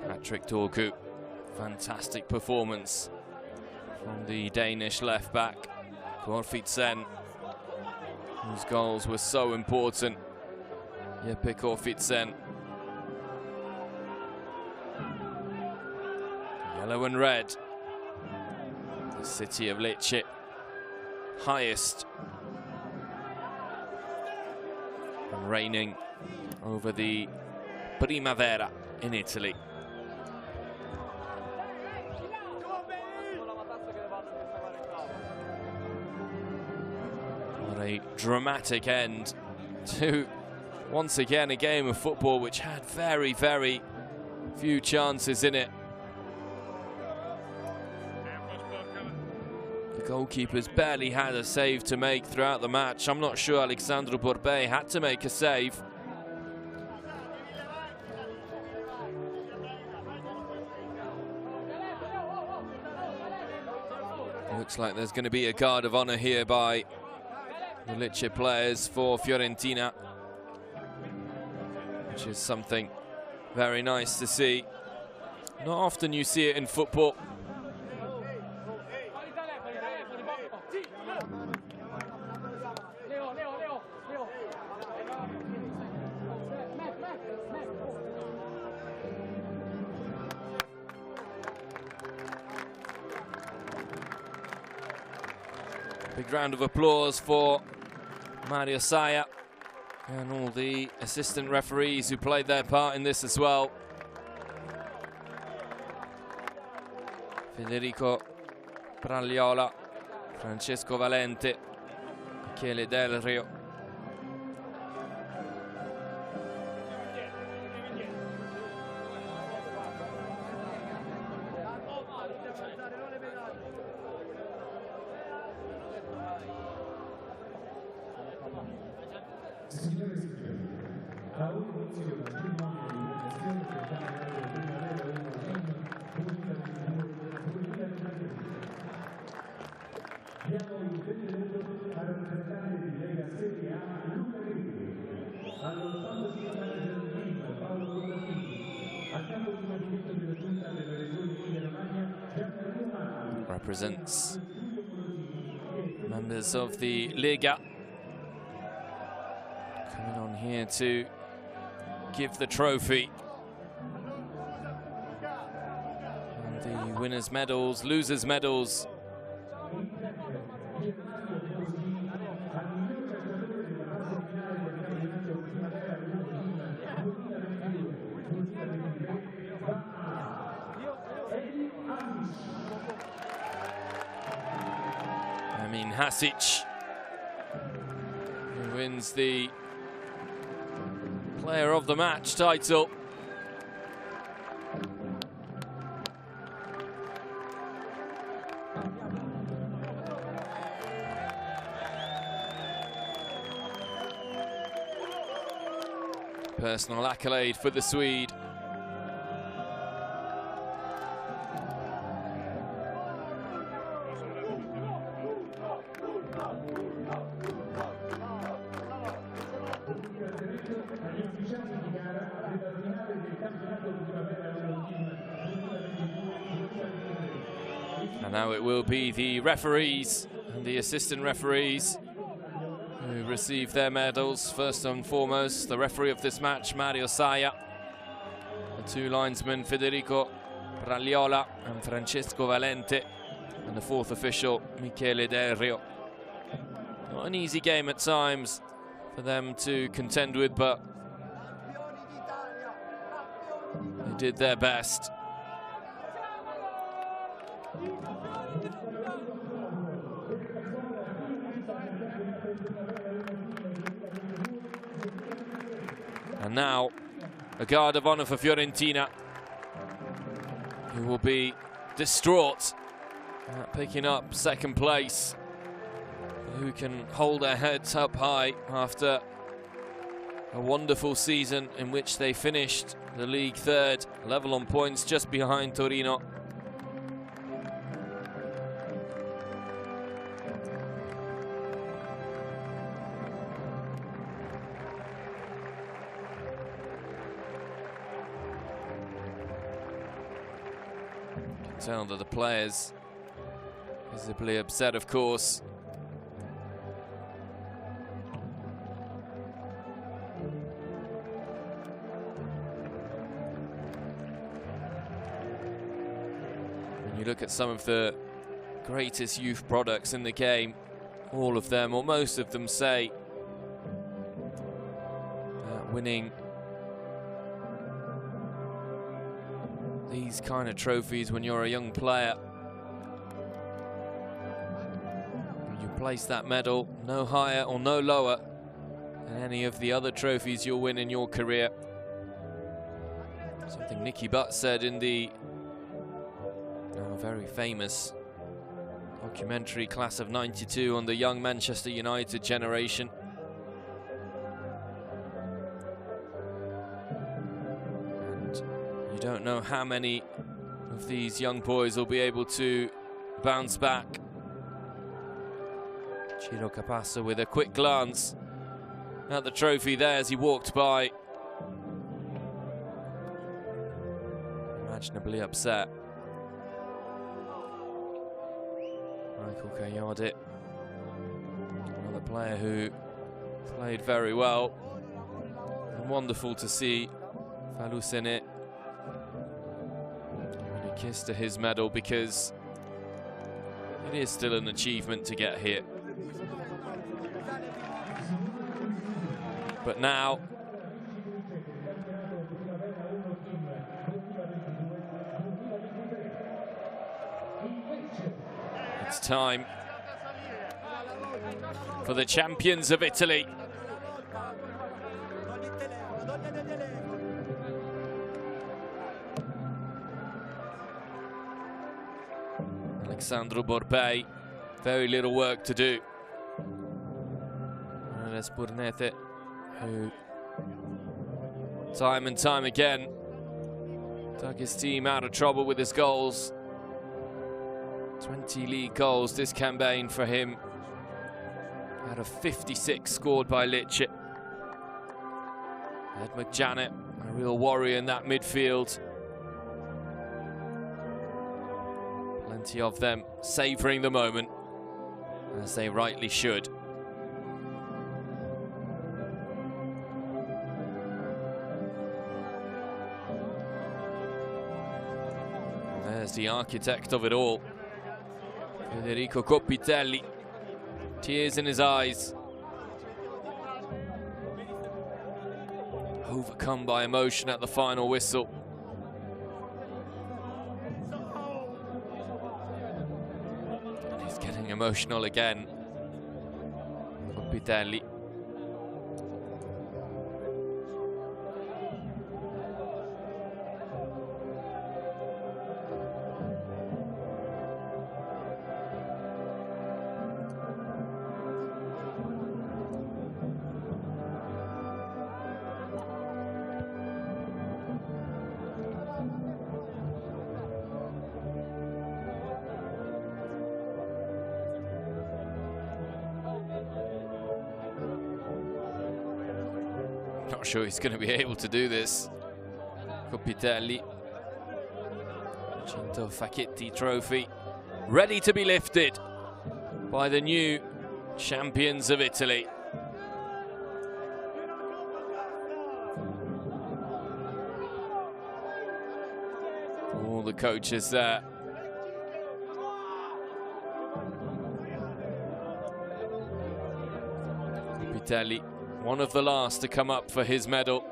Patrick Torku, fantastic performance from the Danish left back, Korfitsen, whose goals were so important. Jeppe Korfitsen. Yellow and red. The city of Lecce, highest and reigning over the Primavera in Italy. What a dramatic end to, once again, a game of football which had very, very few chances in it. The goalkeepers barely had a save to make throughout the match. I'm not sure Alexandru Borbei had to make a save. Looks like there's going to be a guard of honor here by the Lecce players for Fiorentina, which is something very nice to see. Not often you see it in football. Big round of applause for Mario Saia and all the assistant referees who played their part in this as well. Federico Pragliola, Francesco Valente, Michele Del Rio. Signore e signori, a ora inizio la cerimonia di premiazione del campionato Primavera 2022. Diamo il benvenuto al rappresentante di Lega Serie A, all'85 manager del team, Paolo Contatini, a capo di movimento della giunta della regione Emilia-Romagna, represents members of the Lega. Coming on here to give the trophy. And the winners' medals, losers' medals. Hasic, who wins the Player of the Match title. Personal accolade for the Swede. And now it will be the referees and the assistant referees who receive their medals. First and foremost, the referee of this match, Mario Saia. The two linesmen, Federico Bragliola and Francesco Valente. And the fourth official, Michele Del Rio. Not an easy game at times for them to contend with, but they did their best. And now, a guard of honor for Fiorentina, who will be distraught at picking up second place, who can hold their heads up high after a wonderful season in which they finished the league third, level on points just behind Torino. Tell that the players visibly upset, of course. When you look at some of the greatest youth products in the game, all of them, or most of them, say that winning these kind of trophies when you're a young player, you place that medal no higher or no lower than any of the other trophies you'll win in your career. Something Nicky Butt said in the now very famous documentary Class of '92 on the young Manchester United generation. You don't know how many of these young boys will be able to bounce back. Ciro Capasso with a quick glance at the trophy there as he walked by. Imaginably upset. Michael Kayode, another player who played very well. And wonderful to see Falusene kiss to his medal, because it is still an achievement to get here. But now it's time for the champions of Italy. Alessandro Borbei, very little work to do. Alex Burnete, who time and time again took his team out of trouble with his goals. 20 league goals this campaign for him, out of 56 scored by Lecce. Ed McJanet, a real warrior in that midfield. Plenty of them savouring the moment, as they rightly should. There's the architect of it all, Federico Coppitelli, tears in his eyes, overcome by emotion at the final whistle. And he's getting emotional again, Coppitelli. Not sure he's going to be able to do this. Coppitelli. Cinto Facchetti trophy ready to be lifted by the new champions of Italy. All the coaches there. Coppitelli, one of the last to come up for his medal.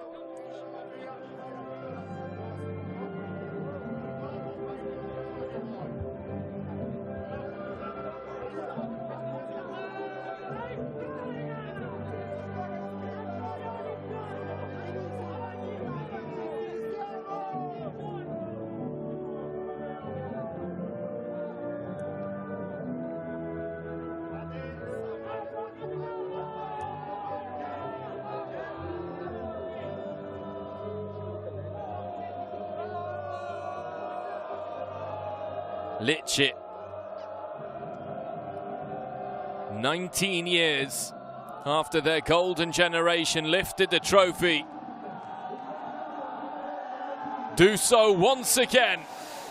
Lecce, 19 years after their golden generation lifted the trophy, do so once again.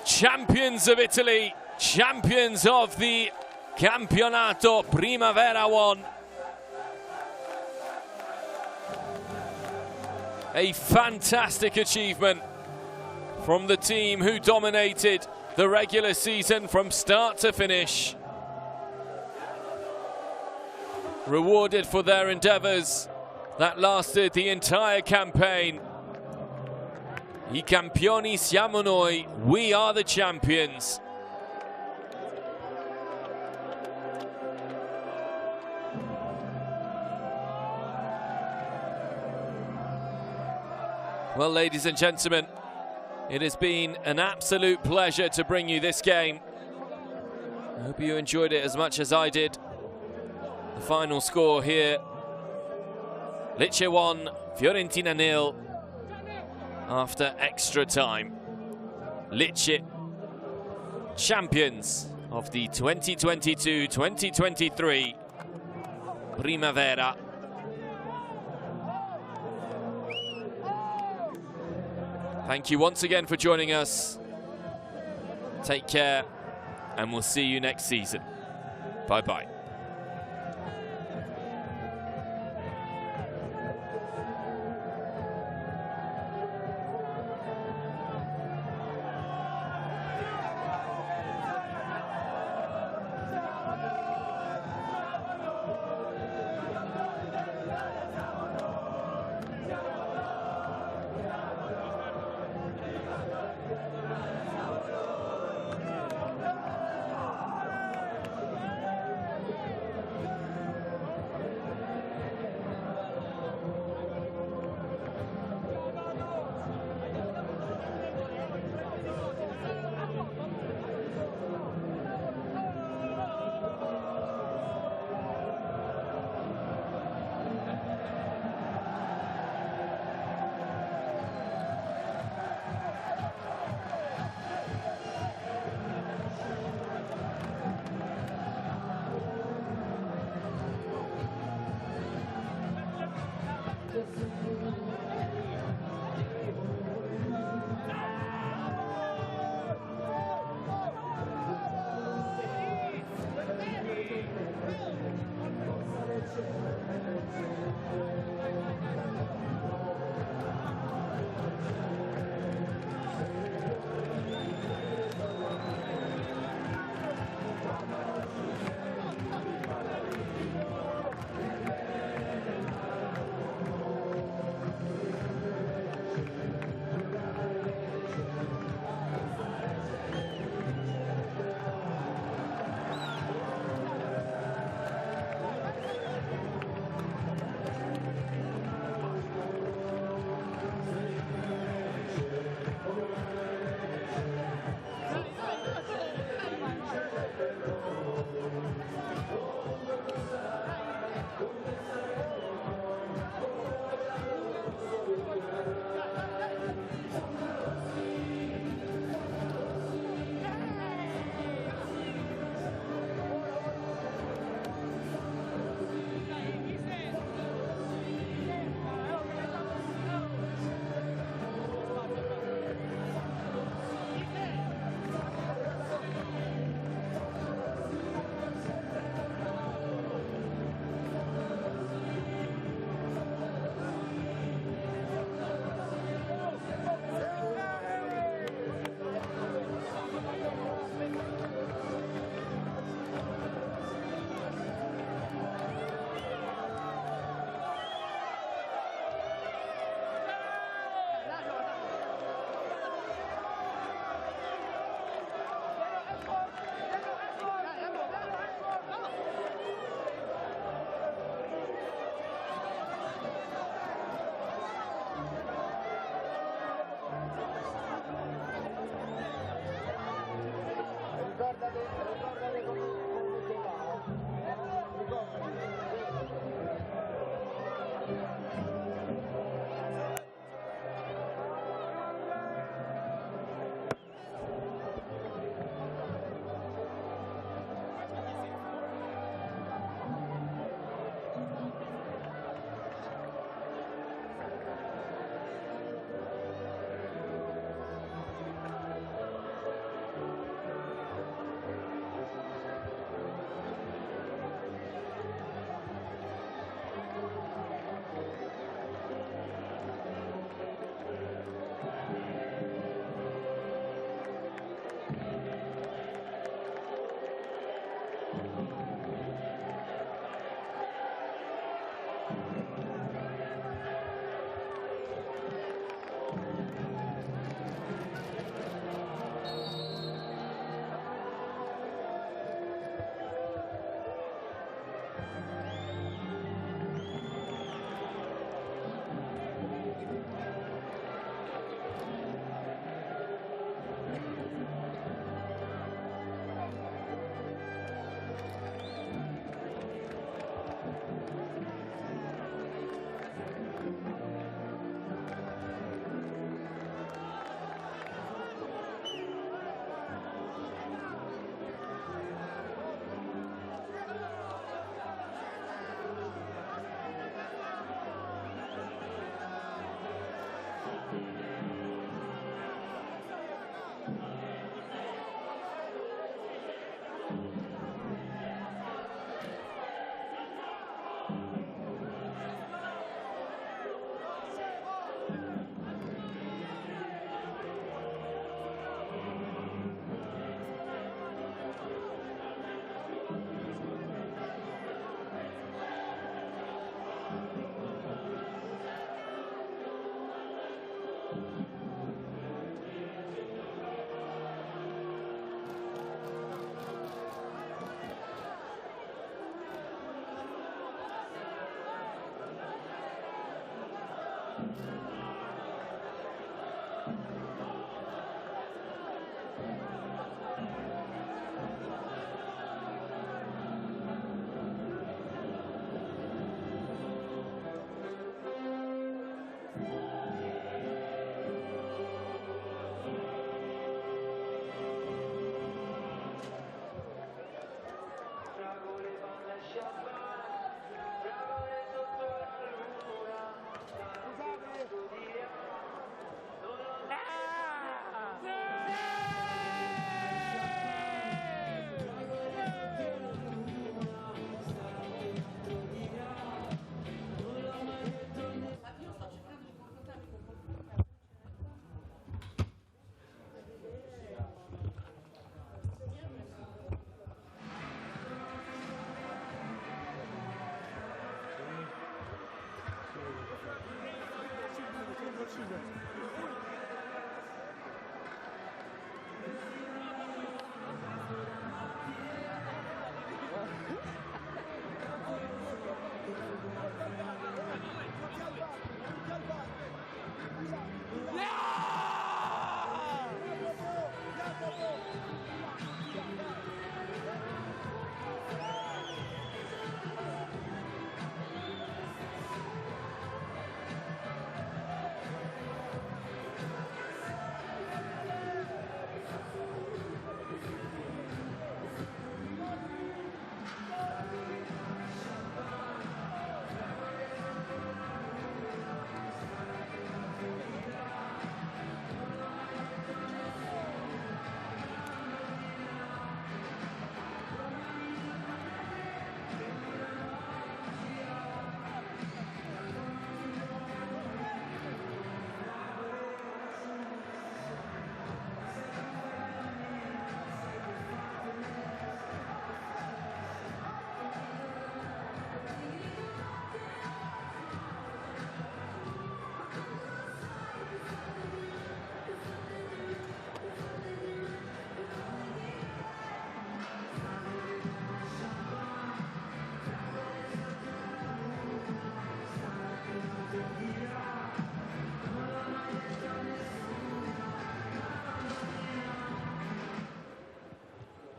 Champions of Italy, champions of the campionato Primavera 1. A fantastic achievement from the team who dominated the regular season from start to finish. Rewarded for their endeavours that lasted the entire campaign. I campioni siamo noi, we are the champions. Well, ladies and gentlemen, it has been an absolute pleasure to bring you this game. I hope you enjoyed it as much as I did. The final score here, Lecce 1, Fiorentina 0 after extra time. Lecce, champions of the 2022-2023 Primavera. Thank you once again for joining us. Take care, and we'll see you next season. Bye-bye.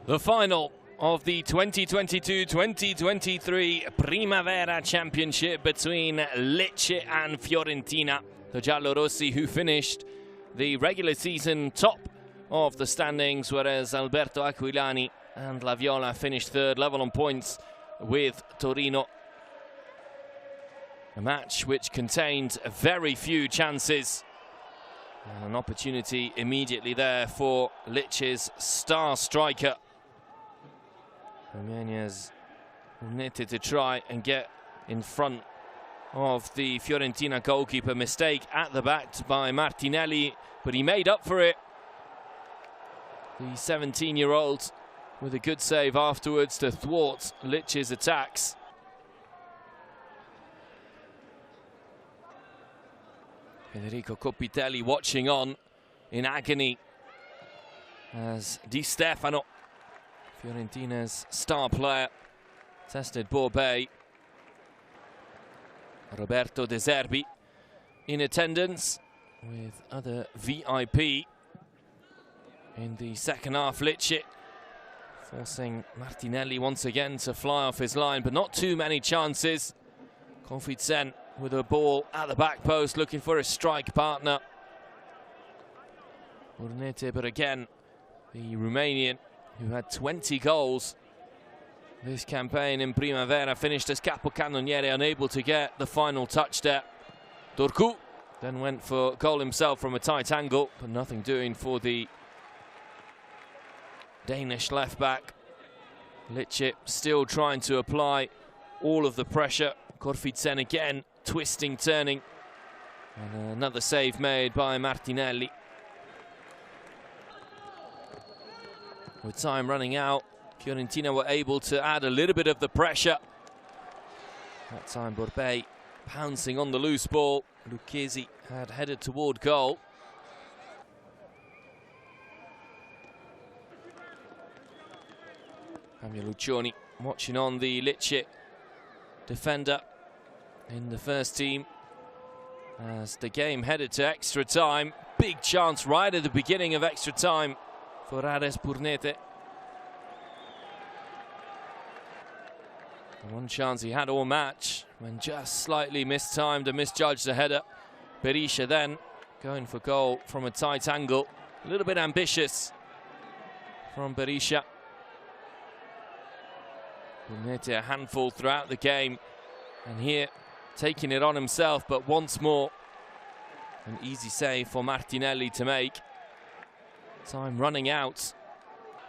The final of the 2022-2023 Primavera Championship between Lecce and Fiorentina. The giallorossi, who finished the regular season top of the standings, whereas Alberto Aquilani and La Viola finished third, level on points with Torino. A match which contained very few chances. And an opportunity immediately there for Lecce's star striker. Romania's needed to try and get in front of the Fiorentina goalkeeper. Mistake at the back by Martinelli, but he made up for it. The 17-year-old with a good save afterwards to thwart Lecce's attacks. Federico Copitelli watching on in agony as Di Stefano, Fiorentina's star player, tested Borbet. Roberto De Zerbi in attendance with other VIP in the second half. Lecce forcing Martinelli once again to fly off his line, but not too many chances. Confitsen with a ball at the back post, looking for a strike partner. Urnete, but again, the Romanian, who had 20 goals this campaign in Primavera, finished as capocannoniere, unable to get the final touch there. Dorcu then went for goal himself from a tight angle, but nothing doing for the Danish left-back. Lecce still trying to apply all of the pressure. Corfitsen again, twisting, turning. And another save made by Martinelli. With time running out, Fiorentina were able to add a little bit of the pressure. That time Borbet pouncing on the loose ball. Lucchesi had headed toward goal. Fabio Lucioni watching on the Lecce defender in the first team as the game headed to extra time. Big chance right at the beginning of extra time for Ares Purnete. The one chance he had all match when just slightly mistimed and misjudged the header. Berisha then going for goal from a tight angle. A little bit ambitious from Berisha. Purnete a handful throughout the game, and here taking it on himself, but once more an easy save for Martinelli to make. Time running out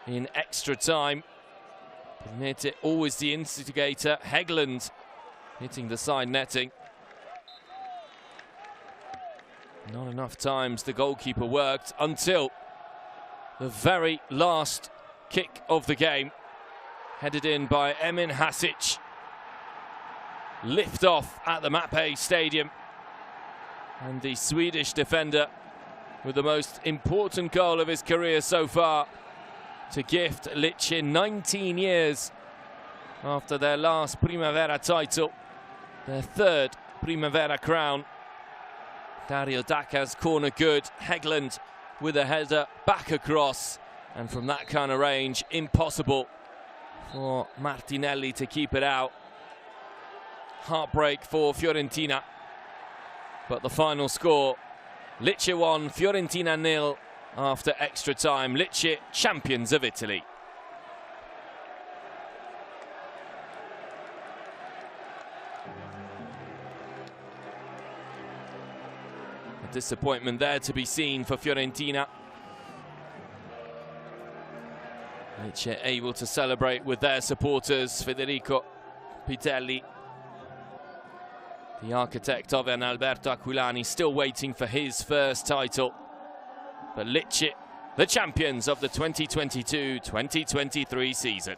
in extra time. Purnete always the instigator. Hegland hitting the side netting. Not enough times the goalkeeper worked until the very last kick of the game. Headed in by Emin Hasic. Lift off at the Mappe Stadium. And the Swedish defender with the most important goal of his career so far to gift Lecce 19 years after their last Primavera title, their third Primavera crown. Dario Daca's corner good. Hegland with a header back across, and from that kind of range, impossible for Martinelli to keep it out. Heartbreak for Fiorentina. But the final score, Lecce 1, Fiorentina 0 after extra time. Lecce, champions of Italy. A disappointment there to be seen for Fiorentina. Lecce able to celebrate with their supporters. Federico Pitelli, the architect of an Alberto Aquilani, still waiting for his first title. But Lecce, the champions of the 2022-2023 season.